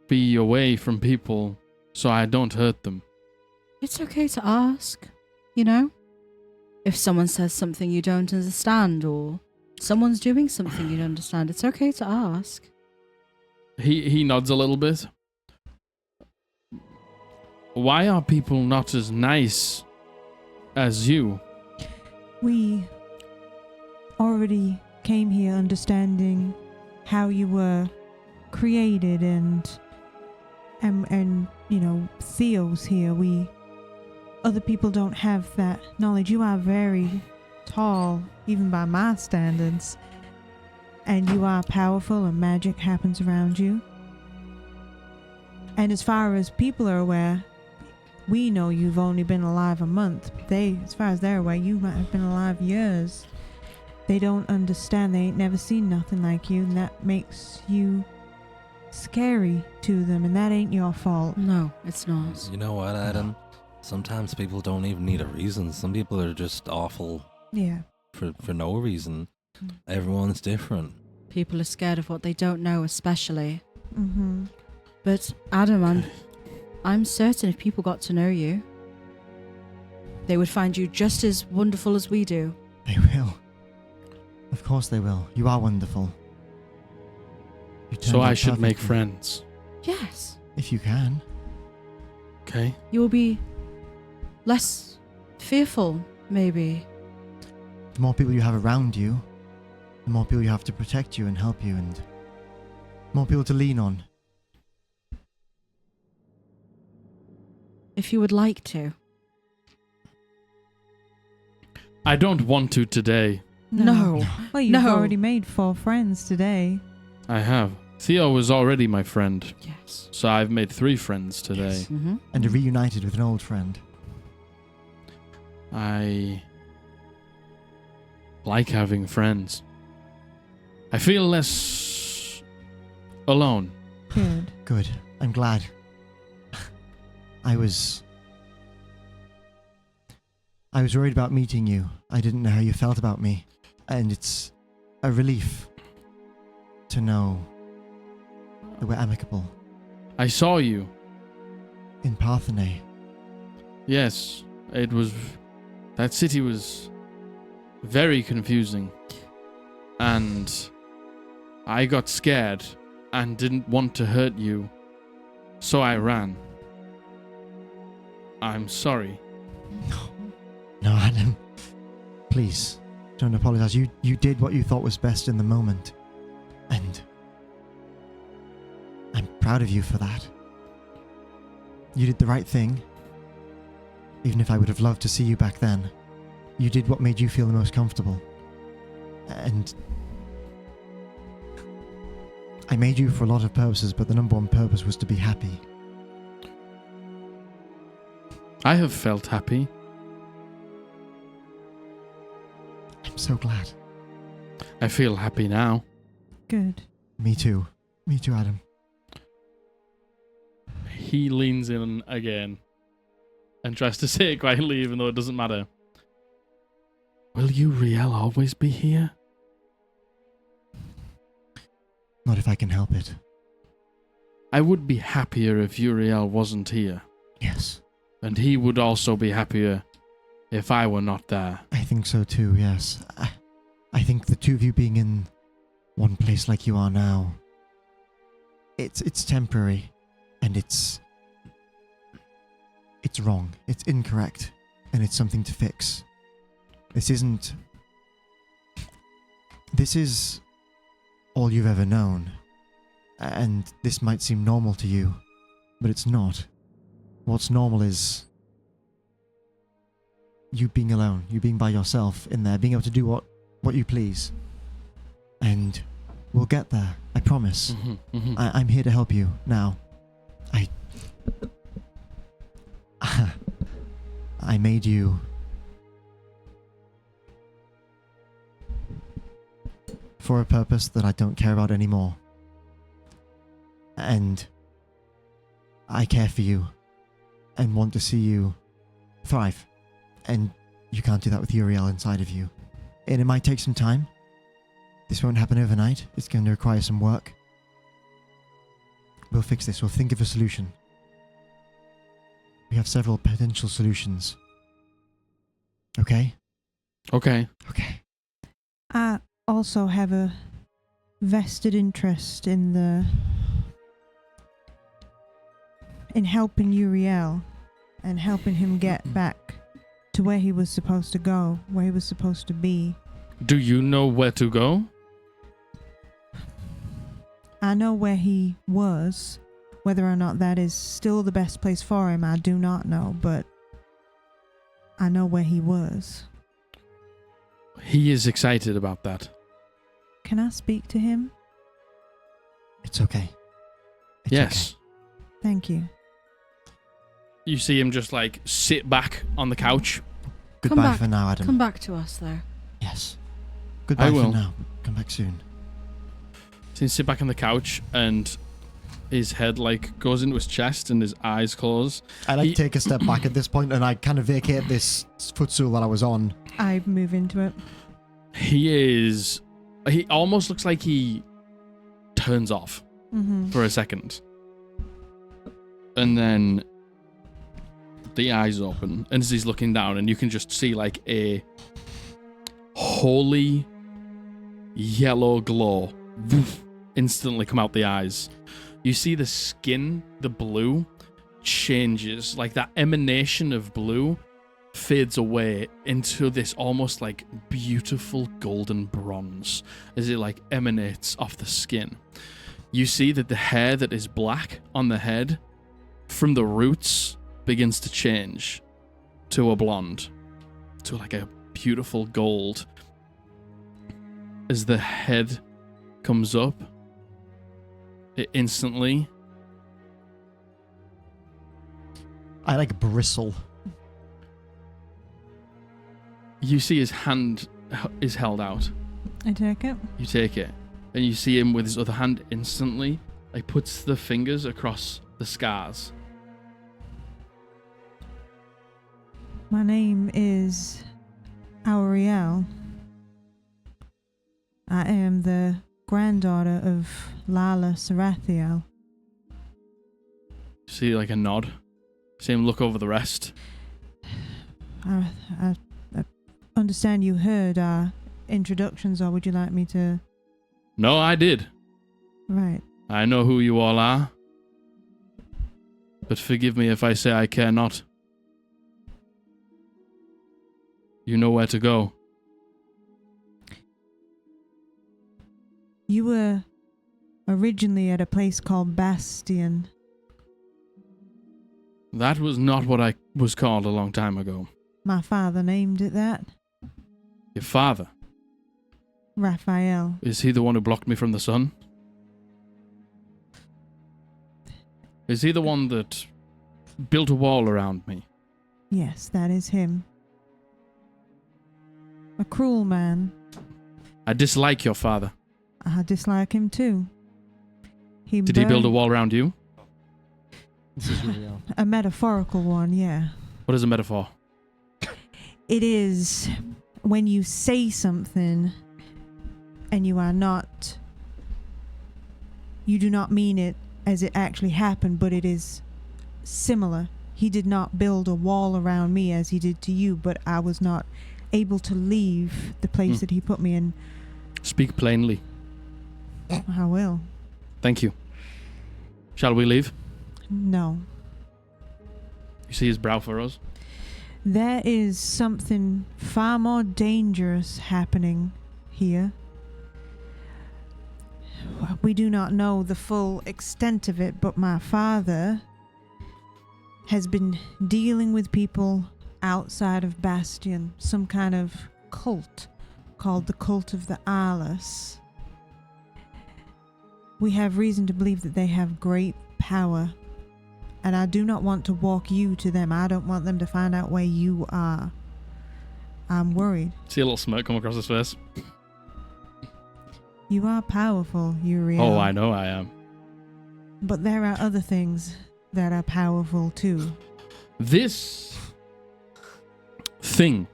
be away from people so I don't hurt them. It's okay to ask, If someone says something you don't understand, or someone's doing something you don't understand, it's okay to ask. He nods a little bit. Why are people not as nice as you? We already came here understanding how you were created, and Theo's here. Other people don't have that knowledge. You are very tall, even by my standards, and you are powerful, and magic happens around you. And as far as people are aware, we know you've only been alive a month. As far as they're aware, you might have been alive years. They don't understand. They ain't never seen nothing like you, and that makes you scary to them, and that ain't your fault. No, it's not. You know what, Adam? Sometimes people don't even need a reason. Some people are just awful. Yeah. For no reason. Everyone's different. People are scared of what they don't know, especially. But Adam, I'm certain if people got to know you, they would find you just as wonderful as we do. They will. Of course they will. You are wonderful. You So turned I out should make perfectly. friends. Yes. If you can. Okay. You will be less fearful, maybe. The more people you have around you, the more people you have to protect you and help you, and more people to lean on. If you would like to. I don't want to today. No. Well, you've No. already made 4 friends today. I have. Theo was already my friend, Yes. so I've made 3 friends today. Yes. Mm-hmm. And reunited with an old friend. I like having friends. I feel less alone. Good. Good. I'm glad. I was worried about meeting you. I didn't know how you felt about me. And it's a relief to know that we're amicable. I saw you. In Parthenay. Yes, it was. That city was very confusing. And I got scared and didn't want to hurt you, so I ran. I'm sorry. No, Adam. Please, don't apologize. You did what you thought was best in the moment. And I'm proud of you for that. You did the right thing. Even if I would have loved to see you back then. You did what made you feel the most comfortable. And I made you for a lot of purposes, but the number one purpose was to be happy. I have felt happy. I'm so glad. I feel happy now. Good. Me too. Me too, Adam. He leans in again and tries to say it quietly, even though it doesn't matter. Will you, Riel, always be here? Not if I can help it. I would be happier if Uriel wasn't here. Yes. And he would also be happier if I were not there. I think so too, yes. I think the two of you being in one place like you are now, it's temporary, and it's wrong. It's incorrect, and it's something to fix. This is all you've ever known, and this might seem normal to you, but it's not. What's normal is you being alone, you being by yourself in there, being able to do what you please. And we'll get there, I promise. I'm here to help you now. I made you for a purpose that I don't care about anymore. And I care for you and want to see you thrive. And you can't do that with Uriel inside of you. And it might take some time. This won't happen overnight. It's going to require some work. We'll fix this. We'll think of a solution. We have several potential solutions. Okay? Okay. Okay. I also have a vested interest in helping Uriel and helping him get back to where he was supposed to go, where he was supposed to be. Do you know where to go? I know where he was. Whether or not that is still the best place for him, I do not know, but I know where he was. He is excited about that. Can I speak to him? It's okay. It's Yes. Thank you. You see him just like sit back on the couch. okay. Goodbye back. for now, Adam. Come back to us, though. Yes. Goodbye will. for now. Come back soon. So he sit back on the couch and his head like goes into his chest and his eyes close. I like He- to take a step back at this point and I kind of vacate this footstool that I was on. I move into it. He almost looks like he turns off Mm-hmm. for a second. And then the eyes open, and as he's looking down, and you can just see like a holy yellow glow woof, instantly come out the eyes. You see the skin, the blue, changes, like that emanation of blue fades away into this almost like beautiful golden bronze as it like emanates off the skin. You see that the hair that is black on the head from the roots begins to change to a blonde, to like a beautiful gold. As the head comes up, it instantly... I like bristle. You see his hand is held out. I take it. You take it. And you see him with his other hand instantly, like puts the fingers across the scars. My name is Auriel. I am the granddaughter of Lala Sarathiel. See like a nod. See him look over the rest. I understand you heard our introductions, or would you like me to... No, I did. Right. I know who you all are. But forgive me if I say I care not. You know where to go. You were originally at a place called Bastion. That was not what I was called a long time ago. My father named it that. Your father, Raphael. is he the one who blocked me from the sun? Is he the one that built a wall around me? Yes, that is him. A cruel man. I dislike your father. I dislike him too. Did he build a wall around you? This is real. A metaphorical one, yeah. What is a metaphor? It is when you say something and you do not mean it as it actually happened, but it is similar. He did not build a wall around me as he did to you, but I was not able to leave the place that he put me in. Speak plainly. I will. Thank you. Shall we leave? No. You see his brow furrows? There is something far more dangerous happening here. We do not know the full extent of it, but my father has been dealing with people outside of Bastion, some kind of cult called the Cult of the Eyeless. We have reason to believe that they have great power, and I do not want to walk you to them. I don't want them to find out where you are. I'm worried. See a little smirk come across his face. You are powerful, Uriel. Oh, I know I am. But there are other things that are powerful too. This thing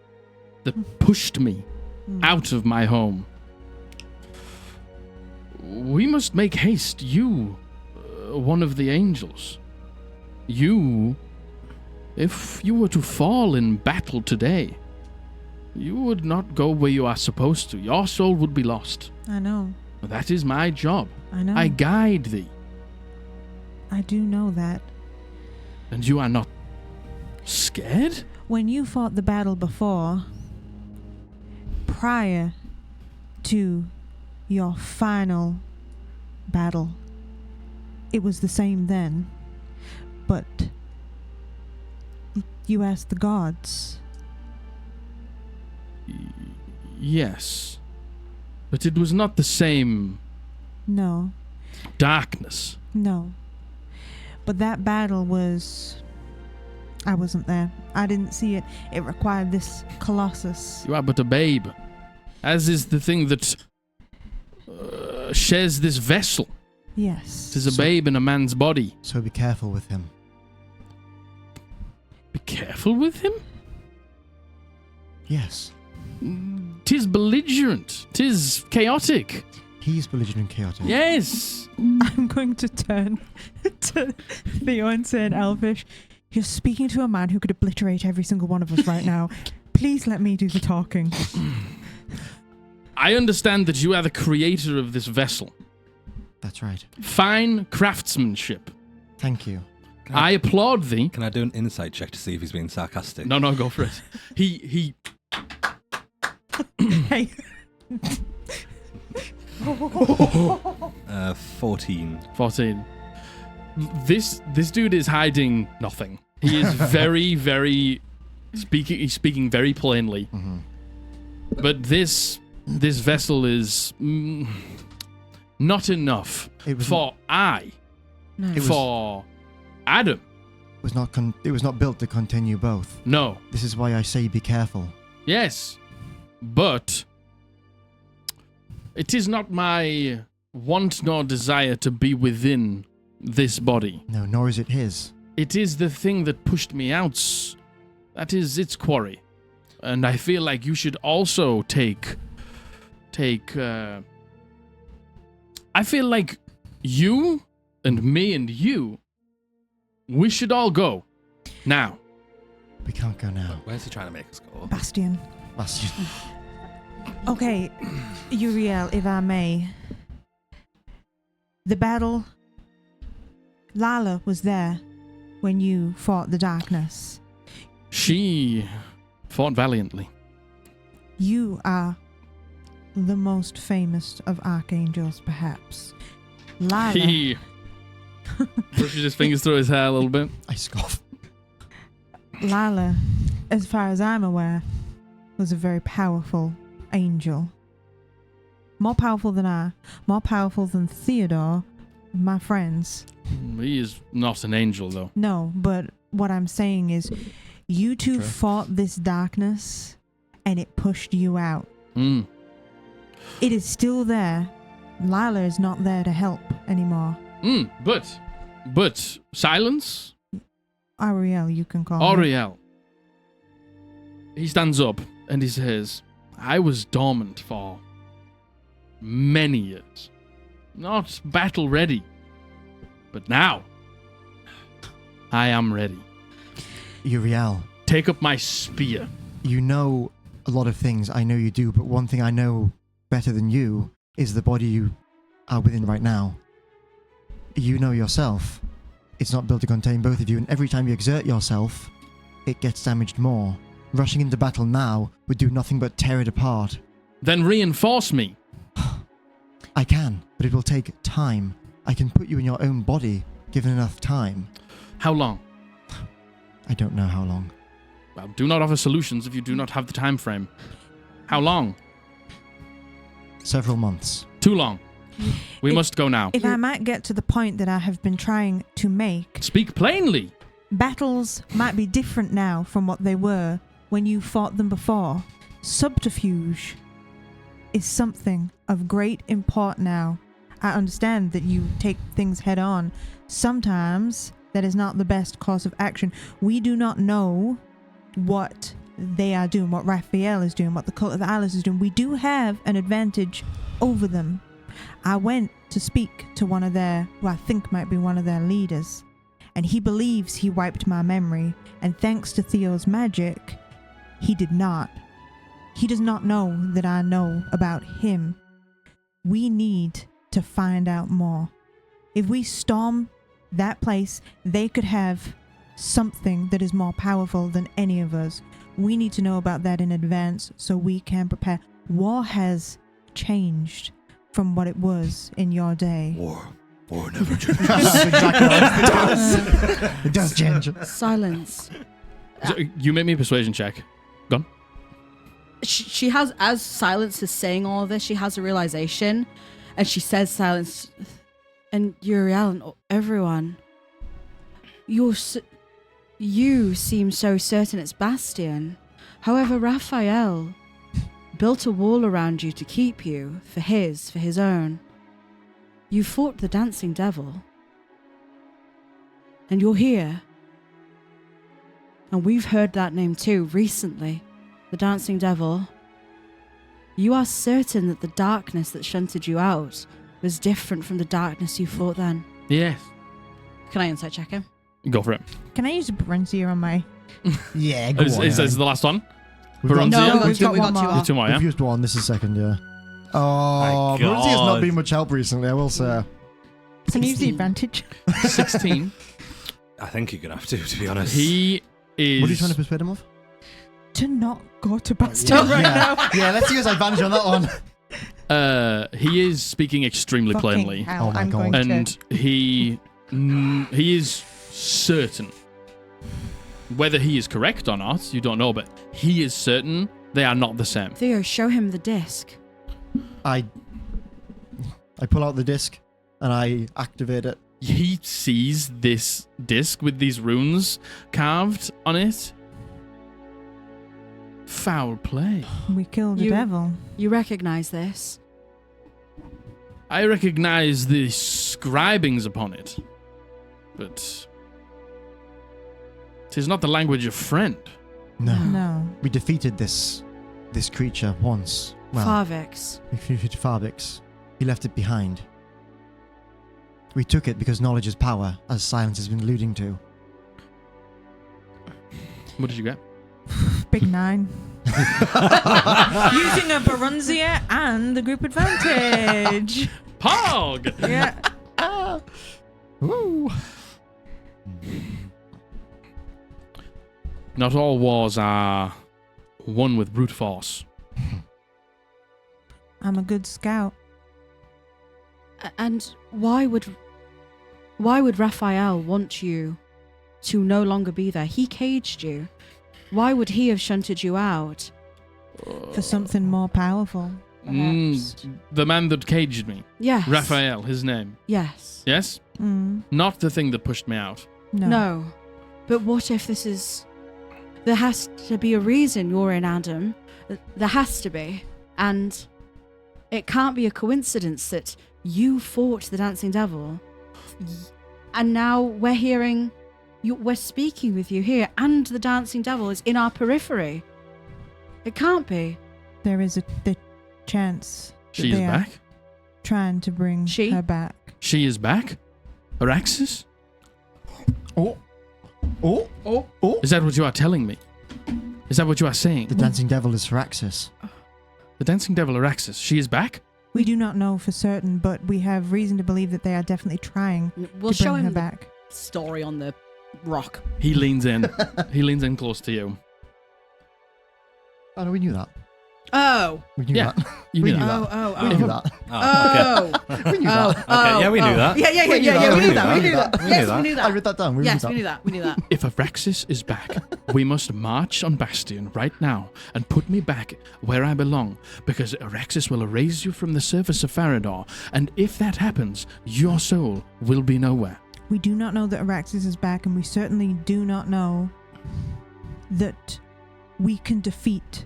that pushed me out of my home. We must make haste. You, one of the angels. You, if you were to fall in battle today, you would not go where you are supposed to. Your soul would be lost. I know. That is my job. I know. I guide thee. I do know that. And you are not scared? When you fought the battle before, prior to your final battle, it was the same then, but you asked the gods. Yes. But it was not the same No, darkness. no. But that battle was... I wasn't there. I didn't see it. It required this colossus. You are but a babe. As is the thing that shares this vessel. Yes. It is a babe in a man's body. So be careful with him. Be careful with him? Yes. 'Tis belligerent. 'Tis chaotic. He's belligerent and chaotic. Yes. I'm going to turn to Theo and say in Elvish, you're speaking to a man who could obliterate every single one of us right now. Please let me do the talking. I understand that you are the creator of this vessel. That's right. Fine craftsmanship. Thank you. I applaud thee. Can I do an insight check to see if he's being sarcastic? No, go for it. He Hey. 14. 14. This dude is hiding nothing. He is very, very he's speaking very plainly. Mm-hmm. But this vessel is not enough for for Adam. It was not built to contain you both. No. This is why I say be careful. Yes. But it is not my want nor desire to be within this body. No, nor is it his. It is the thing that pushed me out. That is its quarry. And I feel like you should also take I feel like you and me and you, we should all go. Now. We can't go now. Where's he trying to make us go? Bastion. Bastion. Okay, Uriel, if I may. The battle. Lala was there when you fought the darkness. She fought valiantly. You are the most famous of archangels, perhaps. Lala. He brushes his fingers through his hair a little bit. I scoff. Lala, as far as I'm aware, was a very powerful angel. More powerful than I. More powerful than Theodore, my friends. He is not an angel, though. No, but what I'm saying is, you two True. fought this darkness, and it pushed you out. Mm. It is still there. Lila is not there to help anymore. But silence. Ariel, you can call me. Ariel. He stands up and he says, I was dormant for many years. Not battle ready. But now, I am ready. Uriel, Take up my spear. you know a lot of things. I know you do, but one thing I know better than you is the body you are within right now. You know yourself. It's not built to contain both of you, and every time you exert yourself, it gets damaged more. Rushing into battle now would do nothing but tear it apart. Then reinforce me. I can, but it will take time. I can put you in your own body, given enough time. How long? I don't know how long. Well, do not offer solutions if you do not have the time frame. How long? Several months. Too long. We must go now. If I might get to the point that I have been trying to make, Speak plainly. battles might be different now from what they were when you fought them before. Subterfuge is something of great import now. I understand that you take things head on. Sometimes that is not the best course of action. We do not know what they are doing, what Raphael is doing, what the Cult of Alice is doing. We do have an advantage over them. I went to speak to one of their, who I think might be one of their leaders, and he believes he wiped my memory, and thanks to Theo's magic, he did not. He does not know that I know about him. We need to find out more. If we storm that place, they could have something that is more powerful than any of us. We need to know about that in advance so we can prepare. War has changed from what it was in your day. War never changes. That's exactly what it does change. Silence. So, you make me a persuasion check. Gone. She has, as Silence is saying all of this, she has a realization, and she says, Silence, and Uriel and everyone, you seem so certain it's Bastion. However, Raphael built a wall around you to keep you for his own. You fought the dancing devil, and you're here. And we've heard that name too recently. The dancing devil. You are certain that the darkness that shunted you out was different from the darkness you fought then. Yes. Can I insight check him? Go for it. Can I use a Brancia on my... Yeah, go Is on. this the last one? We've got- Bronze? No, Yeah, we've got two one more. more. Two more, yeah? We've used one. This is second, yeah. Oh, My Rosie has not God. been much help recently, I will say. Can use the advantage. 16. I think you're gonna have to be honest. He is. What are you trying to persuade him of? To not go to Bastille right now. Yeah, let's use advantage on that one. He is speaking extremely Fucking plainly, hell, Oh my I'm God. going and to. he is certain. Whether he is correct or not, you don't know, but he is certain they are not the same. Theo, show him the disc. I pull out the disc and I activate it. He sees this disc with these runes carved on it. Foul play. We killed a You- devil. You recognize this? I recognize the scribings upon it, but 'tis not the language of friend. No. No. We defeated this creature once. Well, Farvix. we defeated Farbix. He left it behind. We took it because knowledge is power, as Silence has been alluding to. What did you get? Big 9. Using a Barunzia and the group advantage. Pog! Yeah. Woo! Not all wars are won with brute force. I'm a good scout. And why would Raphael want you to no longer be there? He caged you. Why would he have shunted you out? For something more powerful. Perhaps. The man that caged me. Yes. Raphael, his name. Yes. Yes? Mm. Not the thing that pushed me out. No. No. But what if this is... There has to be a reason you're in Adam. There has to be. And it can't be a coincidence that you fought the Dancing Devil. And now we're hearing... we're speaking with you here, and the Dancing Devil is in our periphery. It can't be. There is the chance that She is they are back. trying to bring She? her back. She is back? Araxis? Oh! Oh! Oh! Oh! Is that what you are telling me? Is that what you are saying? The Dancing Devil is Firaxis. The Dancing Devil Araxis, she is back? We do not know for certain, but we have reason to believe that they are definitely trying We'll to show bring her him the back. story on the rock. He leans in. He leans in close to you. Oh, no, we knew that. Oh. We knew Yeah. that. You We knew knew that. that. Oh. We knew that. Oh, We knew that. Okay, yeah, we knew that. Yeah, We knew that. we We knew knew that. that. We knew that. We knew Yes, that. we knew I that. wrote that down. Yes, we knew that. We knew that. If Araxis is back, we must march on Bastion right now and put me back where I belong, because Araxis will erase you from the surface of Farrahdor, and if that happens, your soul will be nowhere. We do not know that Araxis is back, and we certainly do not know that we can defeat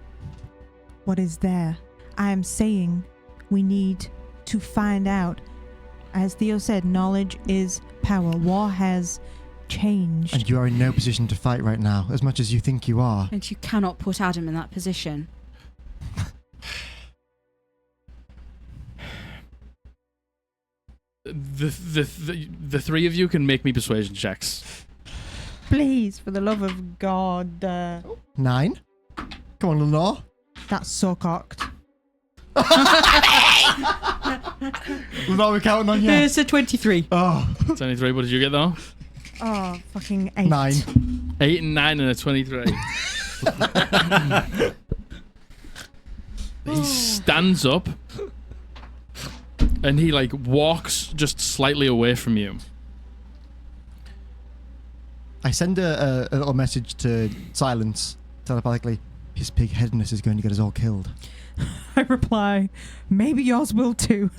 what is there. I am saying we need to find out. As Theo said, knowledge is power. War has changed. And you are in no position to fight right now, as much as you think you are. And you cannot put Adam in that position. The three of you can make me persuasion checks. Please, for the love of God. 9. Come on, Lenore. That's so cocked. Lenore, we're counting on you. There's a 23. Oh, 23, what did you get though? Oh, fucking 8. 9. 8 and 9 and a 23. He stands up and he walks just slightly away from you. I send a little message to Silence telepathically. His pig-headedness is going to get us all killed. I reply, maybe yours will too.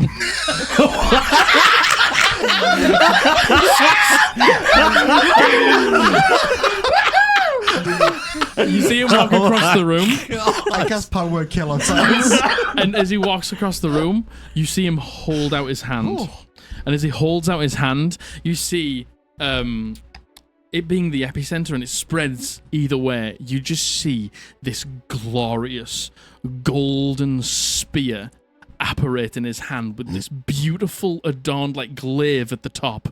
You see him walk across the room, I cast power word kill on Silence. and as he walks across the room, you see him hold out his hand. And as he holds out his hand, you see it being the epicenter and it spreads either way. You just see this glorious golden spear apparate in his hand with this beautiful adorned glaive at the top.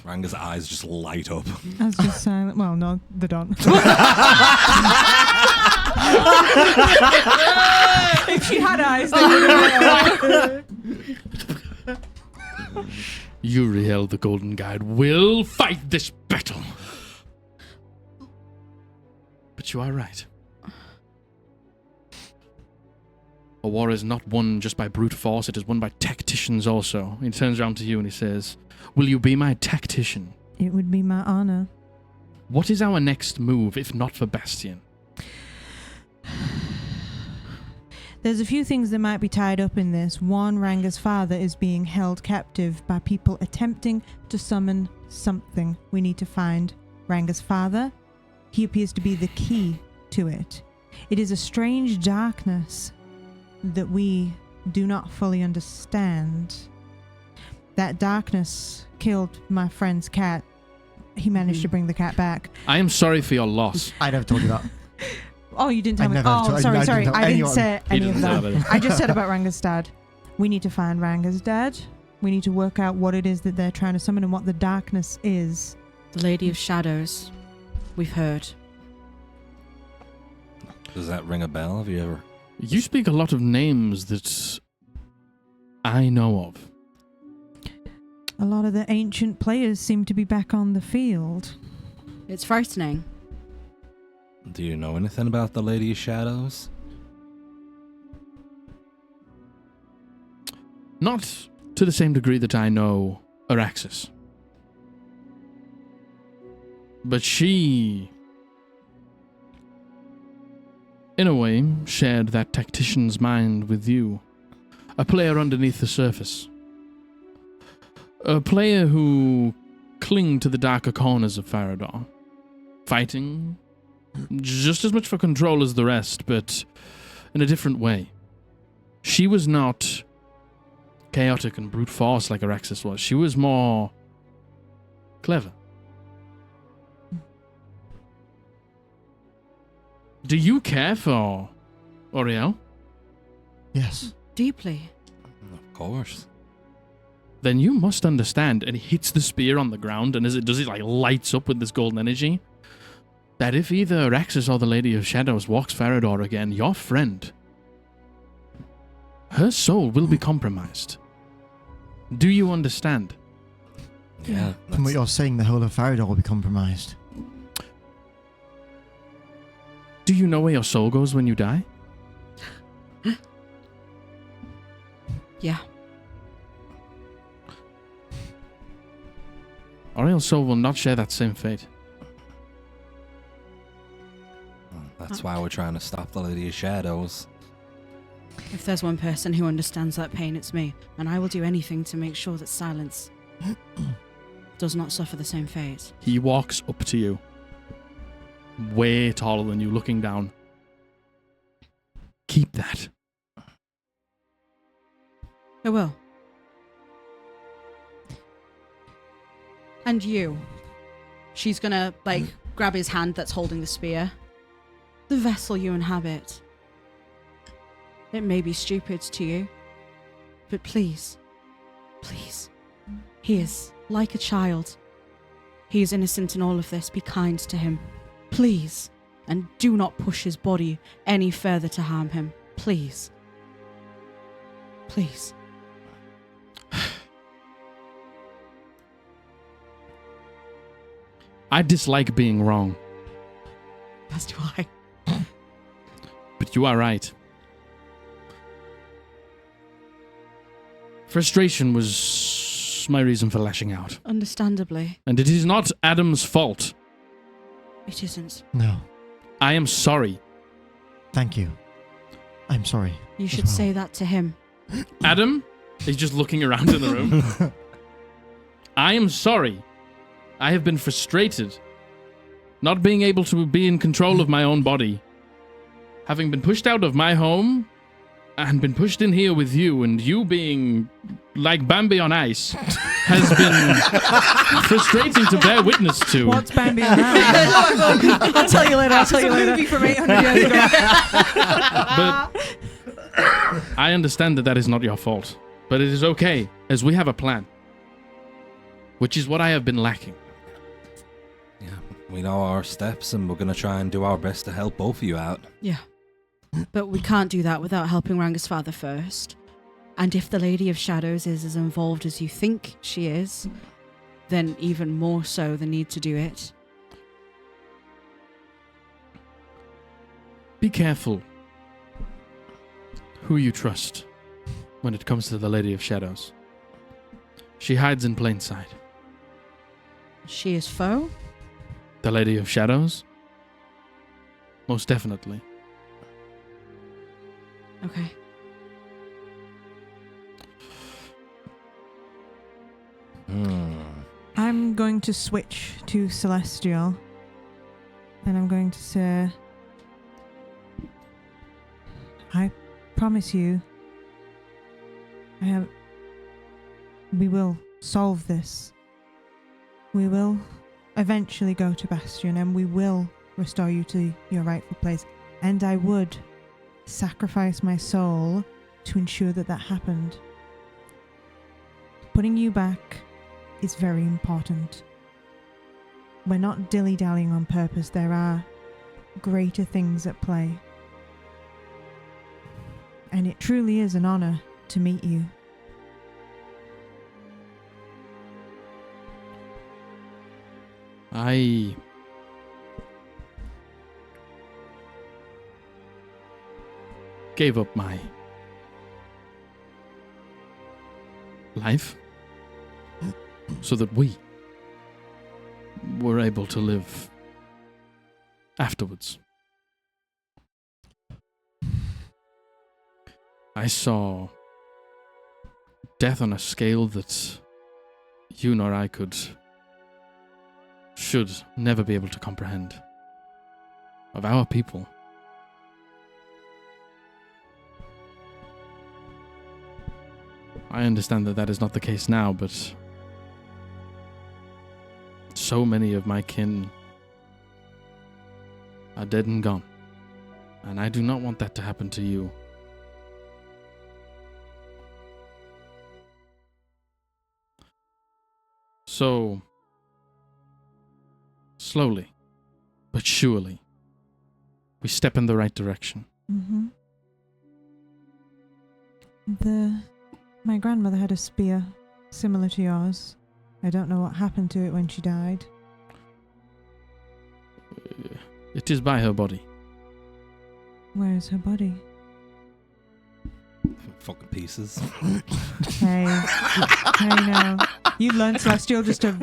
Ranga's eyes just light up. I was just silent. Well, no, they don't. If she had eyes, they would have. Uriel, the Golden Guide, will fight this battle. But you are right. A war is not won just by brute force, it is won by tacticians also. He turns around to you and he says, will you be my tactician? It would be my honor. What is our next move, if not for Bastion? There's a few things that might be tied up in this. One, Ranga's father is being held captive by people attempting to summon something. We need to find Ranga's father. He appears to be the key to it. It is a strange darkness that we do not fully understand. That darkness killed my friend's cat. He managed to bring the cat back. I am sorry for your loss. I never told you that. Oh, you didn't tell me. never Oh, told- sorry. I didn't tell I didn't anyone. say He any of didn't say that. that. I just said about Ranga's dad. We need to find Ranga's dad. We need to work out what it is that they're trying to summon and what the darkness is. The Lady of Shadows. We've heard. Does that ring a bell? Have you ever? You speak a lot of names that I know of. A lot of the ancient players seem to be back on the field. It's frightening. Do you know anything about the Lady of Shadows? Not to the same degree that I know Araxis. But she, in a way, shared that tactician's mind with you. A player underneath the surface. A player who cling to the darker corners of Farrahdor. Fighting just as much for control as the rest, but in a different way. She was not chaotic and brute force like Araxis was. She was more clever. Do you care for Oriel? Yes. Deeply. Of course. Then you must understand, and he hits the spear on the ground, and as it does, it like lights up with this golden energy, that if either Araxis or the Lady of Shadows walks Farrahdor again, your friend, her soul will be compromised. Do you understand? Yeah. From what you're saying, the whole of Farrahdor will be compromised. Do you know where your soul goes when you die? Yeah. Oriel's soul will not share that same fate. That's why we're trying to stop the Lady of Shadows. If there's one person who understands that pain, it's me. And I will do anything to make sure that Silence does not suffer the same fate. He walks up to you, way taller than you, looking down. Keep that. I will. And you. She's gonna, grab his hand that's holding the spear. The vessel you inhabit. It may be stupid to you, but please, he is like a child. He is innocent in all of this. Be kind to him. Please. And do not push his body any further to harm him. Please. Please. I dislike being wrong, As do I. but you are right. Frustration was my reason for lashing out. Understandably. And it is not Adam's fault. It isn't. No. I am sorry. Thank you. I'm sorry. You as should well. say that to him. Adam? He's just looking around in the room. I am sorry. I have been frustrated. Not being able to be in control of my own body. Having been pushed out of my home and been pushed in here with you, and you being like Bambi on ice has been frustrating to bear witness to. What's Bambi on that? I'll tell you later. It's a movie from 800 years ago. But I understand that that is not your fault. But it is okay, as we have a plan. Which is what I have been lacking. Yeah, we know our steps, and we're going to try and do our best to help both of you out. Yeah. But we can't do that without helping Ranga's father first. And if the Lady of Shadows is as involved as you think she is, then even more so the need to do it. Be careful who you trust when it comes to the Lady of Shadows. She hides in plain sight. She is foe? The Lady of Shadows? Most definitely. Okay. I'm going to switch to Celestial. And I'm going to say, I promise you, we will solve this. We will eventually go to Bastion and we will restore you to your rightful place. And I would sacrifice my soul to ensure that that happened. Putting you back is very important. We're not dilly-dallying on purpose. There are greater things at play. And it truly is an honor to meet you. I gave up my life so that we were able to live afterwards. I saw death on a scale that you nor I should never be able to comprehend. Of our people. I understand that that is not the case now, but so many of my kin are dead and gone. And I do not want that to happen to you. So, slowly, but surely, we step in the right direction. Mm-hmm. My grandmother had a spear similar to yours. I don't know what happened to it when she died. It is by her body. Where is her body? Fucking pieces. Hey, now. You learned Celestial just to...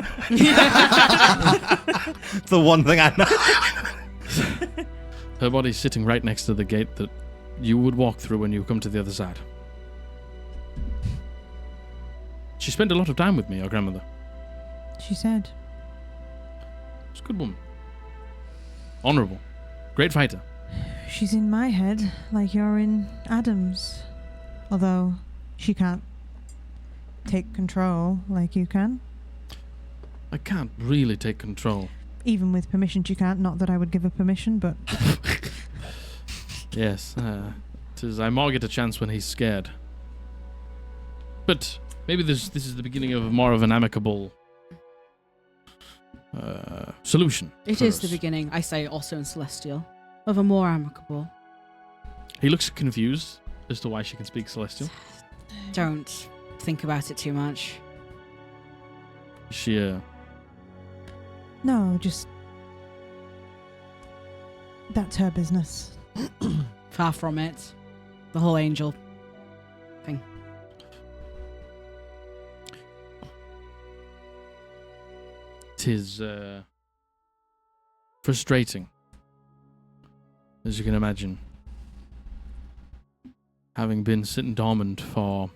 It's the one thing I know. Her body's sitting right next to the gate that you would walk through when you come to the other side. She spent a lot of time with me, your grandmother. She said. She's a good woman. Honourable. Great fighter. She's in my head like you're in Adam's. Although she can't take control like you can. I can't really take control. Even with permission she can't. Not that I would give her permission, but... Yes. I more get a chance when he's scared. But maybe this is the beginning of more of an amicable solution. It is the beginning, I say also in Celestial, of a more amicable. He looks confused as to why she can speak Celestial. Don't think about it too much. She, No, just... That's her business. Far from it. The whole angel thing. Tis frustrating, as you can imagine, having been sitting dormant for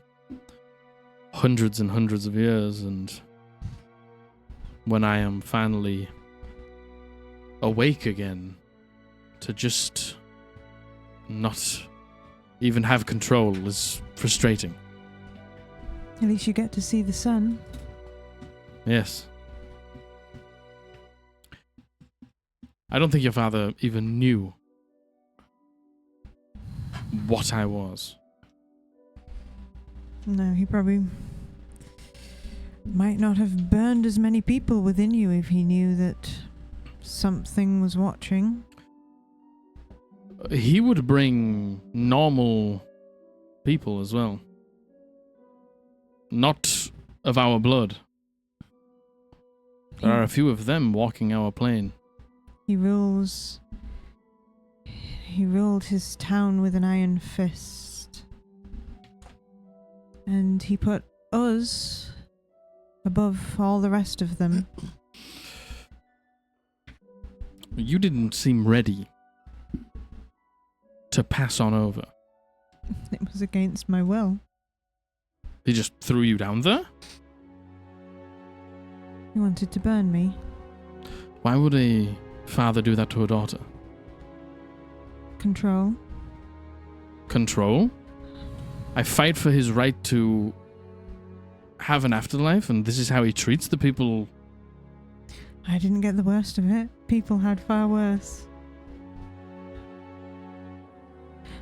hundreds and hundreds of years, and when I am finally awake again, to just not even have control is frustrating. At least you get to see the sun. Yes. I don't think your father even knew what I was. No, he probably might not have burned as many people within you if he knew that something was watching. He would bring normal people as well. Not of our blood. There are a few of them walking our plane. He ruled his town with an iron fist. And he put us above all the rest of them. You didn't seem ready to pass on over. It was against my will. He just threw you down there? He wanted to burn me. Why would a father do that to a daughter? Control. Control? I fight for his right to have an afterlife, and this is how he treats the people. I didn't get the worst of it. People had far worse.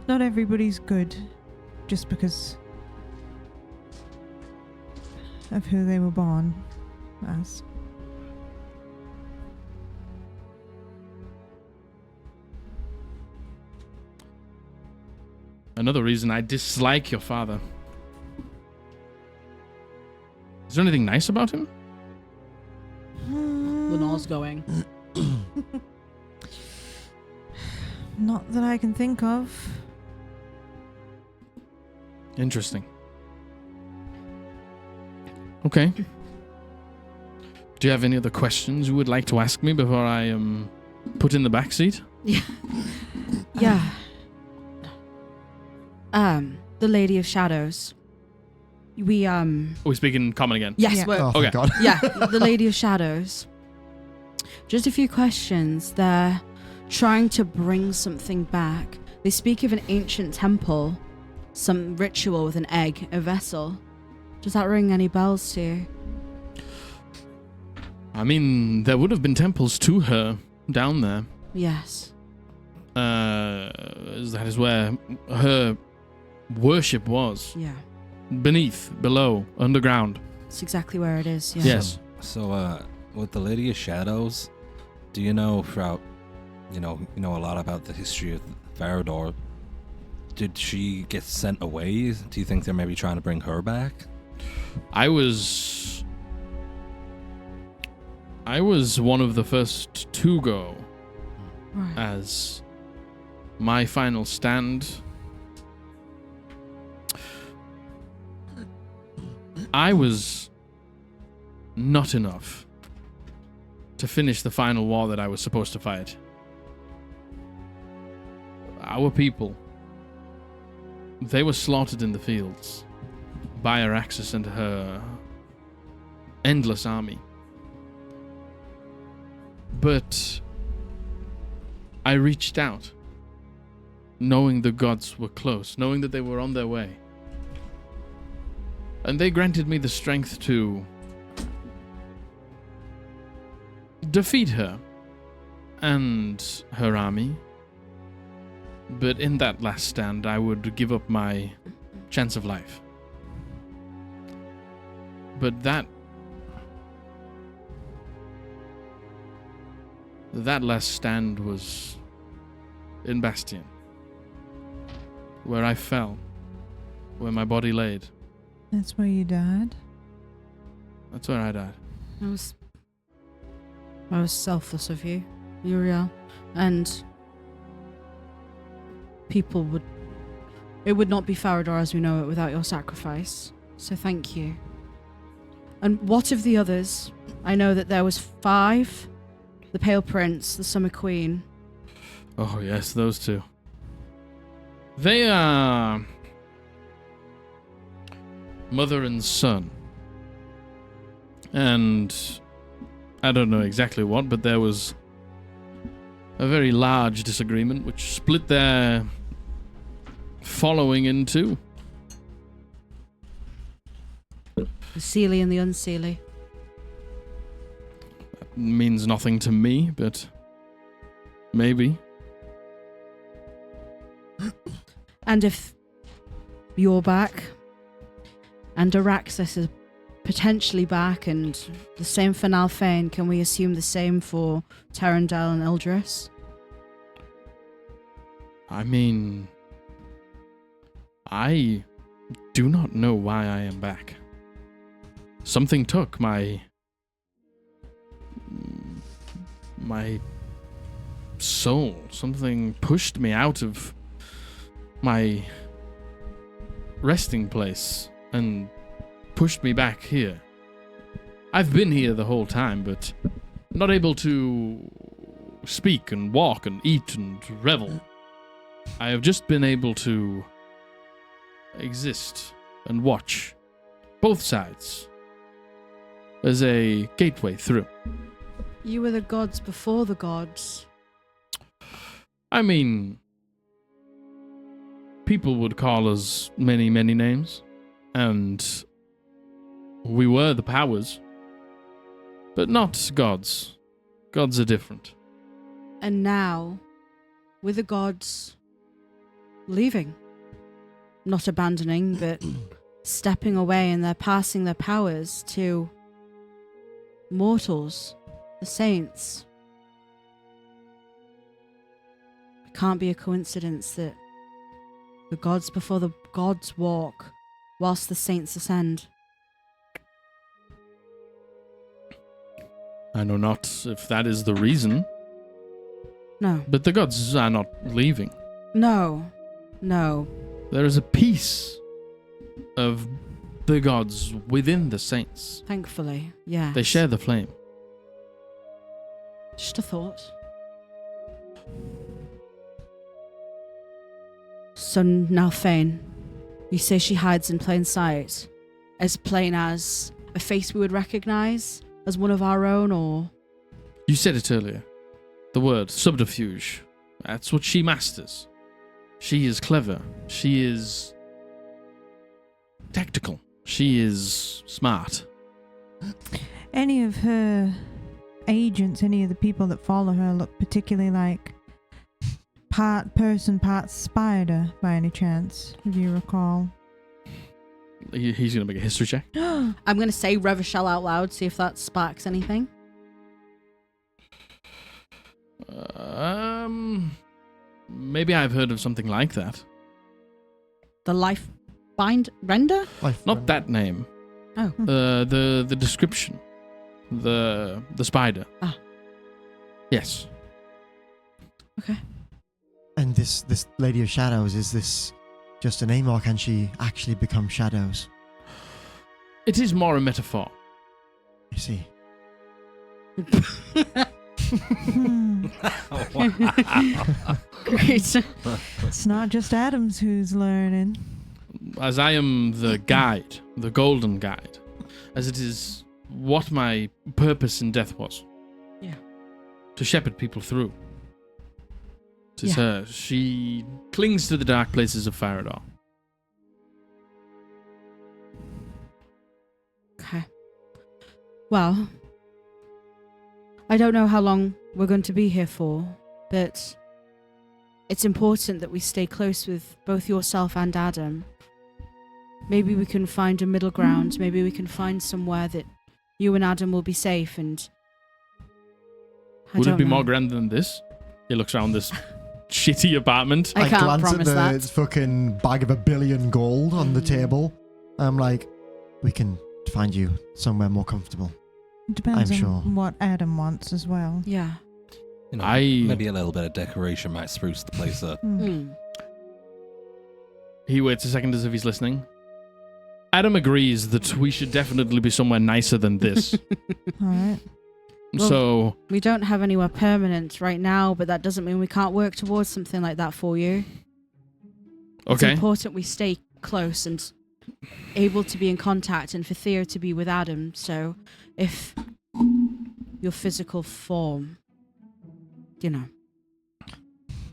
Not everybody's good just because of who they were born as. Another reason I dislike your father. Is there anything nice about him? Lenore's going. Not that I can think of. Interesting. Okay. Do you have any other questions you would like to ask me before I am put in the back seat? Yeah. The Lady of Shadows. We Are we speaking common again? Yes, Yeah. we're Oh, Okay. thank God. yeah, the Lady of Shadows. Just a few questions. They're trying to bring something back. They speak of an ancient temple, some ritual with an egg, a vessel. Does that ring any bells to you? I mean, there would have been temples to her down there. Yes. That is where her worship was. Yeah. Below, underground. It's exactly where it is. Yeah. Yes. So, with the Lady of Shadows, do you know throughout, you know a lot about the history of Farrahdor? Did she get sent away? Do you think they're maybe trying to bring her back? I was one of the first to go Right. as my final stand. I was not enough to finish the final war that I was supposed to fight. Our people, they were slaughtered in the fields by Araxis and her endless army. But I reached out, knowing the gods were close, knowing that they were on their way. And they granted me the strength to defeat her and her army. But in that last stand, I would give up my chance of life. But that last stand was in Bastion, where I fell, where my body laid. That's where you died? That's where I died. I was selfless of you, Uriel, and it would not be Farrahdor as we know it without your sacrifice. So thank you. And what of the others? I know that there was 5, the Pale Prince, the Summer Queen. Oh, yes, those two. They are mother and son. And I don't know exactly what, but there was a very large disagreement which split their following in two. The Seelie and the Unseelie. That means nothing to me, but maybe. And if you're back, and Araxis is potentially back, and the same for Nalfane, can we assume the same for Tarandel and Eldris? I mean, I do not know why I am back. Something took my soul. Something pushed me out of my resting place and pushed me back here. I've been here the whole time, but not able to speak and walk and eat and revel. I have just been able to exist and watch both sides as a gateway through. You were the gods before the gods. I mean, people would call us many, many names, and we were the powers, but not gods. Gods are different. And now, with the gods leaving, not abandoning, but stepping away, and they're passing their powers to mortals, the saints. It can't be a coincidence that the gods before the gods walk, whilst the saints ascend. I know not if that is the reason, No. but the gods are not leaving. No. There is a piece of the gods within the saints. Thankfully, yeah. They share the flame. Just a thought. So now Thane, you say she hides in plain sight, as plain as a face we would recognize as one of our own, or... You said it earlier. The word subterfuge. That's what she masters. She is clever. She is tactical. She is smart. Any of her agents, any of the people that follow her, look particularly like part person, part spider, by any chance, if you recall? He's going to make a history check. I'm going to say Revachel out loud, see if that sparks anything. Maybe I've heard of something like that. The life bind render? Not that name. Oh. The description. The spider. Ah. Yes. Okay. And this Lady of Shadows, is this just a name, or can she actually become shadows? It is more a metaphor. I see. Great. It's not just Adams who's learning. As I am the guide, the golden guide, as it is what my purpose in death was. Yeah. To shepherd people through. It is Yeah. her. She clings to the dark places of Farrahdor. Okay. Well, I don't know how long we're going to be here for, but it's important that we stay close with both yourself and Adam. Maybe we can find a middle ground. Maybe we can find somewhere that you and Adam will be safe, and Would it be more know. grand than this? He looks around this shitty apartment. I can't glance promise at that. the fucking bag of $1 billion gold on the table. I'm like, we can find you somewhere more comfortable. It depends I'm on sure. what Adam wants as well. Yeah. You know, I- maybe a little bit of decoration might spruce the place up. He waits a second as if he's listening. Adam agrees that we should definitely be somewhere nicer than this. All right. Well- So, We don't have anywhere permanent right now, but that doesn't mean we can't work towards something like that for you. It's okay. important we stay close and able to be in contact, and for Theo to be with Adam. So if your physical form, you know.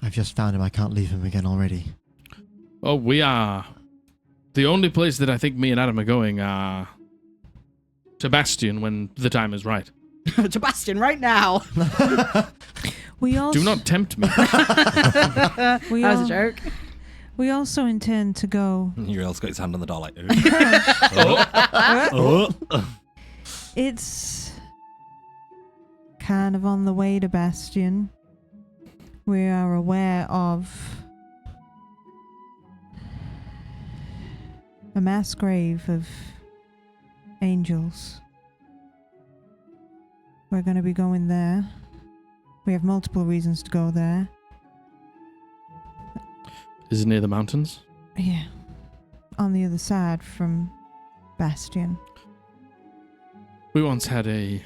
I've just found him. I can't leave him again already. Oh, we are... The only place that I think me and Adam are going are... to Bastion when the time is right. To Bastion right now. We also Do not tempt me. That was a joke. We also intend to go. Uriel's got his hand on the door like, It's kind of on the way to Bastion. We are aware of a mass grave of angels. We're going to be going there. We have multiple reasons to go there. Is it near the mountains? Yeah. On the other side from Bastion. We once had a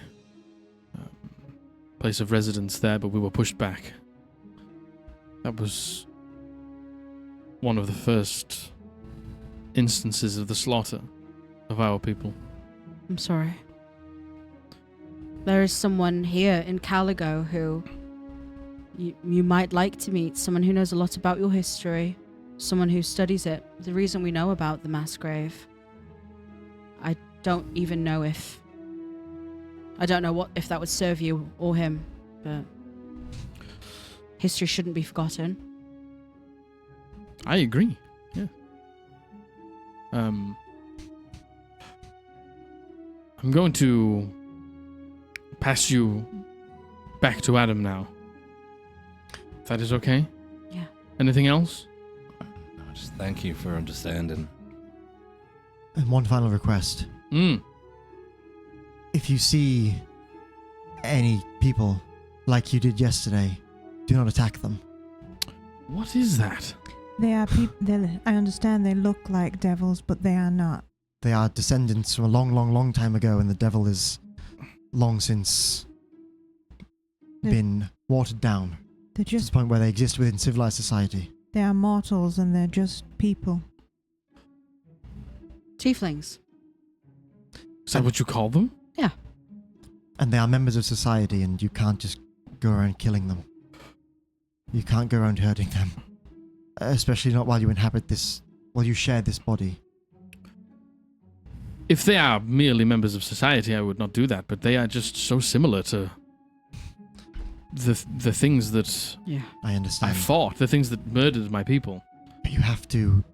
place of residence there, but we were pushed back. That was one of the first instances of the slaughter of our people. I'm sorry. There is someone here in Caligo who you might like to meet, someone who knows a lot about your history, someone who studies it. The reason we know about the mass grave, I don't even know if that would serve you or him, but history shouldn't be forgotten. I agree. Yeah. I'm going to pass you back to Adam now. If that is okay? Yeah. Anything else? Just thank you for understanding. And one final request. If you see any people like you did yesterday, do not attack them. What is that? They are people. I understand they look like devils, but they are not. They are descendants from a long, long, long time ago, and the devil is long since been watered down They're to the just. point where they exist within civilized society. They are mortals, and they're just people. Tieflings. Is that what you call them? And they are members of society, and you can't just go around killing them. You can't go around hurting them. Especially not while you inhabit this, while you share this body. If they are merely members of society, I would not do that, but they are just so similar to the things that Yeah. I understand. I fought, the things that murdered my people. But you have to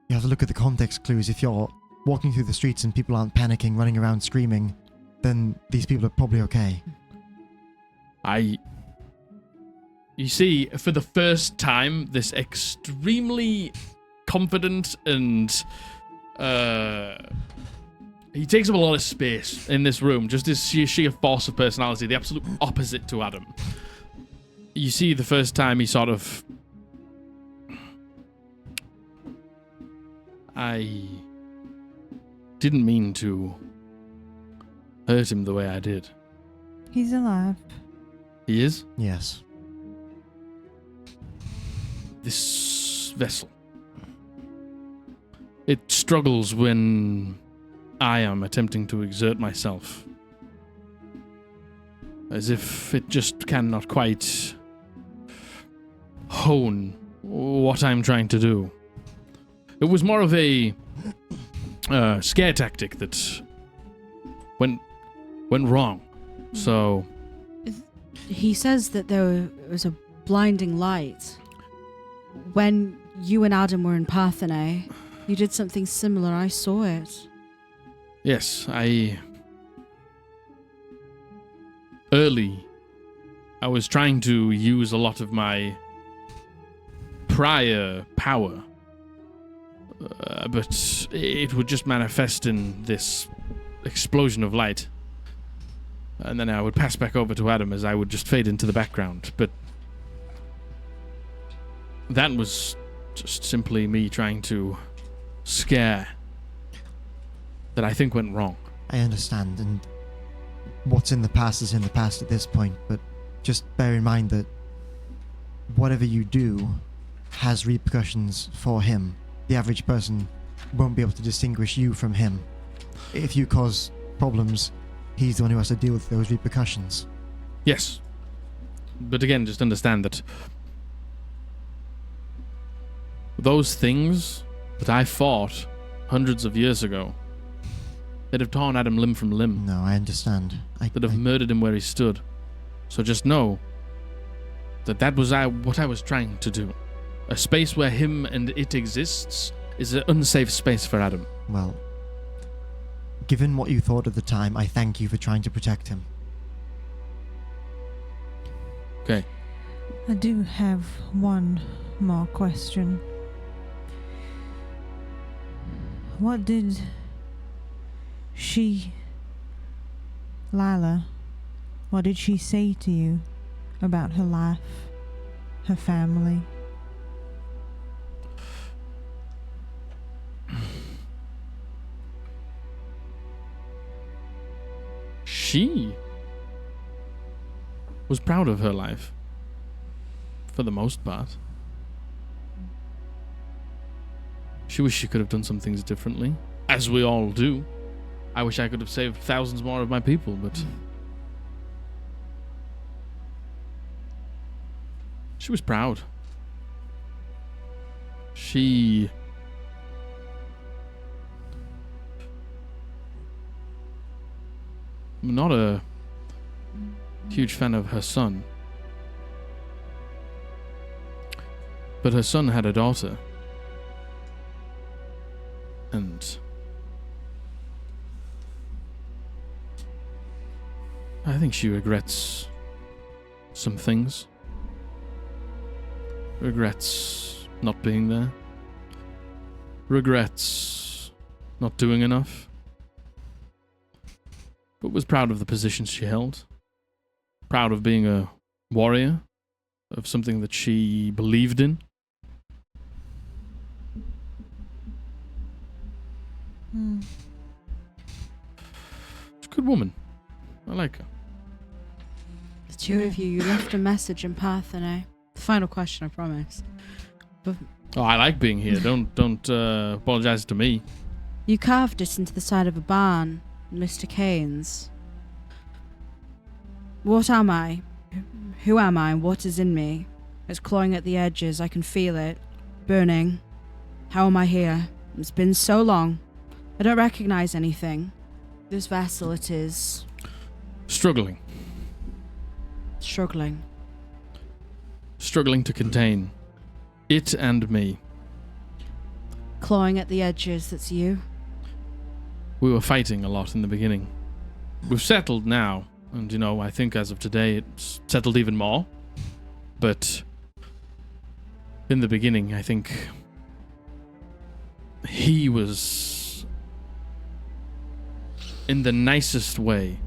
look at the context clues. If you're walking through the streets and people aren't panicking, running around screaming, then these people are probably okay. You see, for the first time, this extremely confident and he takes up a lot of space in this room, just his sheer force of personality, the absolute opposite to Adam. You see, the first time he sort of... I didn't mean to hurt him the way I did. He's alive. He is? Yes. This vessel. It struggles when I am attempting to exert myself. As if it just cannot quite hone what I'm trying to do. It was more of a scare tactic that went wrong. So... He says that there was a blinding light. When you and Adam were in Parthenae, you did something similar. I saw it. Yes, early, I was trying to use a lot of my prior power, but it would just manifest in this explosion of light. And then I would pass back over to Adam as I would just fade into the background. But that was just simply me trying to scare that I think went wrong. I understand, and what's in the past is in the past at this point, but just bear in mind that whatever you do has repercussions for him. The average person won't be able to distinguish you from him. If you cause problems, he's the one who has to deal with those repercussions. Yes. But again, just understand that those things that I fought hundreds of years ago, that have torn Adam limb from limb, No, I understand. that have murdered him where he stood. So just know that was what I was trying to do. A space where him and it exists is an unsafe space for Adam. Well, given what you thought at the time, I thank you for trying to protect him. Okay. I do have one more question. What did Lila, what did she say to you about her life, her family? She was proud of her life, for the most part. She wished she could have done some things differently, as we all do. I wish I could have saved thousands more of my people, but she was proud. I'm not a huge fan of her son, but her son had a daughter, and I think she regrets some things. Regrets not being there. Regrets not doing enough. But was proud of the positions she held. Proud of being a warrior. Of something that she believed in. She's a good woman. I like her. The two of you left a message in Parthenae. The final question, I promise. Oh, I like being here. Don't apologize to me. You carved it into the side of a barn, Mr. Kane's. What am I? Who am I? What is in me? It's clawing at the edges. I can feel it. Burning. How am I here? It's been so long. I don't recognize anything. This vessel, it is... Struggling. struggling. Struggling to contain it and me. Clawing at the edges, that's you. We were fighting a lot in the beginning. We've settled now, and I think as of today it's settled even more. But in the beginning, I think he was, in the nicest way,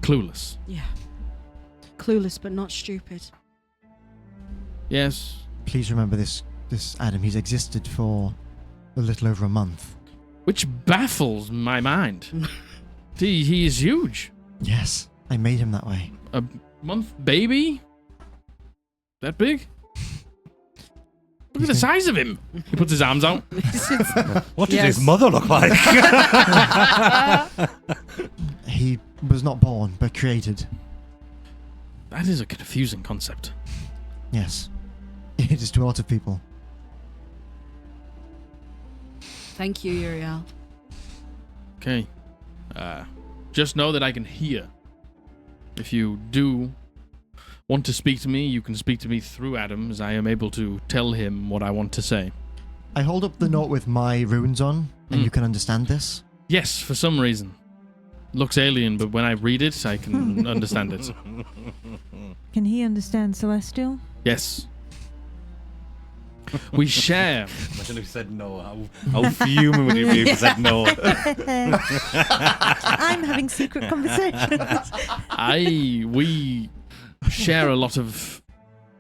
clueless. Yeah. Clueless but not stupid. Yes. Please remember this Adam. He's existed for a little over a month. Which baffles my mind. He is huge. Yes, I made him that way. A month baby? That big? Look at the size of him. He puts his arms out. What did Yes. his mother look like? He was not born, but created. That is a confusing concept. Yes. It is to a lot of people. Thank you, Uriel. Okay. Just know that I can hear. If you do want to speak to me, you can speak to me through Adam, as I am able to tell him what I want to say. I hold up the note with my runes on, and you can understand this. Yes, for some reason. Looks alien, but when I read it, I can understand it. Can he understand Celestial? Yes. We share. Imagine if he said no. How fuming would he be if he said no? I'm having secret conversations. We share a lot of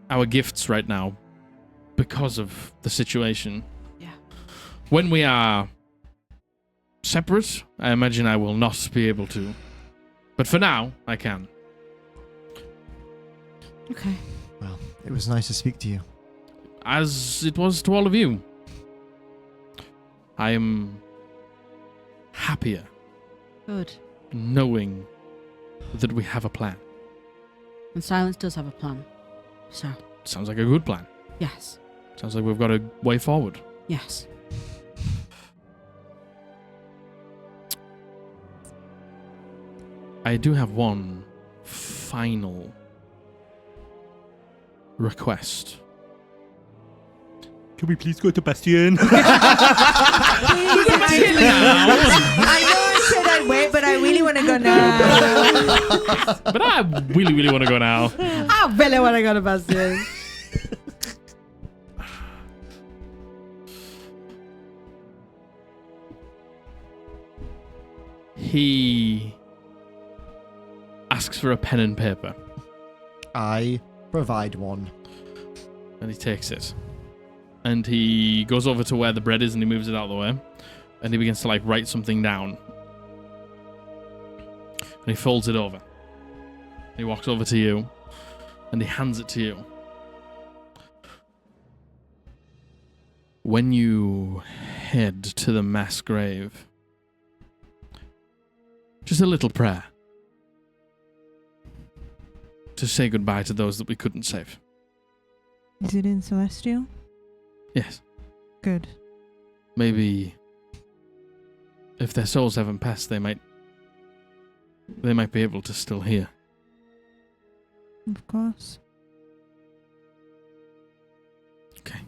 our gifts right now because of the situation. Yeah. When we are separate, I imagine I will not be able to. But for now, I can. Okay. Well, it was nice to speak to you. As it was to all of you. I am happier Good. knowing that we have a plan. And Silence does have a plan. So, Sounds like a good plan. yes. Sounds like we've got a way forward. Yes. I do have one final request. Can we please go to Bastion? I know I said I'd wait, but I really want to go now. But I really, really want to go now. I really want to go to Bastion. he asks for a pen and paper. I provide one. And he takes it. And he goes over to where the bread is and he moves it out of the way. And he begins to write something down. And he folds it over. He walks over to you and he hands it to you. When you head to the mass grave, just a little prayer to say goodbye to those that we couldn't save. Is it in Celestial? Yes. Good. Maybe if their souls haven't passed, they might be able to still hear. Of course. Okay.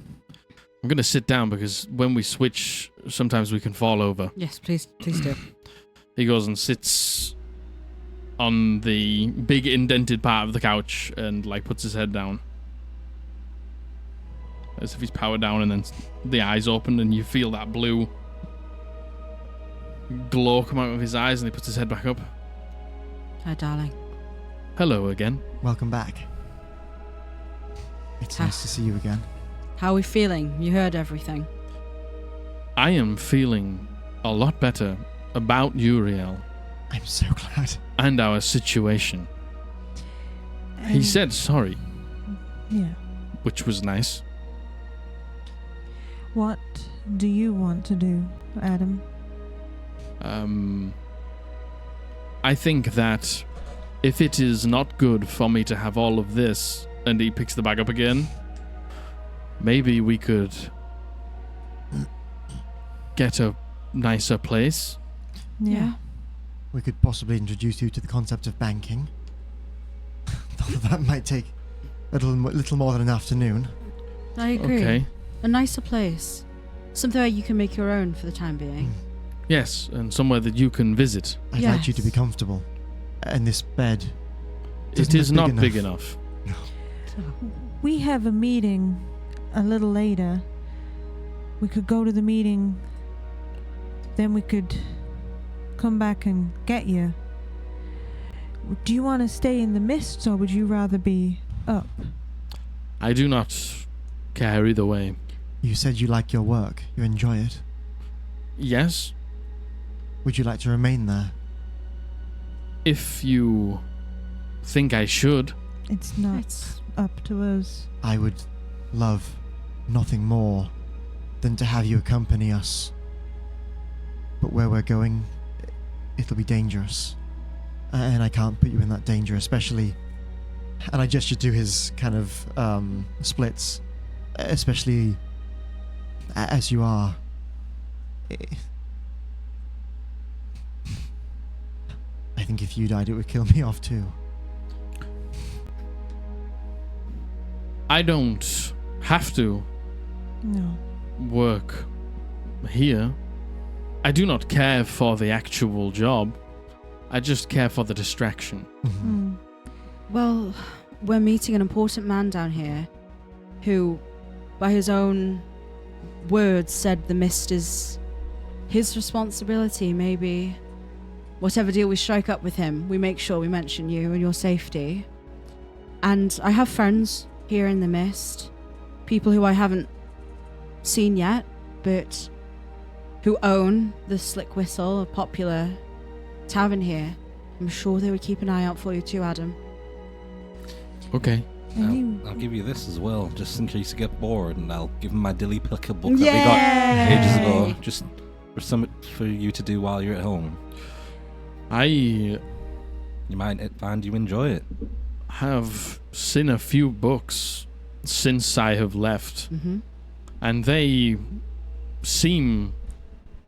I'm going to sit down because when we switch, sometimes we can fall over. Yes, please do. He goes and sits on the big indented part of the couch and puts his head down. As if he's powered down, and then the eyes open and you feel that blue glow come out of his eyes, and he puts his head back up. Hi, darling. Hello again. Welcome back. It's nice to see you again. How are we feeling? You heard everything. I am feeling a lot better about Uriel I'm so glad. and our situation. He said sorry, Yeah. which was nice. What do you want to do, Adam? I think that if it is not good for me to have all of this, and he picks the bag up again, maybe we could get a nicer place. Yeah. We could possibly introduce you to the concept of banking. That might take a little more than an afternoon. I agree. Okay. A nicer place. Something where you can make your own for the time being. Yes, and somewhere that you can visit. I'd like you to be Yes. comfortable. And this bed. It doesn't is look not big enough. We have a meeting a little later. We could go to the meeting, then we could come back and get you. Do you want to stay in the mists, or would you rather be up? I do not care either way. You said you like your work. You enjoy it. Yes, Would you like to remain there? if you think I should. It's not It's up to us. I would love nothing more than to have you accompany us. But where we're going, it'll be dangerous. And I can't put you in that danger, especially... And I gesture to his kind of splits, especially as you are. I think if you died, it would kill me off too. I don't have to No. work here. I do not care for the actual job. I just care for the distraction. Mm. Well, we're meeting an important man down here who, by his own words, said the mist is his responsibility. Maybe whatever deal we strike up with him, we make sure we mention you and your safety. And I have friends here in the mist, people who I haven't seen yet, but who own the Slick Whistle, a popular tavern here. I'm sure they would keep an eye out for you too, Adam. Okay. And I'll give you this as well, just in case you get bored, and I'll give him my Dilly Picker book Yay! that we got ages ago, just for something for you to do while you're at home. I You might find you enjoy it. have seen a few books since I have left, Mm-hmm. and they seem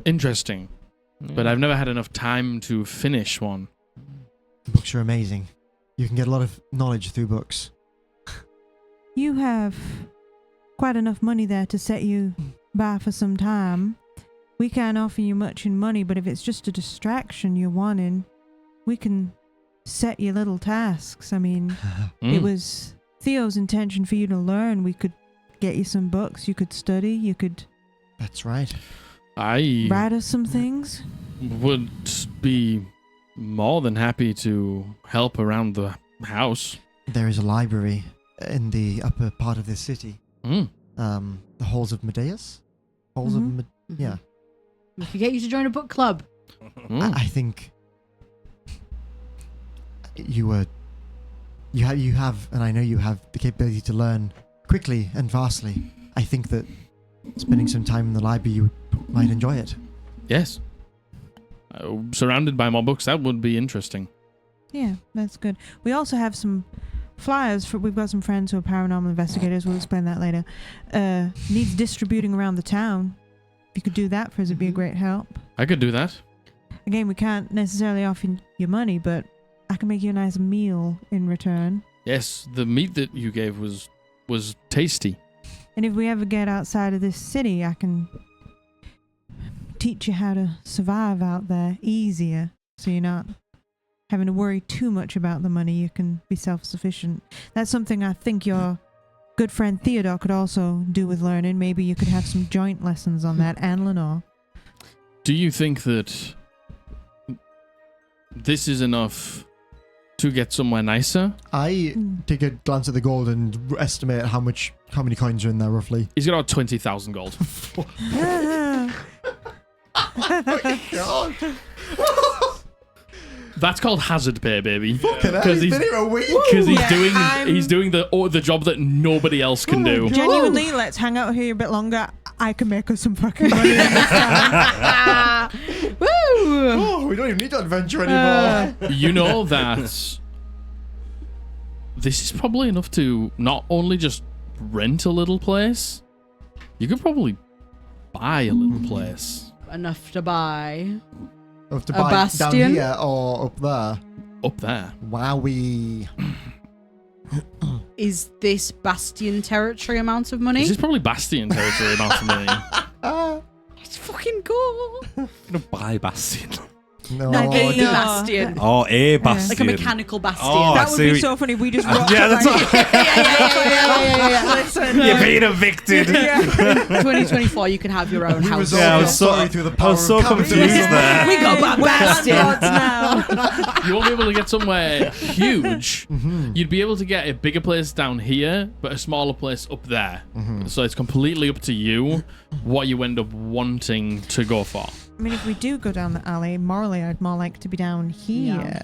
interesting, but I've never had enough time to finish one. Books are amazing. You can get a lot of knowledge through books. you have quite enough money there to set you by for some time. We can't offer you much in money, but if it's just a distraction you're wanting, we can set you little tasks. I mean, it was Theo's intention for you to learn. We could get you some books, you could study, you could That's right. I write us some things. would be more than happy to help around the house. There is a library in the upper part of this city. Mm. The Halls of Medeus? Halls Mhm. of yeah. We could get you to join a book club. Mm. I think you have, and I know you have the capability to learn quickly and vastly. I think that spending some time in the library, you might enjoy it. Yes. Surrounded by more books, that would be interesting. Yeah, that's good. We also have some flyers. We've got some friends who are paranormal investigators. We'll explain that later. Needs distributing around the town. If you could do that for us, it'd be a great help. I could do that. Again, we can't necessarily offer you money, but I can make you a nice meal in return. Yes, the meat that you gave was tasty. And if we ever get outside of this city, I can teach you how to survive out there easier, so you're not having to worry too much about the money. You can be self-sufficient. That's something I think your good friend Theodore could also do with learning. Maybe you could have some joint lessons on that, and Lenore. Do you think that this is enough to get somewhere nicer? I take a glance at the gold and estimate how many coins are in there roughly. He's got about 20,000 gold. God. That's called hazard pay, baby. Fucking hell, 'Cause he's been here a week. Because Yeah, he's doing the job that nobody else can do. Genuinely, let's hang out here a bit longer. I can make us some fucking money in this town. Woo! Oh, we don't even need to adventure anymore. You know that this is probably enough to not only just rent a little place, you could probably buy a little place. Enough to buy. Have to A buy down bastion? here or up there. Up there. Wowie. Is this Bastion territory amount of money? This is probably Bastion territory amount of money. It's fucking cool. Gonna buy Bastion. No, Like a dude. Bastion. Oh, a Bastion. Like a mechanical Bastion. Oh, That I would see. be so funny. We just rocked Yeah, up that's like- yeah. Listen, You're being evicted. 2024, you can have your own We house. resolved Yeah, I this was so- story through the I power was so of capitalism. confused there. We got back landlords Bastion. now. You won't be able to get somewhere huge. Mhm. You'd be able to get a bigger place down here, but a smaller place up there. Mhm. So it's completely up to you what you end up wanting to go for. I mean, if we do go down the alley, morally, I'd more like to be down here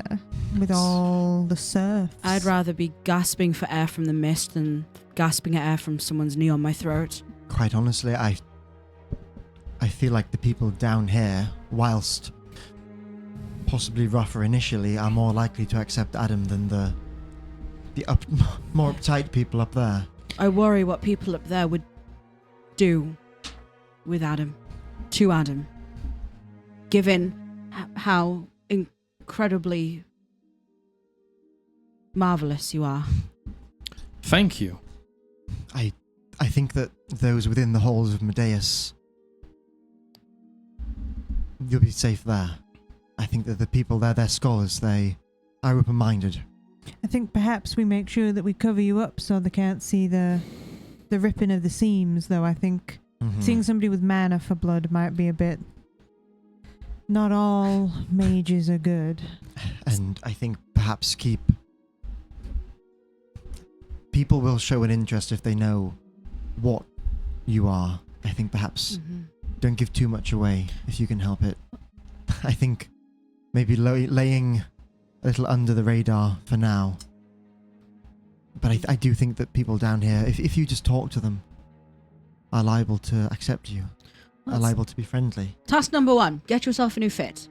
with all the serfs. I'd rather be gasping for air from the mist than gasping at air from someone's knee on my throat. Quite honestly, I feel like the people down here, whilst possibly rougher initially, are more likely to accept Adam than the more uptight people up there. I worry what people up there would do with Adam, to Adam, given how incredibly marvelous you are. Thank you. I think that those within the halls of Medeus, you'll be safe there. I think that the people there, they're scholars, they are open-minded. I think perhaps we make sure that we cover you up so they can't see the ripping of the seams, though. I think seeing somebody with mana for blood might be a bit... Not all mages are good. And I think perhaps people will show an interest if they know what you are. I think perhaps don't give too much away if you can help it. I think maybe laying a little under the radar for now. But I do think that people down here, if you just talk to them, are liable to accept you. Are liable to be friendly. Task number 1, get yourself a new fit.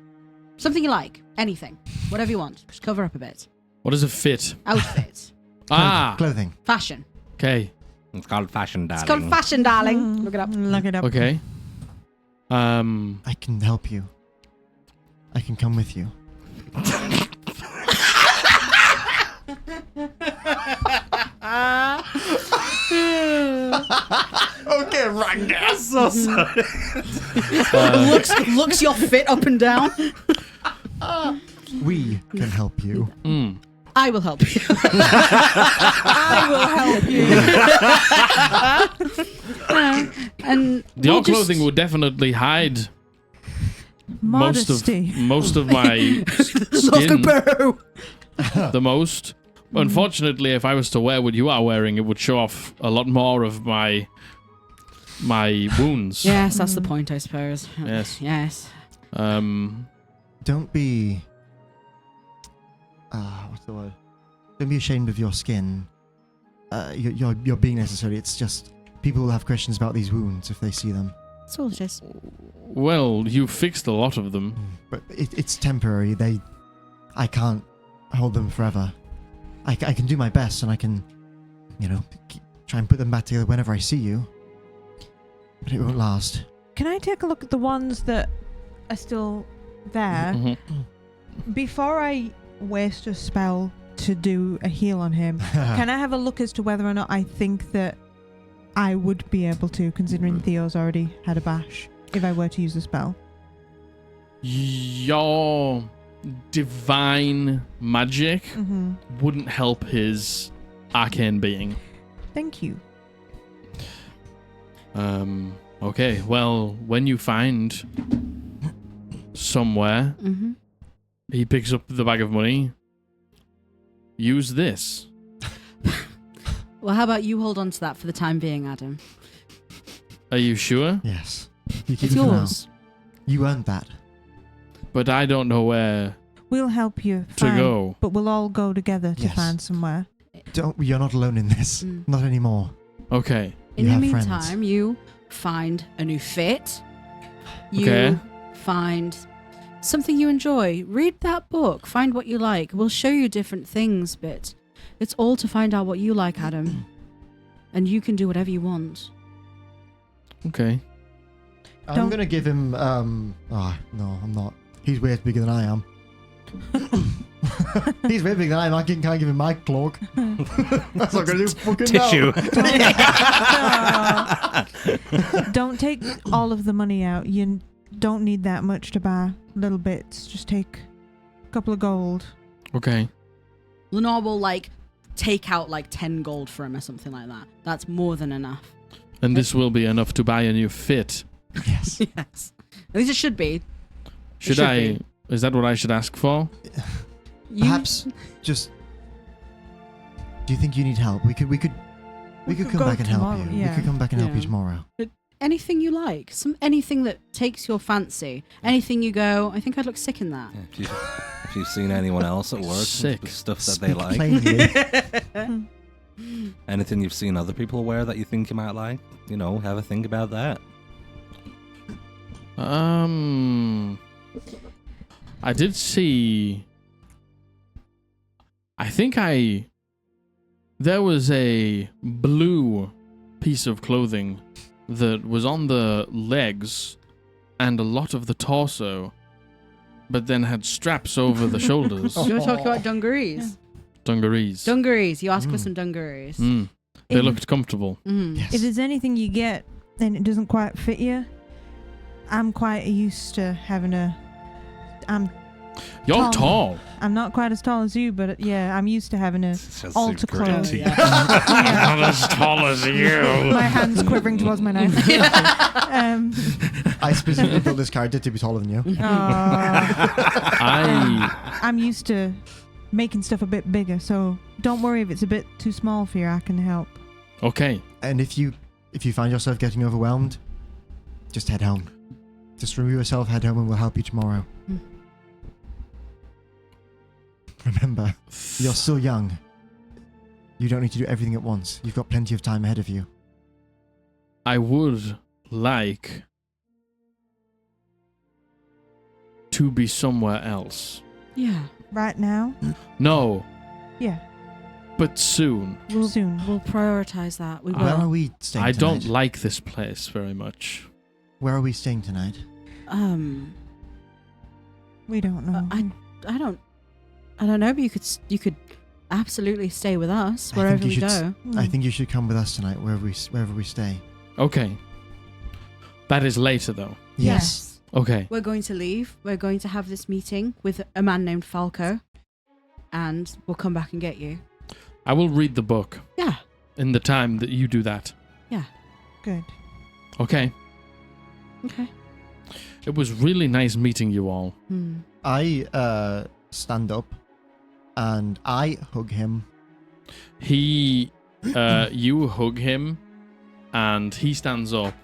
Something you like, anything, whatever you want. Just cover up a bit. What is a fit? Outfit, Clothing. fashion. Okay. It's called fashion, darling. It's called fashion, darling. Look it up. Look it up. Okay. I can help you. I can come with you. Okay, Ranga. So sorry. looks your fit up and down. We can help you. I will help you. I will help you. And Your we'll just- clothing will definitely hide Modesty. most of my skin, the most. Unfortunately, if I was to wear what you are wearing, it would show off a lot more of my wounds. Yes, that's the point, I suppose. Yes. Yes. Don't be. What's the word? Don't be ashamed of your skin. You're being necessary. It's just people will have questions about these wounds if they see them. That's all it is. Well, you fixed a lot of them. But it's temporary. I can't hold them forever. I can do my best, and I can, try and put them back together whenever I see you. But it won't last. Can I take a look at the ones that are still there? Mhm. Before I waste a spell to do a heal on him, can I have a look as to whether or not I think that I would be able to, considering Theo's already had a bash, if I were to use the spell? Your divine magic Mm-hmm. wouldn't help his arcane being. Thank you. Okay, well, when you find somewhere, Mm-hmm. he picks up the bag of money. Use this. Well, how about you hold on to that for the time being, Adam? Are you sure? Yes. You keep It's it for now. yours. You earned that. But I don't know where We'll help you to find, go. but we'll all go together to Yes. find somewhere. You're not alone in this. Mm. Not anymore. Okay. In You the have friends. meantime, you find a new fit. You Okay. find something you enjoy. Read that book. Find what you like. We'll show you different things, but it's all to find out what you like, Adam. And you can do whatever you want. Okay. I'm Don't- gonna give him. No, I'm not. He's way bigger than I am. He's way bigger than I am. I can't give him my cloak. That's not gonna do fucking Tissue. Don't take all of the money out. You don't need that much to buy little bits. Just take a couple of gold. Okay. Lenore will take out 10 gold for him or something like that. That's more than enough. And this will be enough to buy a new fit. Yes. Yes. At least it should be. Should should I? be. Is that what I should ask for? You- Perhaps just. Do you think you need help? We could come go back and help tomorrow, you. yeah. We could come back and help you Yeah. tomorrow. anything you like. Anything that takes your fancy. Anything you go, I think I'd look sick in that. Yeah, if you've seen anyone else at work Sick. with stuff that they Speak like, plainly. anything you've seen other people wear that you think you might like, have a think about that. I did see. I think there was a blue piece of clothing that was on the legs and a lot of the torso, but then had straps over the shoulders. Do you want to talk about dungarees? Dungarees. Dungarees. You ask for Mm. some dungarees. Mm. They If- looked comfortable. Mm. Yes. If there's anything you get and it doesn't quite fit you, I'm quite used to having You're Tall. tall. I'm not quite as tall as you, but yeah, I'm used to having a altar clothes. Oh, Not as tall as you. My hands quivering towards my knife. I specifically built this character to be taller than you. I'm used to making stuff a bit bigger, so don't worry if it's a bit too small for you. I can help. Okay. And if you find yourself getting overwhelmed, just head home. Just remove yourself, head home, and we'll help you tomorrow. Mm. Remember, you're still young. You don't need to do everything at once. You've got plenty of time ahead of you. I would like to be somewhere else. Yeah. Right now? No, Yeah, but soon. soon. We'll prioritize that. We will. Where are we staying I tonight? don't like this place very much. Where are we staying tonight? We don't know. I don't know, but you could absolutely stay with us I think wherever you we should go. I think you should come with us tonight, wherever we stay. Okay. That is later, though. Yes. Okay. We're going to leave. We're going to have this meeting with a man named Falco, and we'll come back and get you. I will read the book Yeah. in the time that you do that. Good. Okay. Okay. It was really nice meeting you all. Hmm. I stand up and I hug him. He, you hug him, and he stands up,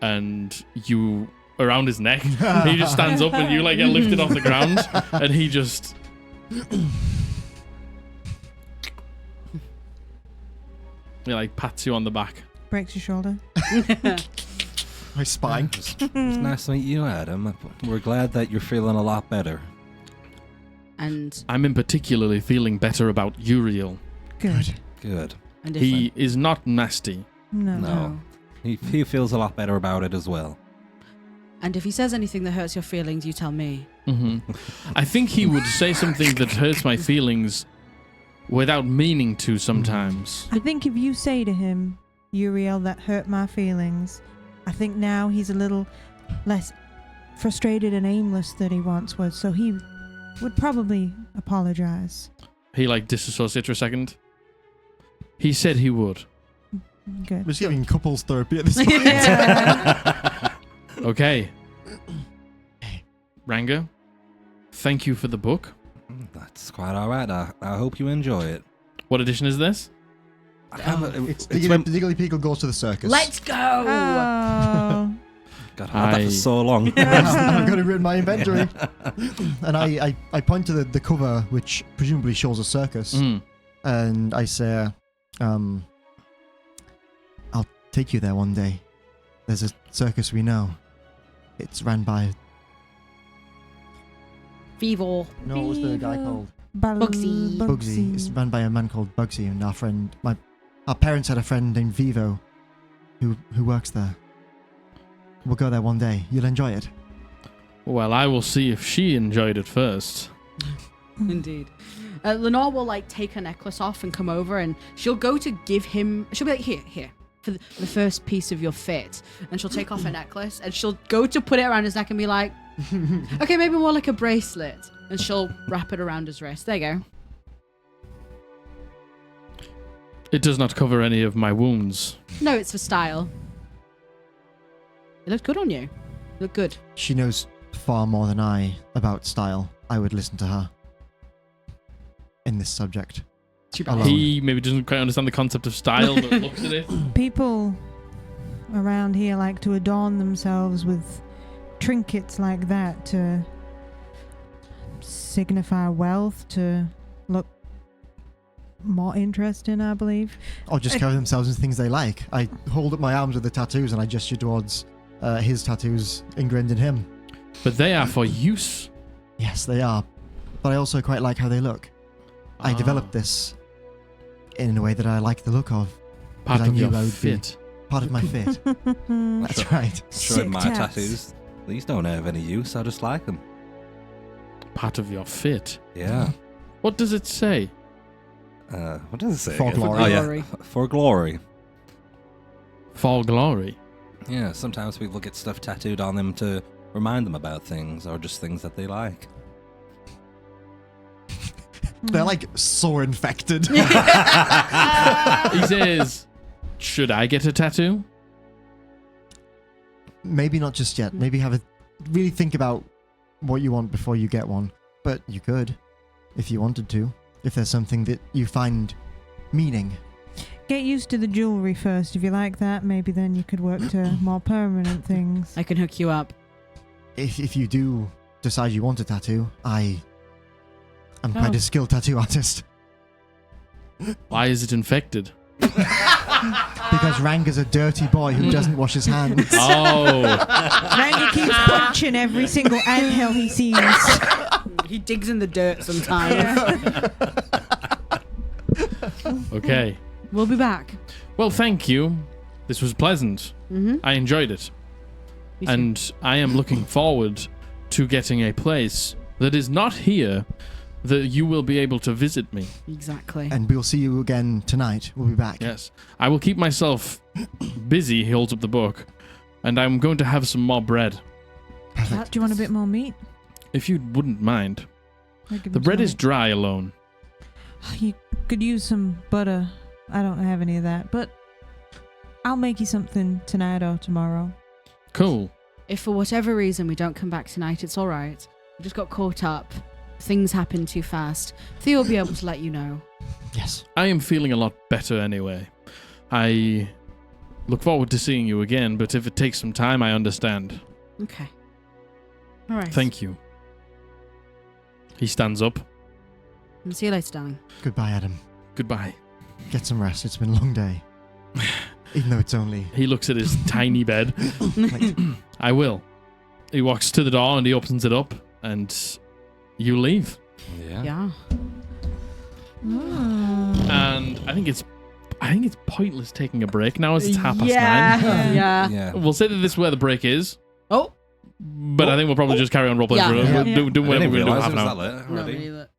and you around his neck. He just stands up, and you like get lifted off the ground, and he just. He like pats you on the back. Breaks your shoulder. My spine. It was nice to meet you, Adam. We're glad that you're feeling a lot better. And I'm in particularly feeling better about Uriel. Good. Good. and if He is not nasty. No. No. He feels a lot better about it as well. and if he says anything that hurts your feelings, you tell me. I think he would say something that hurts my feelings without meaning to sometimes. I think if you say to him, Uriel, that hurt my feelings, I think now he's a little less frustrated and aimless than he once was, so he would probably apologize. He like disassociates for a second. He said he would. Good. We're just giving couples therapy at this point. Yeah. Okay. Ranga, thank you for the book. That's quite all right. I hope you enjoy it. What edition is this? It's It's the Diggly Peagle goes to the circus. Let's go! Oh. God, I had that for so long. I've got it written in my inventory. And I point to the cover, which presumably shows a circus, and I say, I'll take you there one day. There's a circus we know. It's ran by... Feeble. No, what was the guy called? Bugsy. Bugsy. It's run by a man called Bugsy, and our parents had a friend named Vivo who works there. We'll go there one day. You'll enjoy it. Well, I will see if she enjoyed it first. Indeed. Lenore will like take her necklace off and come over, and she'll go to give him. She'll be like, here, for the first piece of your fit, and she'll take off her necklace, and she'll go to put it around his neck and be like, okay, maybe more like a bracelet, and she'll wrap it around his wrist. There you go. It does not cover any of my wounds. No, it's for style. It looks good on you. You look good. She knows far more than I about style. I would listen to her in this subject. Alone. He maybe doesn't quite understand the concept of style, but looks at it. People around here like to adorn themselves with trinkets like that to signify wealth, to look more interesting, I believe. Or just cover themselves in things they like. I hold up my arms with the tattoos and I gesture towards his tattoos ingrained in him. But they are for use. Yes, they are. But I also quite like how they look. I developed this in a way that I like the look of. Part I of knew your I would be fit. Part of my fit. That's right. Showing Sick my tats. tattoos. These don't have any use. I just like them. Part of your fit. Yeah. What does it say? What does it say? For again? glory. Oh, yeah. Glory. For glory. For glory. Yeah, sometimes people get stuff tattooed on them to remind them about things or just things that they like. They're like so infected. He says, should I get a tattoo? Maybe not just yet. Maybe really think about what you want before you get one. But you could, if you wanted to. If there's something that you find meaning. Get used to the jewelry first. If you like that, maybe then you could work to more permanent things. I can hook you up. If you do decide you want a tattoo, I'm quite Oh. a skilled tattoo artist. Why is it infected? Because Ranga's a dirty boy who doesn't wash his hands. Oh. Ranga keeps punching every single anthill he sees. He digs in the dirt sometimes. Okay. We'll be back. Well, thank you. This was pleasant. Mm-hmm. I enjoyed it. And I am looking forward to getting a place that is not here that you will be able to visit me. Exactly. And we'll see you again tonight. We'll be back. Yes. I will keep myself busy. He holds up the book. And I'm going to have some more bread. Perfect. Do you want a bit more meat? If you wouldn't mind. I'll give The you bread some is meat. dry alone. You could use some butter. I don't have any of that, but I'll make you something tonight or tomorrow. Cool. If for whatever reason we don't come back tonight, it's all right. We just got caught up. Things happened too fast. Theo will be able to let you know. Yes. I am feeling a lot better anyway. I look forward to seeing you again, but if it takes some time, I understand. Okay. All right. Thank you. He stands up. And see you later, darling. Goodbye, Adam. Goodbye. Get some rest. It's been a long day. Even though it's only... He looks at his tiny bed. Like, I will. He walks to the door and he opens it up, and you leave. Yeah. Yeah. And I think it's pointless taking a break now as it's 9:30. Yeah. Yeah. We'll say that this is where the break is, Oh. but I think we'll probably just carry on roleplaying Yeah. for Yeah. do I whatever didn't we're going to do realise half it an was hour. that late No, already. me neither.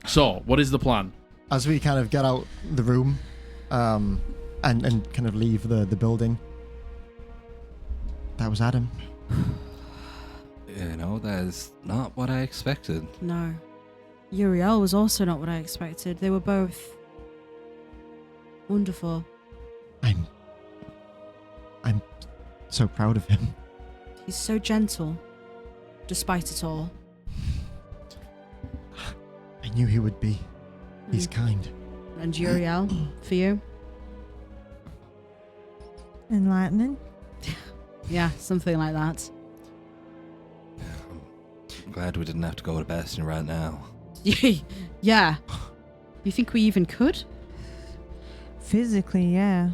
So, what is the plan? As we kind of get out the room, and kind of leave the building, that was Adam. You know, that is not what I expected. No. Uriel was also not what I expected. They were both wonderful. I'm so proud of him. He's so gentle, despite it all. I knew he would be. He's kind. And Uriel, for you? Enlightening. Yeah, something like that. I'm glad we didn't have to go to Bastion right now. Yeah. You think we even could? Physically, yeah.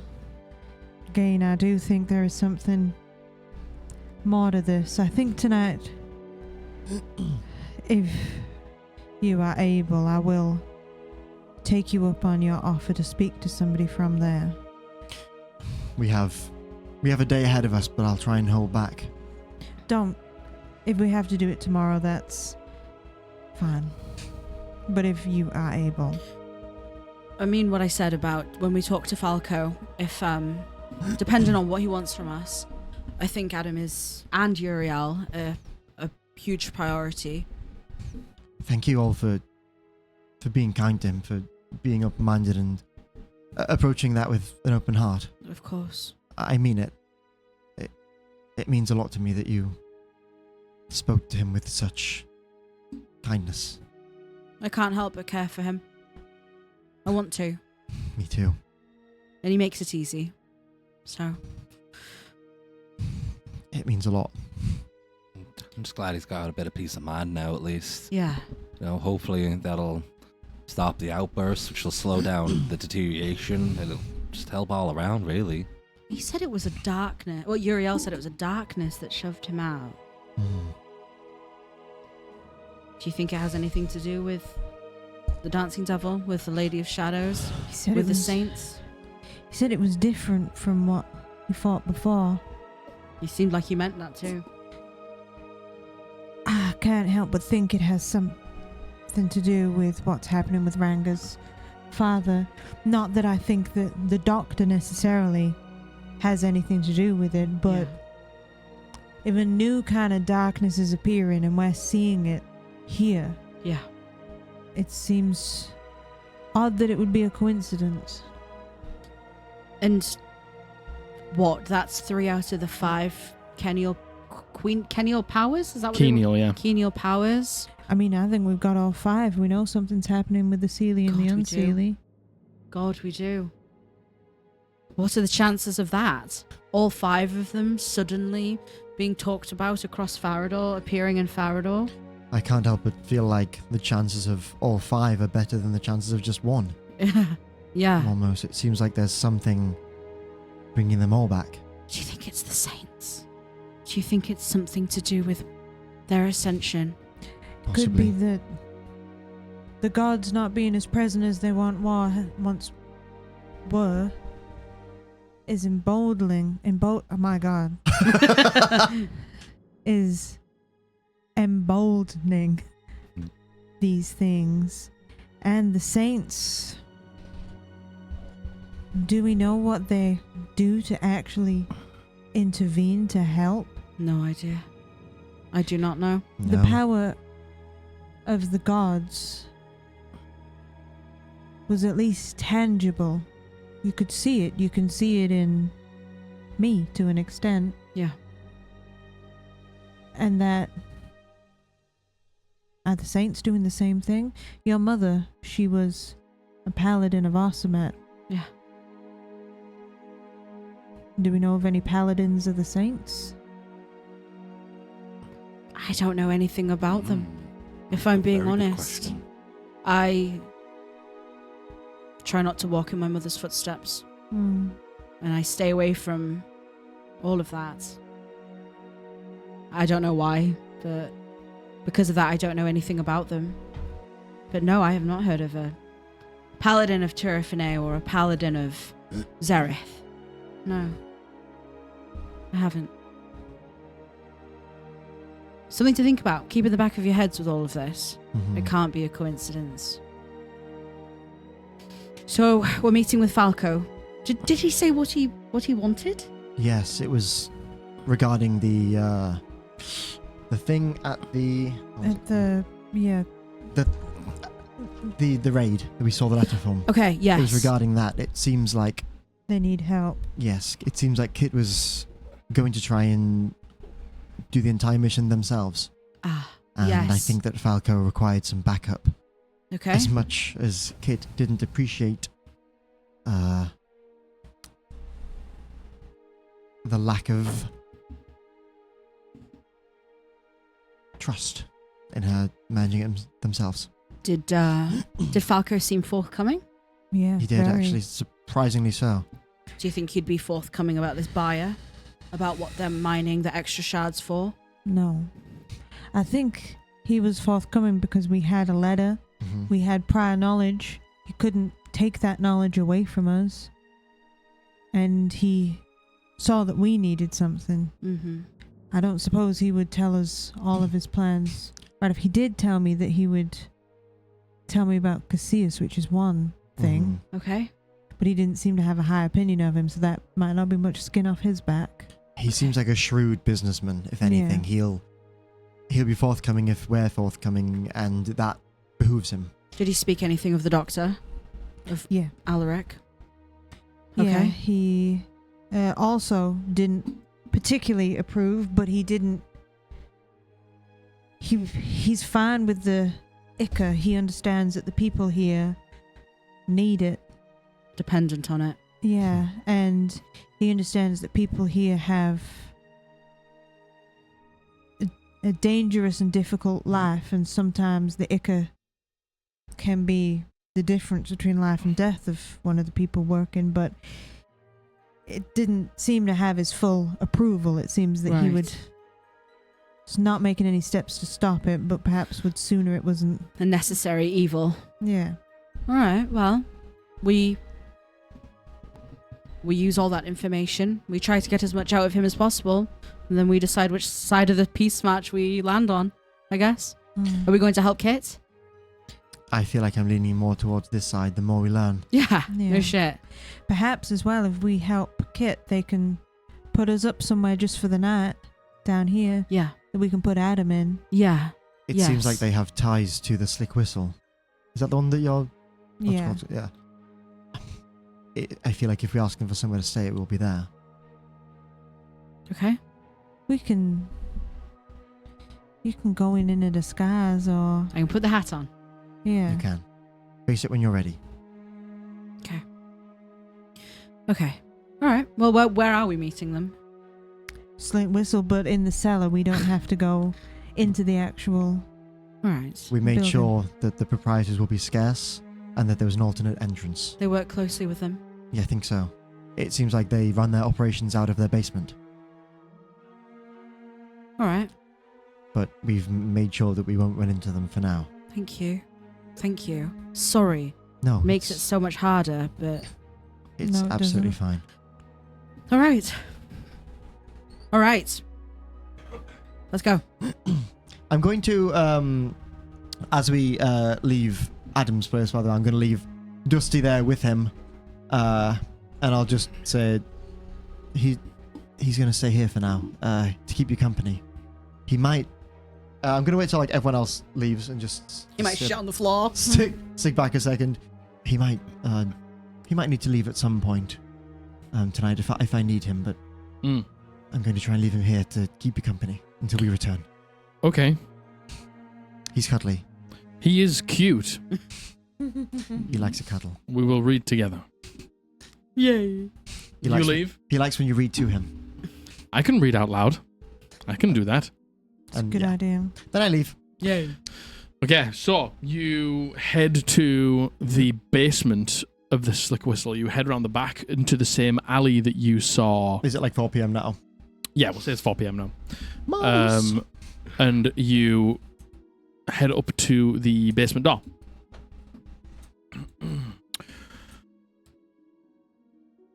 Again, I do think there is something more to this. I think tonight, if you are able, I will take you up on your offer to speak to somebody from there. We have a day ahead of us, but I'll try and hold back. Don't. If we have to do it tomorrow, that's fine. But if you are able. I mean what I said about when we talk to Falco, if depending on what he wants from us, I think Adam is, and Uriel, a huge priority. Thank you all for being kind to him, for being open-minded and approaching that with an open heart. Of course. I mean it. It means a lot to me that you spoke to him with such kindness. I can't help but care for him. I want to. Me too. And he makes it easy. So. It means a lot. I'm just glad he's got a bit of peace of mind now, at least. Yeah. You know, hopefully that'll stop the outbursts, which will slow down the deterioration. It'll just help all around, really. He said it was a darkness. Well, Uriel said it was a darkness that shoved him out. Mm. Do you think it has anything to do with the Dancing Devil, with the Lady of Shadows, He said with it the was, Saints? He said it was different from what he fought before. You seemed like you meant that too. I can't help but think it has something to do with what's happening with Ranga's father. Not that I think that the doctor necessarily has anything to do with it, but if a new kind of darkness is appearing and we're seeing it here, Yeah. it seems odd that it would be a coincidence. And what? That's 3 out of the 5 Kennial powers? Is that what Kenial, yeah. Kenial powers? I mean, I think we've got all 5. We know something's happening with the Seelie and the God, we do. Unseelie. God, we do. What are the chances of that? All 5 of them suddenly being talked about across Farrahdor, appearing in Farrahdor? I can't help but feel like the chances of all 5 are better than the chances of just one. Yeah. Almost. It seems like there's something bringing them all back. Do you think it's the Saints? Do you think it's something to do with their ascension? Possibly. Could be that the gods not being as present as they once were is emboldening. Oh my god. Is emboldening these things. And the Saints, do we know what they do to actually intervene to help? No idea. I do not know. The No. power of the gods was at least tangible. You could see it. You can see it in me to an extent. Yeah. And that... Are the Saints doing the same thing? Your mother, she was a paladin of Arsamet. Yeah. Do we know of any paladins of the Saints? I don't know anything about them. If I'm being Very good honest, question. I try not to walk in my mother's footsteps, Hmm. and I stay away from all of that. I don't know why, but because of that, I don't know anything about them. But no, I have not heard of a paladin of Turifine or a paladin of Zareth. No, I haven't. something to think about. Keep in the back of your heads with all of this. Mhm. It can't be a coincidence. So we're meeting with Falco. Did he say what he wanted? Yes, it was regarding the thing at the the raid that we saw the letter from. Okay, yes. It was regarding that. It seems like They need help. yes, it seems like Kit was going to try and do the entire mission themselves. Ah, And yes. I think that Falco required some backup. okay. As much as Kit didn't appreciate the lack of trust in her managing it themselves. Did Falco seem forthcoming? Yeah, He did, very. actually, surprisingly so. Do you think he'd be forthcoming about this buyer? About what they're mining the extra shards for? No. I think he was forthcoming because we had a letter. Mhm. We had prior knowledge. He couldn't take that knowledge away from us. And he saw that we needed something. Mm-hmm. I don't suppose he would tell us all of his plans. But if he did tell me that he would tell me about Cassius, which is one thing, Okay. but he didn't seem to have a high opinion of him, so that might not be much skin off his back. He seems like a shrewd businessman, if anything. He'll be forthcoming if we're forthcoming, and that behooves him. Did he speak anything of the doctor? Of Yeah. Alaric? Yeah, Okay. he also didn't particularly approve, but he didn't. He's fine with the Ica. He understands that the people here need it. Dependent on it. Yeah, and he understands that people here have a dangerous and difficult life, and sometimes the Ica can be the difference between life and death of one of the people working, but it didn't seem to have his full approval. It seems that he would just not making any steps to stop it, but perhaps would sooner it wasn't. A necessary evil. Yeah. Alright, well, we use all that information. We try to get as much out of him as possible. And then we decide which side of the peace match we land on, I guess. Are we going to help Kit? I feel like I'm leaning more towards this side the more we learn. Yeah, Yeah. no shit. Perhaps as well, if we help Kit, they can put us up somewhere just for the night down here Yeah, that we can put Adam in. yeah. It Yes. seems like they have ties to the Slick Whistle. Is that the one that you're... Yeah. Yeah. I feel like if we ask them for somewhere to stay, it will be there. Okay. We can. You can go in a disguise, or I can put the hat on. yeah. You can. Face it when you're ready. Okay. Alright, well, where are we meeting them? Slick Whistle, but in the cellar. We don't have to go into the actual. Alright. We made Building. sure that the proprietors will be scarce and that there was an alternate entrance. They work closely with them. Yeah, I think so. It seems like they run their operations out of their basement. Alright. But we've made sure that we won't run into them for now. Thank you. Thank you. Sorry. No. Makes it it's- so much harder, but... It's No, it absolutely doesn't. fine. Alright. Alright. Let's go. I'm going to, as we leave Adam's place, rather, I'm going to leave Dusty there with him. And I'll just say he's going to stay here for now to keep you company. He might... I'm going to wait till like everyone else leaves and just... He might sit- shit on the floor. Stick back a second. He might need to leave at some point tonight if I need him, but Mm. I'm going to try and leave him here to keep you company until we return. Okay. He's cuddly. He is cute. He likes a cuddle. We will read together. Yay. He likes leave? He likes when you read to him. I can read out loud. I can do that. And Good yeah. idea. Then I leave. Yay. Okay, so you head to the basement of the Slick Whistle. You head around the back into the same alley that you saw. Is it like 4 p.m. now? Yeah, we'll say it's 4 p.m. now. Miles. And you head up to the basement door.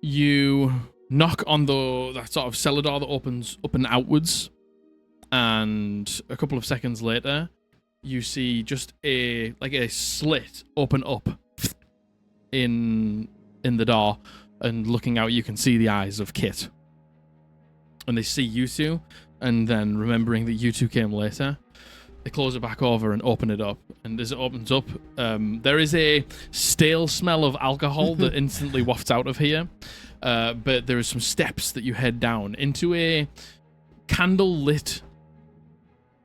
You knock on that sort of cellar door that opens up and outwards, and a couple of seconds later, you see just a slit open up in the door, and looking out, you can see the eyes of Kit. And they see you two, and then remembering that you two came later, they close it back over and open it up. And as it opens up, there is a stale smell of alcohol that instantly wafts out of here. But there are some steps that you head down into a candle-lit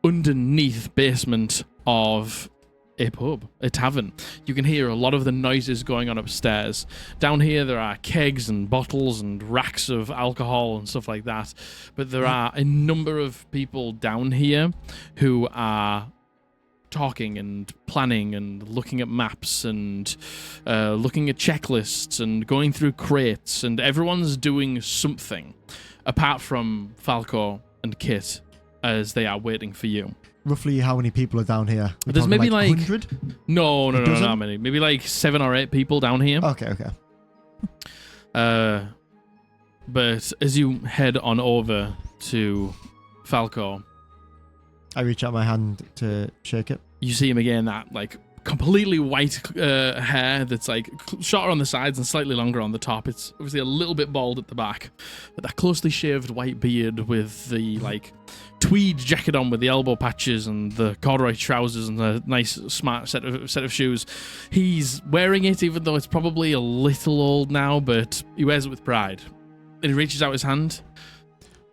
underneath basement of a pub, a tavern. You can hear a lot of the noises going on upstairs. Down here, there are kegs and bottles and racks of alcohol and stuff like that. But there are a number of people down here who are talking and planning and looking at maps and looking at checklists and going through crates, and everyone's doing something apart from Falco and Kit as they are waiting for you. Roughly how many people are down here? There's maybe like 100? No, not many. Maybe like 7 or 8 people down here. Okay. But as you head on over to Falco, I reach out my hand to shake it. you see him again, that like completely white hair that's like shorter on the sides and slightly longer on the top. It's obviously a little bit bald at the back, but that closely shaved white beard with the like tweed jacket on with the elbow patches and the corduroy trousers and the nice smart set of shoes. He's wearing it, even though it's probably a little old now, but he wears it with pride. And he reaches out his hand.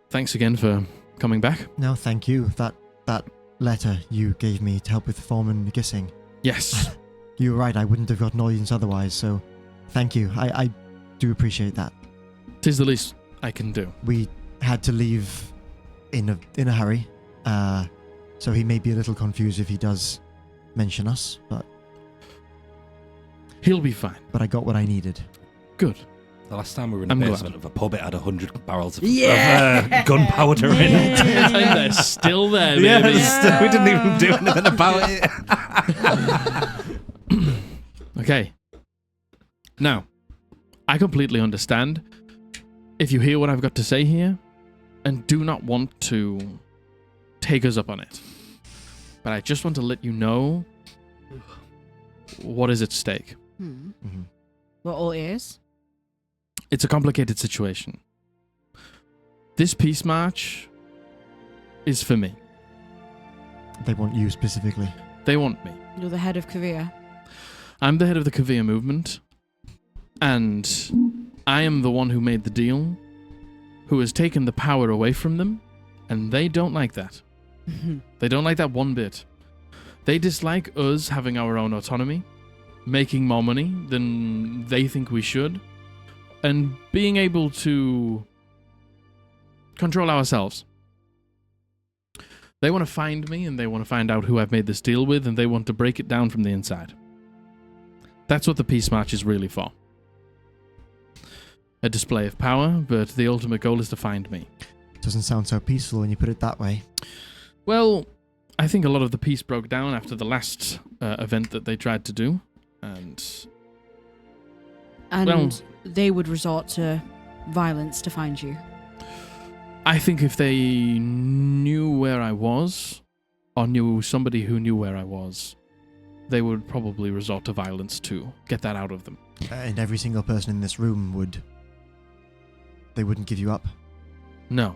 Thanks again for coming back. No, thank you. That letter you gave me to help with Foreman Gissing. Yes. You were right, I wouldn't have gotten audience otherwise, so thank you. I do appreciate that. 'Tis the least I can do. We had to leave in a hurry, so he may be a little confused if he does mention us, but He'll be fine. I got what I needed. Good. The last time we were in the I'm glad. basement of a pub, it had 100 barrels of Yeah. gunpowder in it. And they're still there, Yeah, baby. we didn't even do anything about it. Okay. Now, I completely understand if you hear what I've got to say here and do not want to take us up on it. But I just want to let you know what is at stake. Mm-hmm. What all ears? It's a complicated situation. This peace march is for me. They want you specifically. They want me. You're the head of Korea. I'm the head of the Kavir movement, and I am the one who made the deal, who has taken the power away from them, and they don't like that. They don't like that one bit. They dislike us having our own autonomy, making more money than they think we should, and being able to control ourselves. They want to find me, and they want to find out who I've made this deal with, and they want to break it down from the inside. That's what the Peace March is really for. A display of power, but the ultimate goal is to find me. Doesn't sound so peaceful when you put it that way. Well, I think a lot of the peace broke down after the last event that they tried to do, and well, they would resort to violence to find you. I think if they knew where I was, or knew somebody who knew where I was, they would probably resort to violence to get that out of them. And every single person in this room they wouldn't give you up. No.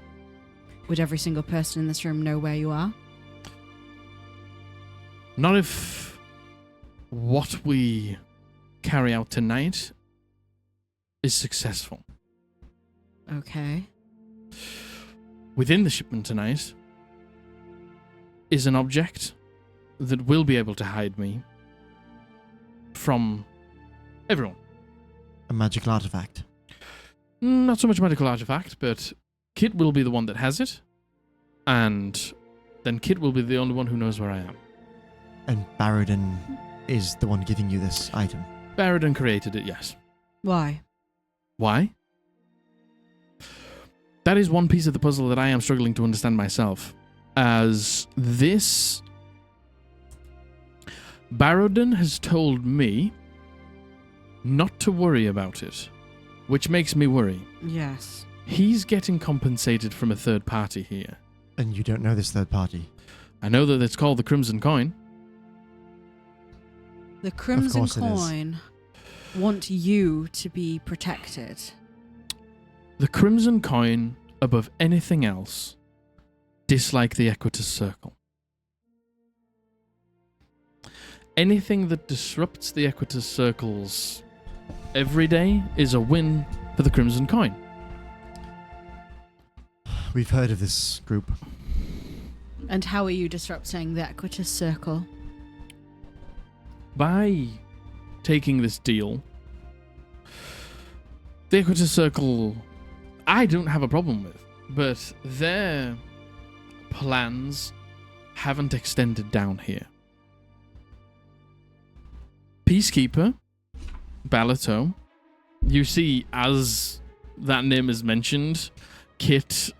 Would every single person in this room know where you are? Not if what we carry out tonight is successful. Okay. Within the shipment tonight is an object that will be able to hide me from everyone. A magical artifact. Not so much a medical artifact, but Kit will be the one that has it, and then Kit will be the only one who knows where I am. And Barradin is the one giving you this item. Barradin created it, yes. Why? Why? That is one piece of the puzzle that I am struggling to understand myself. As this... Barradin has told me not to worry about it, which makes me worry. Yes. He's getting compensated from a third party here. And you don't know this third party? I know that it's called the Crimson Coin. The Crimson course it is. Coin want you to be protected. The Crimson Coin, above anything else, dislike the Equitus Circle. Anything that disrupts the Equitus Circle's every day is a win for the Crimson Coin. We've heard of this group. And how are you disrupting the Equitus Circle? By taking this deal, the Equitus Circle, I don't have a problem with, but their plans haven't extended down here. Peacekeeper, Balato, you see, as that name is mentioned, Kit,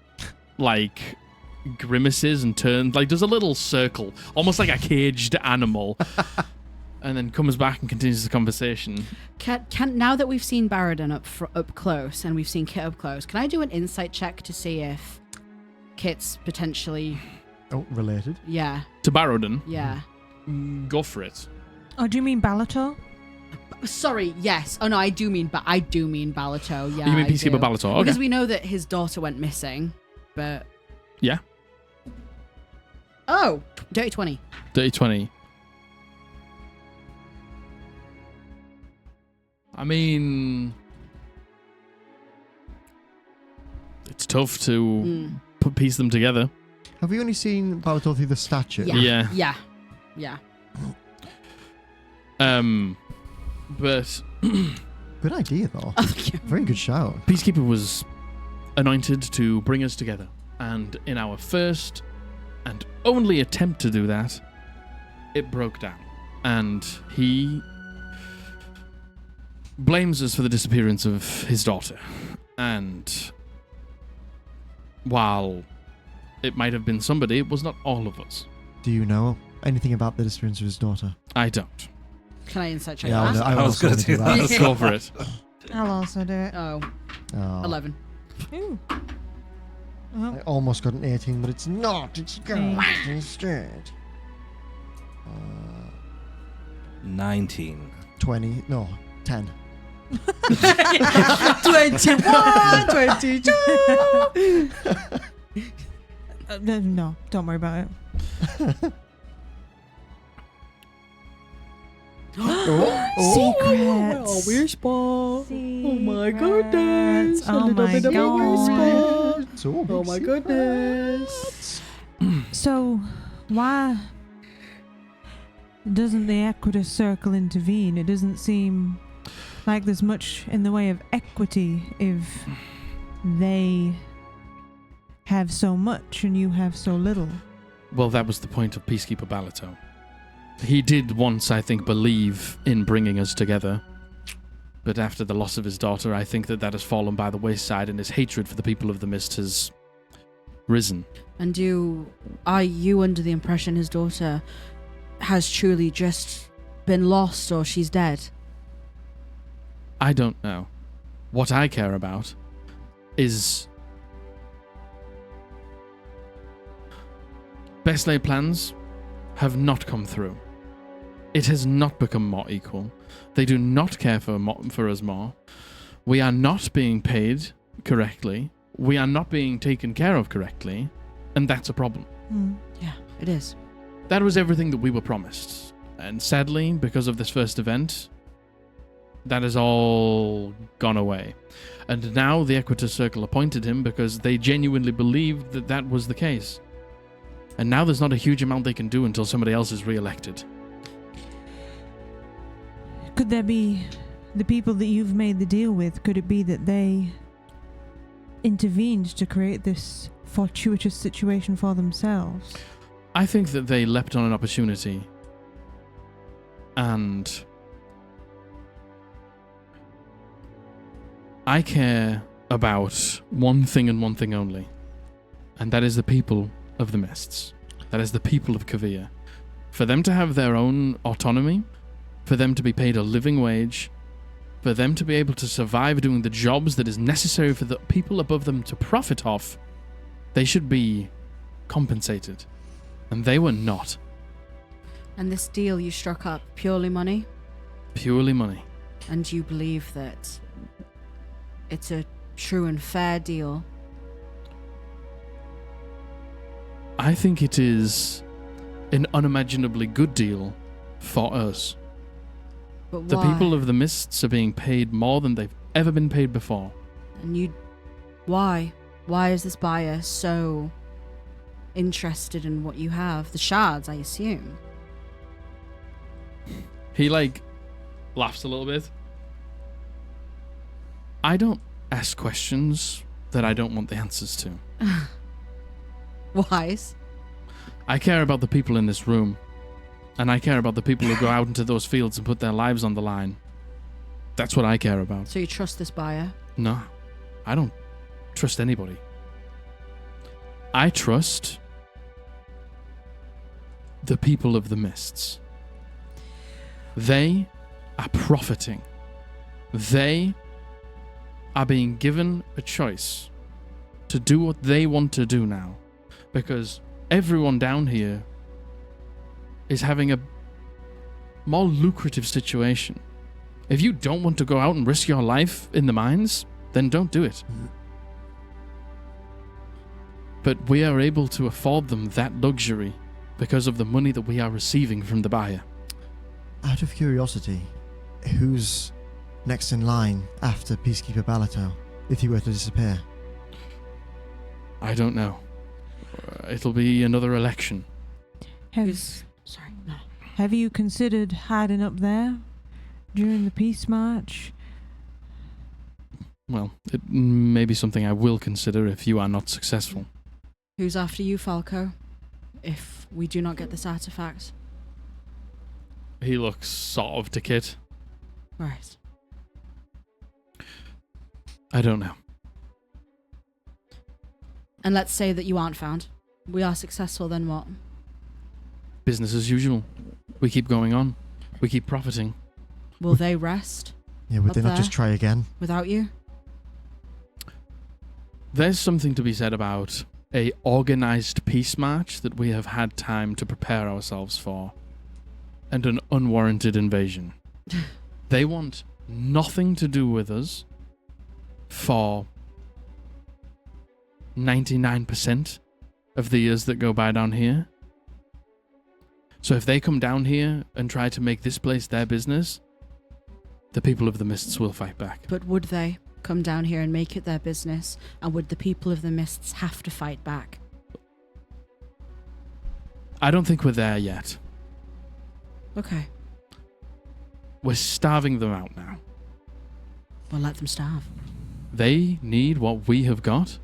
grimaces and turns, does a little circle, almost like a caged animal, and then comes back and continues the conversation. Now that we've seen Baradin up close and we've seen Kit up close, can I do an insight check to see if Kit's potentially... Oh, related? Yeah. To Barodin, Yeah. go for it. Oh, do you mean Balator? Sorry, yes. Oh no, I do mean Balato. Yeah. You mean I Peacekeeper do. Balator? Okay. Because we know that his daughter went missing, but... Yeah. Oh, dirty 20. Dirty 20. I mean, it's tough to piece them together. Have we only seen Balator through the statue? Yeah. Yeah. Yeah. But Good idea, though. Yeah. Very good shout. Peacekeeper was anointed to bring us together, and in our first and only attempt to do that, it broke down, and he blames us for the disappearance of his daughter. And while it might have been somebody, it was not all of us. Do you know anything about the disappearance of his daughter? I don't. Can I insight check Yeah, that? I was gonna going to do do that. Let's go for it. I'll also do it. Oh, Oh, 11. Ooh. I almost got an 18, but it's not. It's going Mm. instead. 19. 20. No, 10. 21, 22. No, don't worry about it. Secrets. spot. Oh my goodness. Oh my god. Oh my goodness. So, why doesn't the Equitus Circle intervene? It doesn't seem like there's much in the way of equity if they have so much and you have so little. Well, that was the point of Peacekeeper Balato. He did once, I think, believe in bringing us together. But after the loss of his daughter, I think that has fallen by the wayside, and his hatred for the people of the Mist has risen. And are you under the impression his daughter has truly just been lost or she's dead? I don't know. What I care about is best laid plans have not come through. It has not become more equal. They do not care for us more. We are not being paid correctly. We are not being taken care of correctly. And that's a problem. Yeah, it is. That was everything that we were promised. And sadly, because of this first event, that has all gone away. And now the Equitus Circle appointed him because they genuinely believed that that was the case. And now there's not a huge amount they can do until somebody else is re-elected. Could there be the people that you've made the deal with? Could it be that they intervened to create this fortuitous situation for themselves? I think that they leapt on an opportunity. And I care about one thing and one thing only. And that is the people of the Mists. That is the people of Kavir. For them to have their own autonomy, for them to be paid a living wage, for them to be able to survive doing the jobs that is necessary for the people above them to profit off, they should be compensated. And they were not. And this deal you struck up, purely money? Purely money. And you believe that it's a true and fair deal? I think it is an unimaginably good deal for us. But why? The people of the Mists are being paid more than they've ever been paid before. And why? Why is this buyer so interested in what you have? The shards, I assume. He, laughs a little bit. I don't ask questions that I don't want the answers to. Wise. I care about the people in this room. And I care about the people who go out into those fields and put their lives on the line. That's what I care about. So you trust this buyer? No, I don't trust anybody. I trust the people of the Mists. They are profiting. They are being given a choice to do what they want to do now. Because everyone down here is having a more lucrative situation. If you don't want to go out and risk your life in the mines, then don't do it. But we are able to afford them that luxury because of the money that we are receiving from the buyer. Out of curiosity, who's next in line after Peacekeeper Balato, if he were to disappear? I don't know. It'll be another election. Sorry, no. Have you considered hiding up there during the peace march? Well, it may be something I will consider if you are not successful. Who's after you, Falco? If we do not get this artifact. He looks sort of to Kit. Right. I don't know. And let's say that you aren't found. We are successful, then what? Business as usual. We keep going on. We keep profiting. Will they rest Yeah, would Up they not just there. try again? without you? There's something to be said about a organized peace march that we have had time to prepare ourselves for, and an unwarranted invasion. They want nothing to do with us for 99% of the years that go by down here. So if they come down here and try to make this place their business, the people of the Mists will fight back. But would they come down here and make it their business? And would the people of the Mists have to fight back? I don't think we're there yet. Okay. We're starving them out now. Well, let them starve. They need what we have got.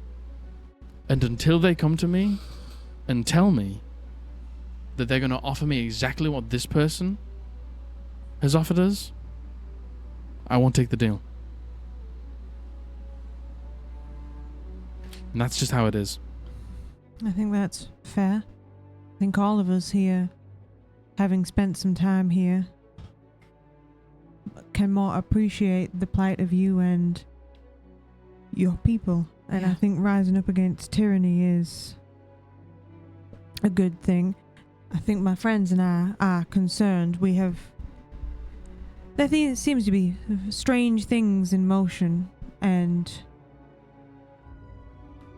And until they come to me and tell me that they're going to offer me exactly what this person has offered us, I won't take the deal. And that's just how it is. I think that's fair. I think all of us here, having spent some time here, can more appreciate the plight of you and your people. And Yeah. I think rising up against tyranny is a good thing. I think my friends and I are concerned. There seems to be strange things in motion, and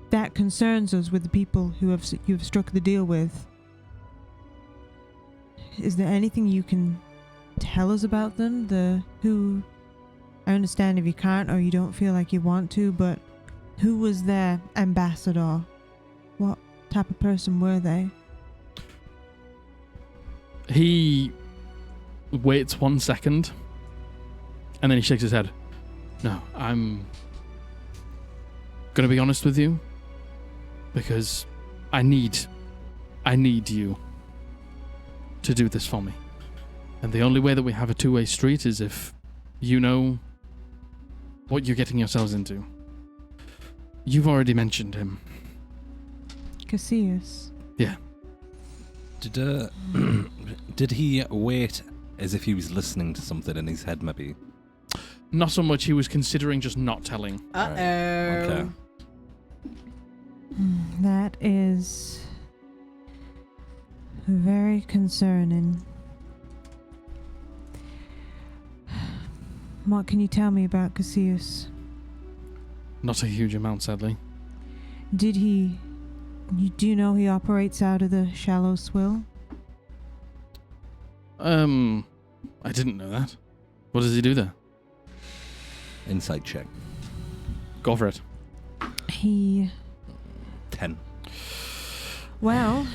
that concerns us with the people who you've struck the deal with. Is there anything you can tell us about them? I understand if you can't or you don't feel like you want to, but who was their ambassador? What type of person were they? He waits 1 second and then he shakes his head. No, I'm gonna be honest with you because I need you to do this for me. And the only way that we have a two-way street is if you know what you're getting yourselves into. You've already mentioned him. Cassius. Yeah. Did he wait as if he was listening to something in his head, maybe? Not so much, he was considering just not telling. Uh-oh. Okay. That is very concerning. What can you tell me about Cassius? Not a huge amount, sadly. Do you know he operates out of the Shallow Swill? I didn't know that. What does he do there? Insight check. Go for it. He... 10. Well,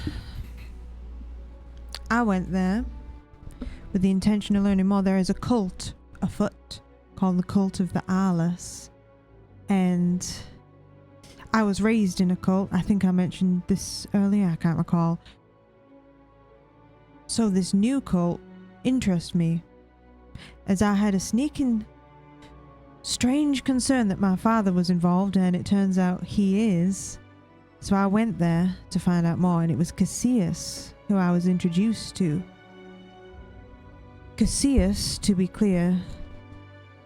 I went there with the intention of learning more. There is a cult afoot called the Cult of the Eyeless. And I was raised in a cult. I think I mentioned this earlier. I can't recall. So this new cult interests me, as I had a sneaking, strange concern that my father was involved, and it turns out he is. So I went there to find out more, and it was Cassius who I was introduced to. Cassius, to be clear,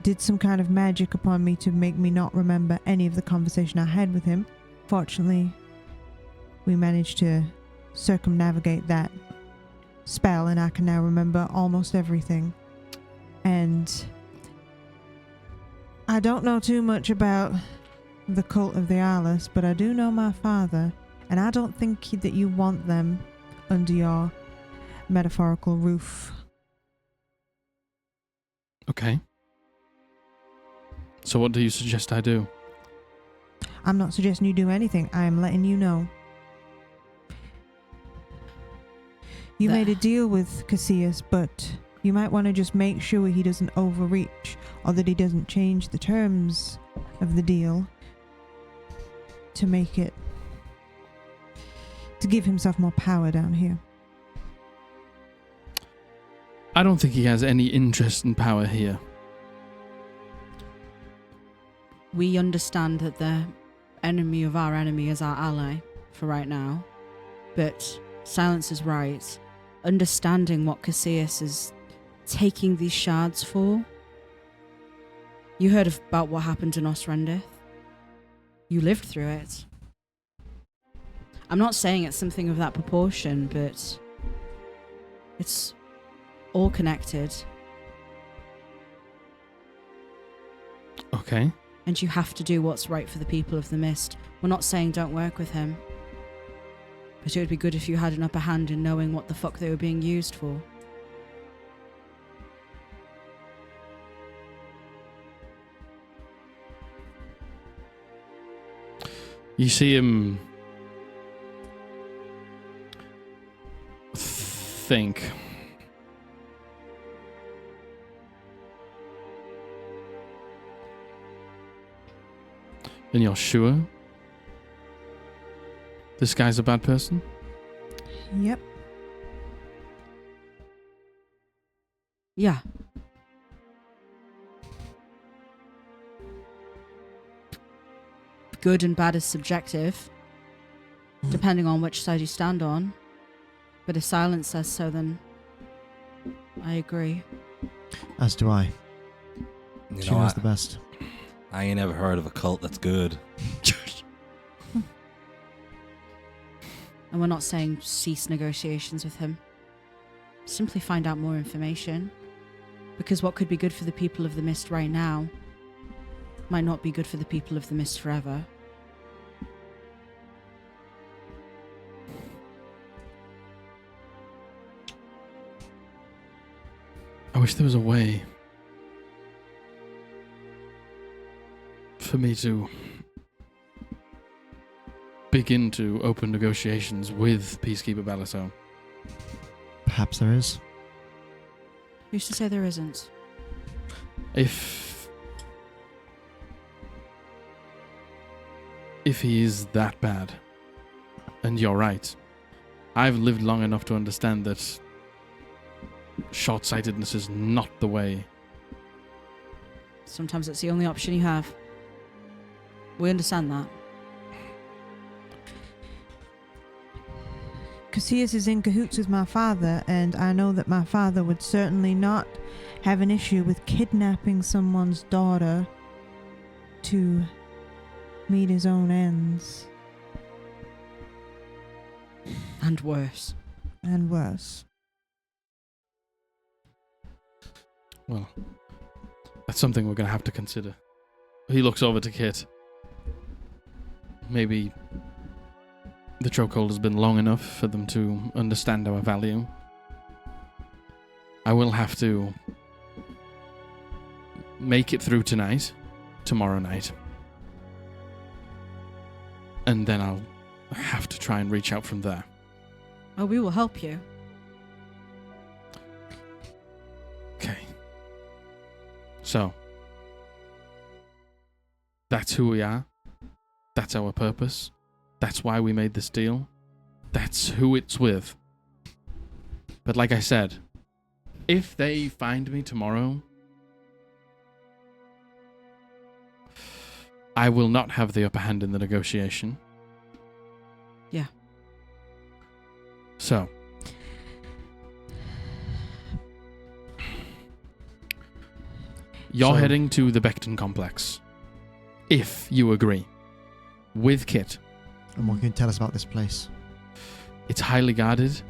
did some kind of magic upon me to make me not remember any of the conversation I had with him. Fortunately, we managed to circumnavigate that spell, and I can now remember almost everything. And I don't know too much about the Cult of the Eyeless, but I do know my father, and I don't think that you want them under your metaphorical roof. Okay. So what do you suggest I do? I'm not suggesting you do anything. I am letting you know. You made a deal with Cassius, but you might want to just make sure he doesn't overreach, or that he doesn't change the terms of the deal to make it, to give himself more power down here. I don't think he has any interest in power here. We understand that the enemy of our enemy is our ally for right now, but Silence is right. Understanding what Cassius is taking these shards for. You heard about what happened in Osrendith. You lived through it. I'm not saying it's something of that proportion, but it's all connected. Okay. And you have to do what's right for the people of the Mist. We're not saying don't work with him. But it would be good if you had an upper hand in knowing what the fuck they were being used for. You see him think. And you're sure this guy's a bad person? Yep. Yeah. Good and bad is subjective, depending on which side you stand on. But if Silence says so, then I agree. As do I. You She know, knows the best. I ain't ever heard of a cult that's good. And we're not saying cease negotiations with him. Simply find out more information. Because what could be good for the people of the Mist right now might not be good for the people of the Mist forever. I wish there was a way for me to begin to open negotiations with Peacekeeper Balaso. Perhaps there is. Who's to say there isn't? If he is that bad, and you're right, I've lived long enough to understand that short-sightedness is not the way. Sometimes it's the only option you have. We understand that. Cassius is in cahoots with my father, and I know that my father would certainly not have an issue with kidnapping someone's daughter to meet his own ends. And worse. and worse. Well, that's something we're going to have to consider. He looks over to Kit. Maybe the chokehold has been long enough for them to understand our value. I will have to make it through tomorrow night. And then I'll have to try and reach out from there. Oh, we will help you. Okay. So, that's who we are. That's our purpose. That's why we made this deal. That's who it's with. But like I said, if they find me tomorrow, I will not have the upper hand in the negotiation. Yeah. So, you're heading to the Becton complex. If you agree. With Kit. And what can you tell us about this place? It's highly guarded,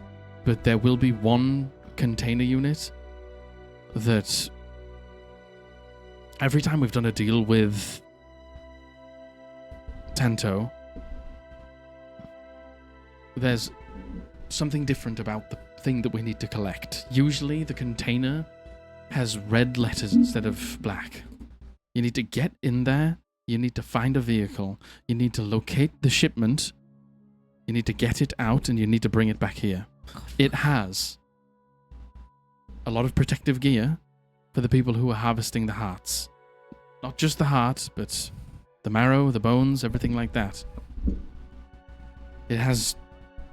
but there will be one container unit that every time we've done a deal with Tanto, there's something different about the thing that we need to collect. Usually the container has red letters instead of black. You need to get in there. You need to find a vehicle. You need to locate the shipment. You need to get it out, and you need to bring it back here. It has a lot of protective gear for the people who are harvesting the hearts. Not just the heart, but the marrow, the bones, everything like that. It has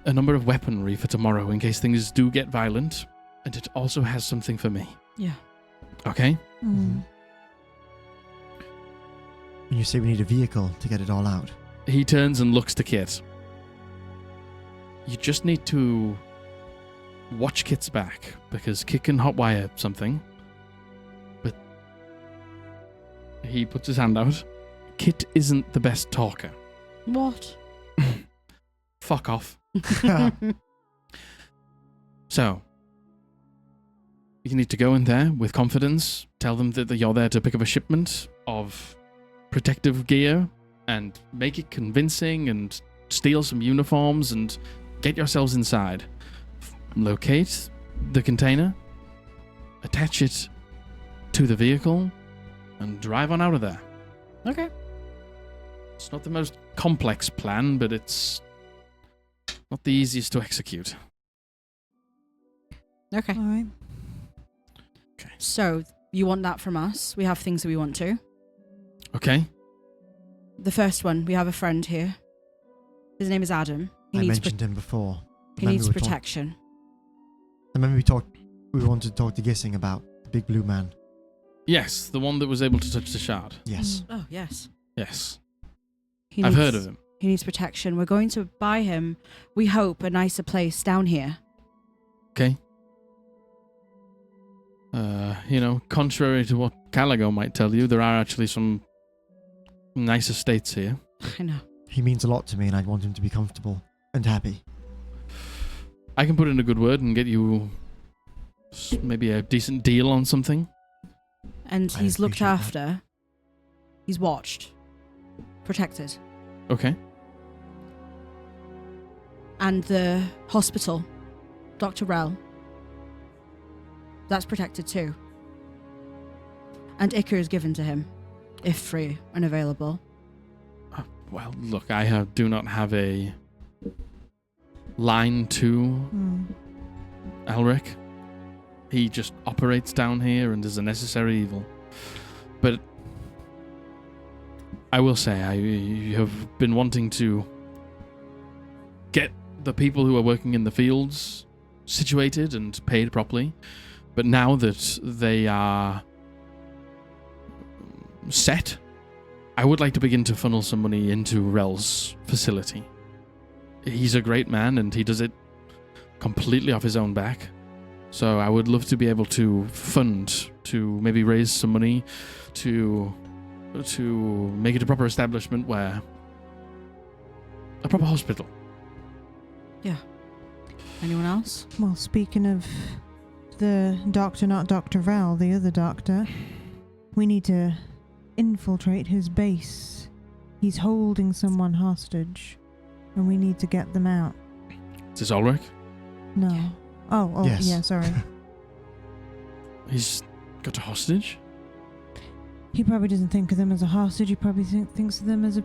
a number of weaponry for tomorrow in case things do get violent, and it also has something for me. Yeah. Okay? Mm. And you say we need a vehicle to get it all out. He turns and looks to Kit. You just need to watch Kit's back, because Kit can hotwire something. But he puts his hand out. Kit isn't the best talker. What? Fuck off. So, you need to go in there with confidence, tell them that you're there to pick up a shipment of protective gear, and make it convincing, and steal some uniforms, and get yourselves inside. Locate the container, attach it to the vehicle, and drive on out of there. Okay. It's not the most complex plan, but it's not the easiest to execute. Okay. All right. So, you want that from us? We have things that we want to. Okay? The first one, we have a friend here. His name is Adam. I mentioned him before. He needs protection. Remember we wanted to talk to Gissing about the big blue man. Yes, the one that was able to touch the shard. Yes. Oh, yes. Yes. I've heard of him. He needs protection. We're going to buy him, we hope, a nicer place down here. Okay. Contrary to what Caligo might tell you, there are actually some nice estates here. I know. He means a lot to me, and I want him to be comfortable and happy. I can put in a good word and get you maybe a decent deal on something. And I he's looked appreciate that. after. He's watched. Protected. Okay. And the hospital, Dr. Rel, that's protected too. And Iker is given to him, if free and available. Well, look, I do not have a line to Elric. He just operates down here and is a necessary evil. But I will say, I have been wanting to get the people who are working in the fields situated and paid properly. But now that they are set, I would like to begin to funnel some money into Rel's facility. He's a great man, and he does it completely off his own back. So I would love to be able to fund, to maybe raise some money to make it a proper establishment where... a proper hospital. Yeah. Anyone else? Well, speaking of the doctor, not Dr. Val, the other doctor, we need to infiltrate his base. He's holding someone hostage, and we need to get them out. Is this Ulrich? No. Yeah. Oh, Yes. yeah, sorry. He's got a hostage? He probably doesn't think of them as a hostage. He probably thinks of them as a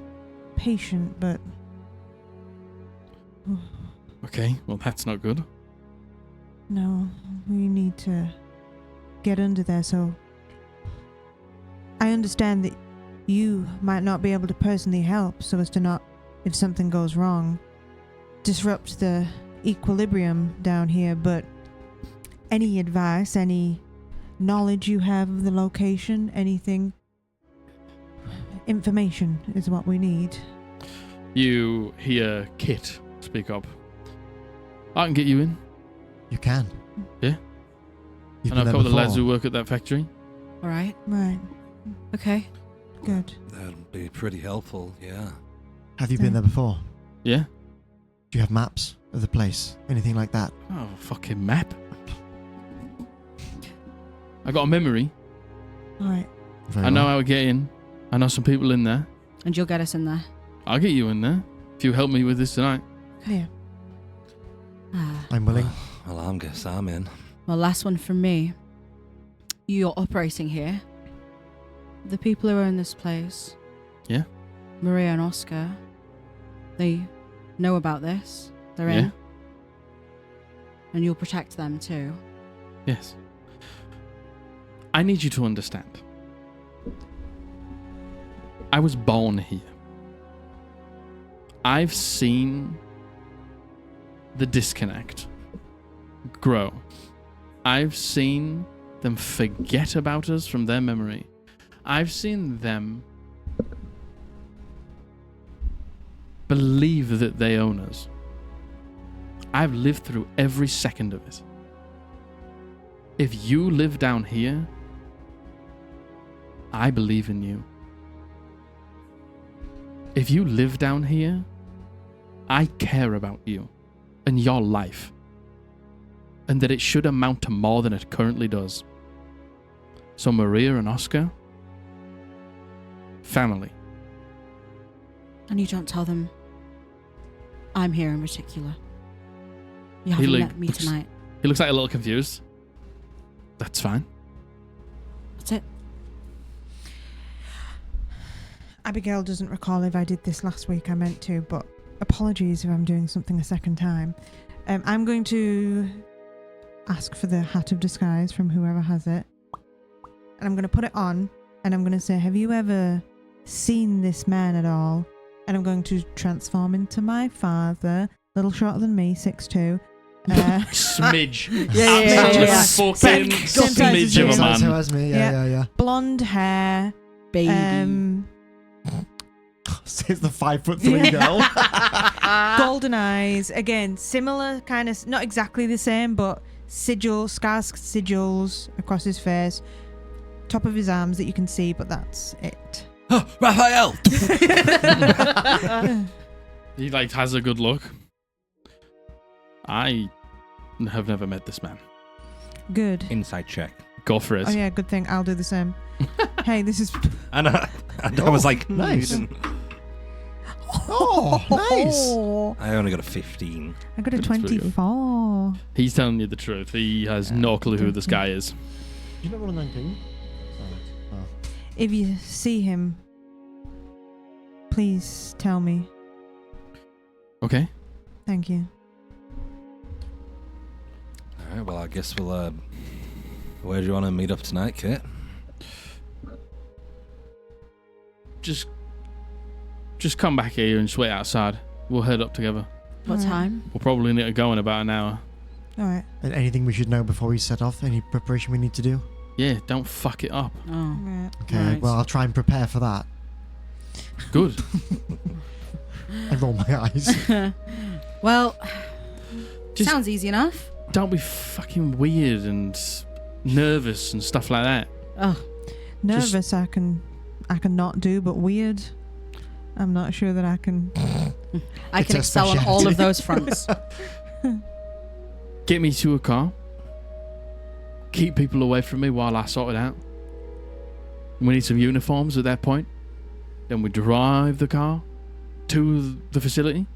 patient, but... Okay, well, that's not good. No, we need to get under there, so... I understand that you might not be able to personally help so as to not, if something goes wrong, disrupt the equilibrium down here, but any advice, any knowledge you have of the location, anything, information is what we need. You hear Kit speak up. I can get you in. You can. Yeah. You've And I've been got there the lads before. who work at that factory. All right. Right, Okay. good. That'd be pretty helpful, yeah. Have you been there before? Yeah? Do you have maps of the place? Anything like that? Oh, fucking map. I got a memory. Alright, Very I know well. how to get in. I know some people in there. And you'll get us in there. I'll get you in there if you help me with this tonight. yeah. Ah. I'm willing. Well, I guess I'm in. Well, last one from me. You're operating here. The people who own this place. Yeah. Maria and Oscar. They know about this. They're Yeah. in. And you'll protect them too. Yes. I need you to understand. I was born here. I've seen the disconnect grow. I've seen them forget about us from their memory. I've seen them believe that they own us. I've lived through every second of it. If you live down here, I believe in you. If you live down here, I care about you and your life, and that it should amount to more than it currently does. So Maria and Oscar, family. And you don't tell them I'm here in particular. You He haven't like met me looks- tonight. He looks like a little confused. That's fine. That's it. Abigail doesn't recall if I did this last week. I meant to, but apologies if I'm doing something a second time. I'm going to ask for the hat of disguise from whoever has it. And I'm going to put it on, and I'm going to say, have you ever seen this man at all? And I'm going to transform into my father, little shorter than me, 6'2". Smidge. Yeah. Fucking Same size as smidge you. of a So man. as me. Yeah. Yeah. Blonde hair. Baby. It's the 5'3" girl. Golden eyes. Again, similar kind of, not exactly the same, but sigils across his face. Top of his arms that you can see, but that's it. Oh, Raphael! He like has a good look. I have never met this man. Good. Inside check. Go for it. Oh yeah, good thing. I'll do the same. Hey, this is... And I was like, nice. you didn't- Oh, nice. Oh, I only got a 15. I got a That's pretty good. 24. He's telling you the truth. He has no clue who this guy is. You never roll a 19? Oh. If you see him, please tell me. Okay. Thank you. Alright, well, I guess we'll, where do you want to meet up tonight, Kit? Just come back here and just wait outside. We'll head up together. What Alright. time? We'll probably need to go in about an hour. All right. And anything we should know before we set off? Any preparation we need to do? Yeah, don't fuck it up. Oh. Right. Okay, Right. well, I'll try and prepare for that. Good. I roll my eyes. Well, Just- sounds easy enough. Don't be fucking weird and nervous and stuff like that. Oh, Nervous, I can not do, but weird, I'm not sure that I can. I It's can a excel on all speciality. of those fronts. Get me to a car. Keep people away from me while I sort it out. We need some uniforms at that point. Then we drive the car to the facility.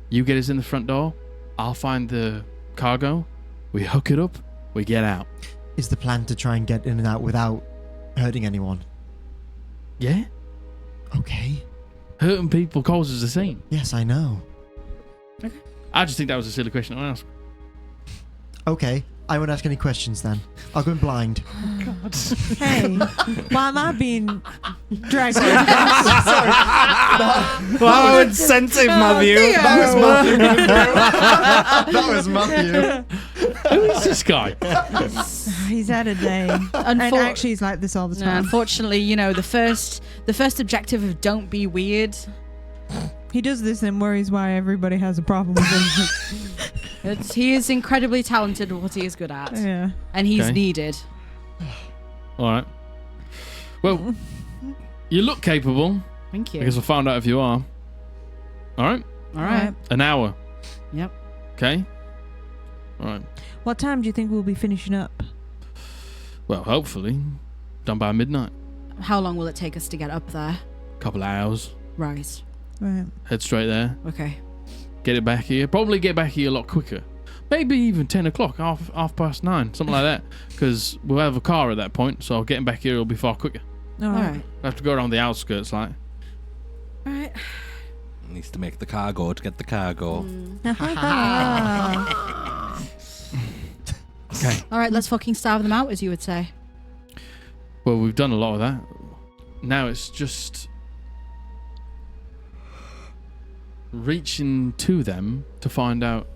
You get us in the front door. I'll find the cargo. We hook it up. We get out. Is the plan to try and get in and out without hurting anyone? Yeah? Okay. Hurting people causes a scene. Yes, I know. I just think that was a silly question to ask. Okay. I won't ask any questions then. I'll go in blind. Hey, why am I being dragged? Wow, incentive, Matthew. That was Matthew. Who is this guy? He's had a day. And actually, he's like this all the No, time. unfortunately, you know, the first objective of don't be weird. He does this and worries why everybody has a problem with him. He is incredibly talented at what he is good at. Yeah. And he's Okay. needed. All right. Well, you look capable. Thank you. I guess we'll find out if you are. All right. All right. An hour. Yep. Okay. All right. What time do you think we'll be finishing up? Well, hopefully, done by midnight. How long will it take us to get up there? Couple of hours. Right. Right. Head straight there. Okay. Get it back here. Probably get back here a lot quicker. Maybe even 10 o'clock, half past 9, something like that. Because we'll have a car at that point, so getting back here will be far quicker. All All right. right. I have to go around the outskirts, like. All right. Needs to make the cargo to get the cargo. Okay. All right, let's fucking starve them out, as you would say. Well, we've done a lot of that. Now it's just reaching to them to find out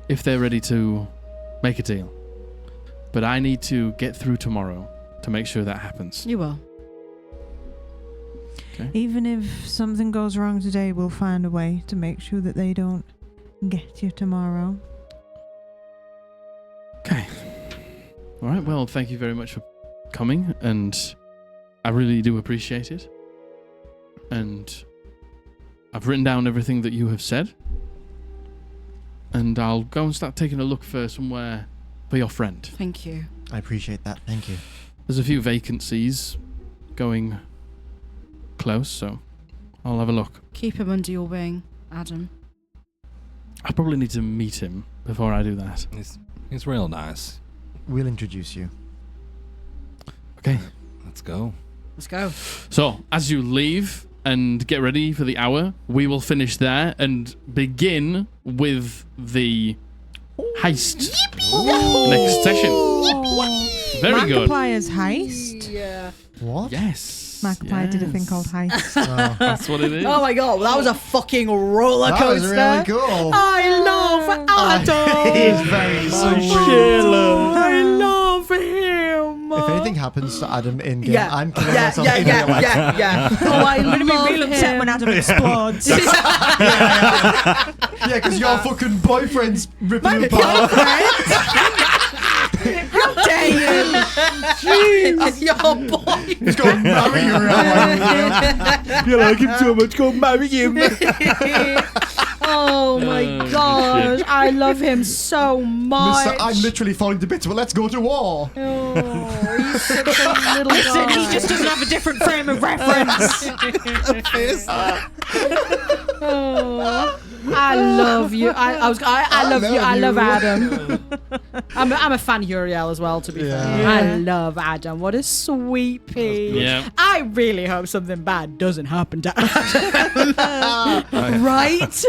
if they're ready to make a deal. But I need to get through tomorrow to make sure that happens. You will. Even if something goes wrong today, we'll find a way to make sure that they don't get you tomorrow. Okay. All right. Well, thank you very much for coming, and I really do appreciate it. And I've written down everything that you have said, and I'll go and start taking a look for somewhere for your friend. Thank you. I appreciate that. Thank you. There's a few vacancies going close, so I'll have a look. Keep him under your wing, Adam. I probably need to meet him before I do that. He's real nice. We'll introduce you. Okay. Let's go. Let's go. So, as you leave and get ready for the hour, we will finish there and begin with the heist next session. Very good. Markiplier's heist. Yeah. What? Yes. Markiplier did a thing called heist. Oh, That's what it is. Oh my god, that was a fucking roller that was coaster. really cool. I love Adam. He's very sweet. I love him. If anything happens to Adam in game, Yeah. I'm killing Yeah, myself yeah, in real life. yeah. Oh, I I'm gonna be love real upset him. when Adam explodes. Yeah, because your fucking boyfriend's ripping you apart. How dare you? Jeez. Your boy. He's going to marry you right You like him so much, go marry him. Oh my gosh, shit. I love him so much. Mister, I'm literally falling to bits, but let's go to war. Oh, he's such a little Listen, guy. he just doesn't have a different frame of reference. Oh, I love you. I love you. I love Adam. I'm a fan of Uriel as well, to be fair. Yeah. I love Adam. What a sweet pea. Yeah. I really hope something bad doesn't happen to Adam. Right?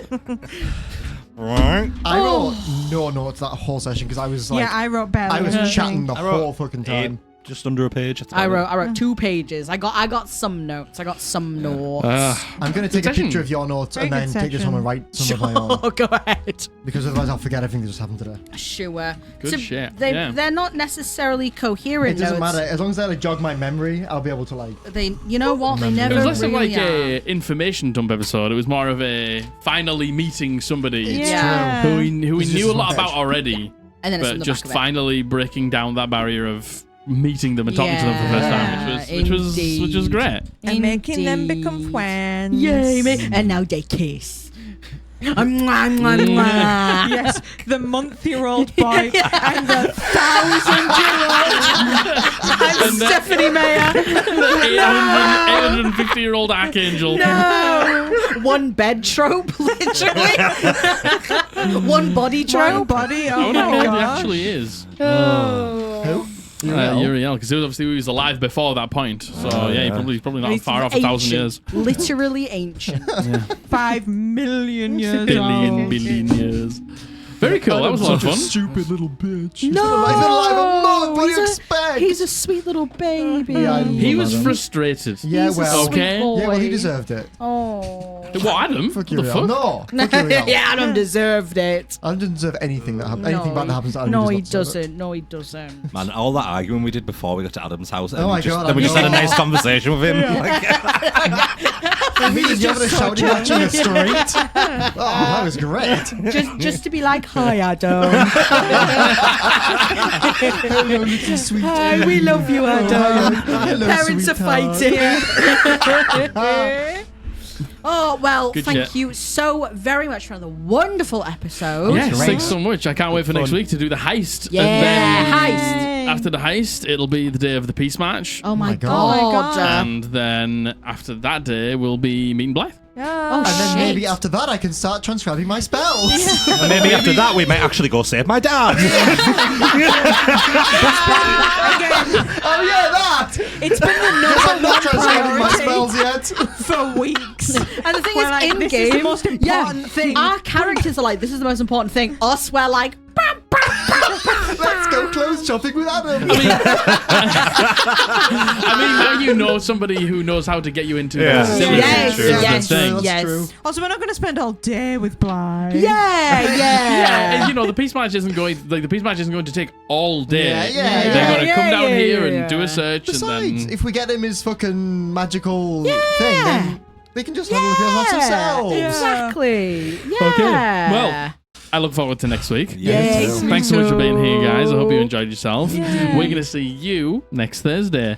Right. I wrote no notes that whole session because I was like, Yeah, I wrote barely I was anything. chatting the I wrote whole fucking time. Just under a page. I wrote 2 pages. I got some notes. I'm I'm going to take a Session. picture of your notes Very and then good take this home and session. write some of my own. Sure, go ahead. Because otherwise I'll forget everything that just happened today. Sure. Good shit, They're yeah. not necessarily coherent It doesn't notes. matter. As long as they like jog my memory, I'll be able to like... They, you know what? They It never It was less of really like are. a information dump episode. It was more of a finally meeting somebody Yeah. who we It's knew just a lot one about page. already, And then it's in but the just back of it. finally breaking down that barrier of meeting them and talking to them for the first time, which was great. And making them become friends. Yay, mate. And now they kiss. Yes, the month-year-old boy and the 1,000-year-old. I'm Stephanie Mayer. The 850-year-old archangel. No. One bed trope, literally. One body trope. One body. I Oh wonder how my old he god. actually is. Who? Uriel, because obviously he was alive before that point. So he's probably not He's far off 1,000 years. Literally ancient. 5 million years Billion old. years. Very cool. That was a lot of fun. Stupid little bitch. No, He's been alive a month. What do you he's expect? He's a sweet little baby. Yeah, I He was love Adam. frustrated. Yeah, He's a well. sweet Okay. boy. Yeah, well, he deserved it. Oh. What, Adam? Fuck What the Uriel. fuck? No. Fuck Uriel. Yeah, Adam deserved it. Adam didn't deserve anything that happened. Anything bad that happens to Adam. No, does he not deserve it. doesn't. No, he doesn't. Man, all that arguing we did before we got to Adam's house, and Oh my just, God, then we I just had a know. nice conversation with him. Like, Me and the other shouting at you in the street. Oh, that was great. Just to be like, hi, Adam. Hello, little sweet. Hi, we love you, Adam. Hello, Parents are sweetheart. fighting. Oh, well, Good thank chat. you so very much for another wonderful episode. Yes, great. thanks so much. I can't wait for next Fun. week to do the heist. Yeah, And then heist. after the heist, it'll be the day of the peace march. Oh my my god. God. And then after that day, we'll be meeting Blythe. Oh, And then shit. maybe after that, I can start transcribing my spells. and maybe after that, we might actually go save my dad. Oh yeah, that. It's been the I'm number not one transcribing my priority spells yet. for weeks. And the thing We're is, like, in this game, is the most important thing. Our characters are like, this is the most important thing. Us, we're like, Let's go clothes shopping with Adam. I mean, now you know somebody who knows how to get you into Yeah. the facility. yes, true. yes, That's the thing. That's yes. true. Also, we're not going to spend all day with Blythe. Yeah, Yeah, and you know the peace march isn't going to take all day. Yeah. They're going to come down yeah, here yeah. and do a search, Besides, and then if we get him his fucking magical thing, then they can just have a look at us themselves. Exactly. Yeah. Okay. Well, I look forward to next week. Yes, Thanks so much for being here, guys. I hope you enjoyed yourself. Yeah. We're going to see you next Thursday.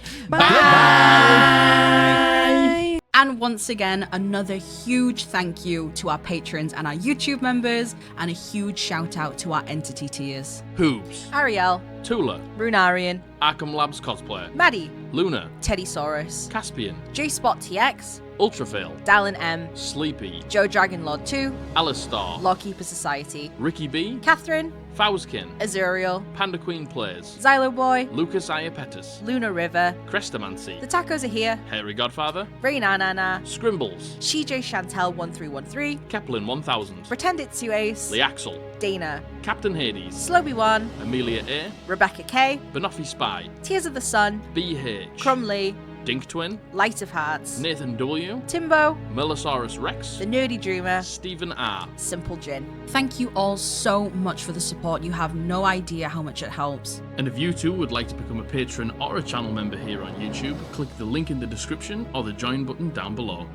Bye. And once again, another huge thank you to our patrons and our YouTube members, and a huge shout out to our entity tiers. Hoobs, Ariel, Tula, Runarian, Arkham Labs cosplayer, Maddie, Luna, Teddysaurus, Caspian, J-Spot TX, Ultrafail, Dallin M, Sleepy, Joe Dragonlord 2, Alistar, Lawkeeper Society, Ricky B, Catherine, Fowskin, Azuriel, Panda Queen Plays, Xylo Boy, Lucas Iapetus, Luna River, Crestamancy, The Tacos Are Here, Hairy Godfather, Rainanana, Scrimbles, CJ Chantel 1313, Keplin 1000, Pretend It's You Ace, Leaxel, Dana, Captain Hades, Sloby1, Amelia A, Rebecca K, Banoffee Spy, Tears of the Sun, BH, Crumley, Dink Twin, Light of Hearts, Nathan W, Timbo, Melosaurus Rex, The Nerdy Dreamer, Stephen R. Simple Gin. Thank you all so much for the support. You have no idea how much it helps. And if you too would like to become a patron or a channel member here on YouTube, click the link in the description or the join button down below.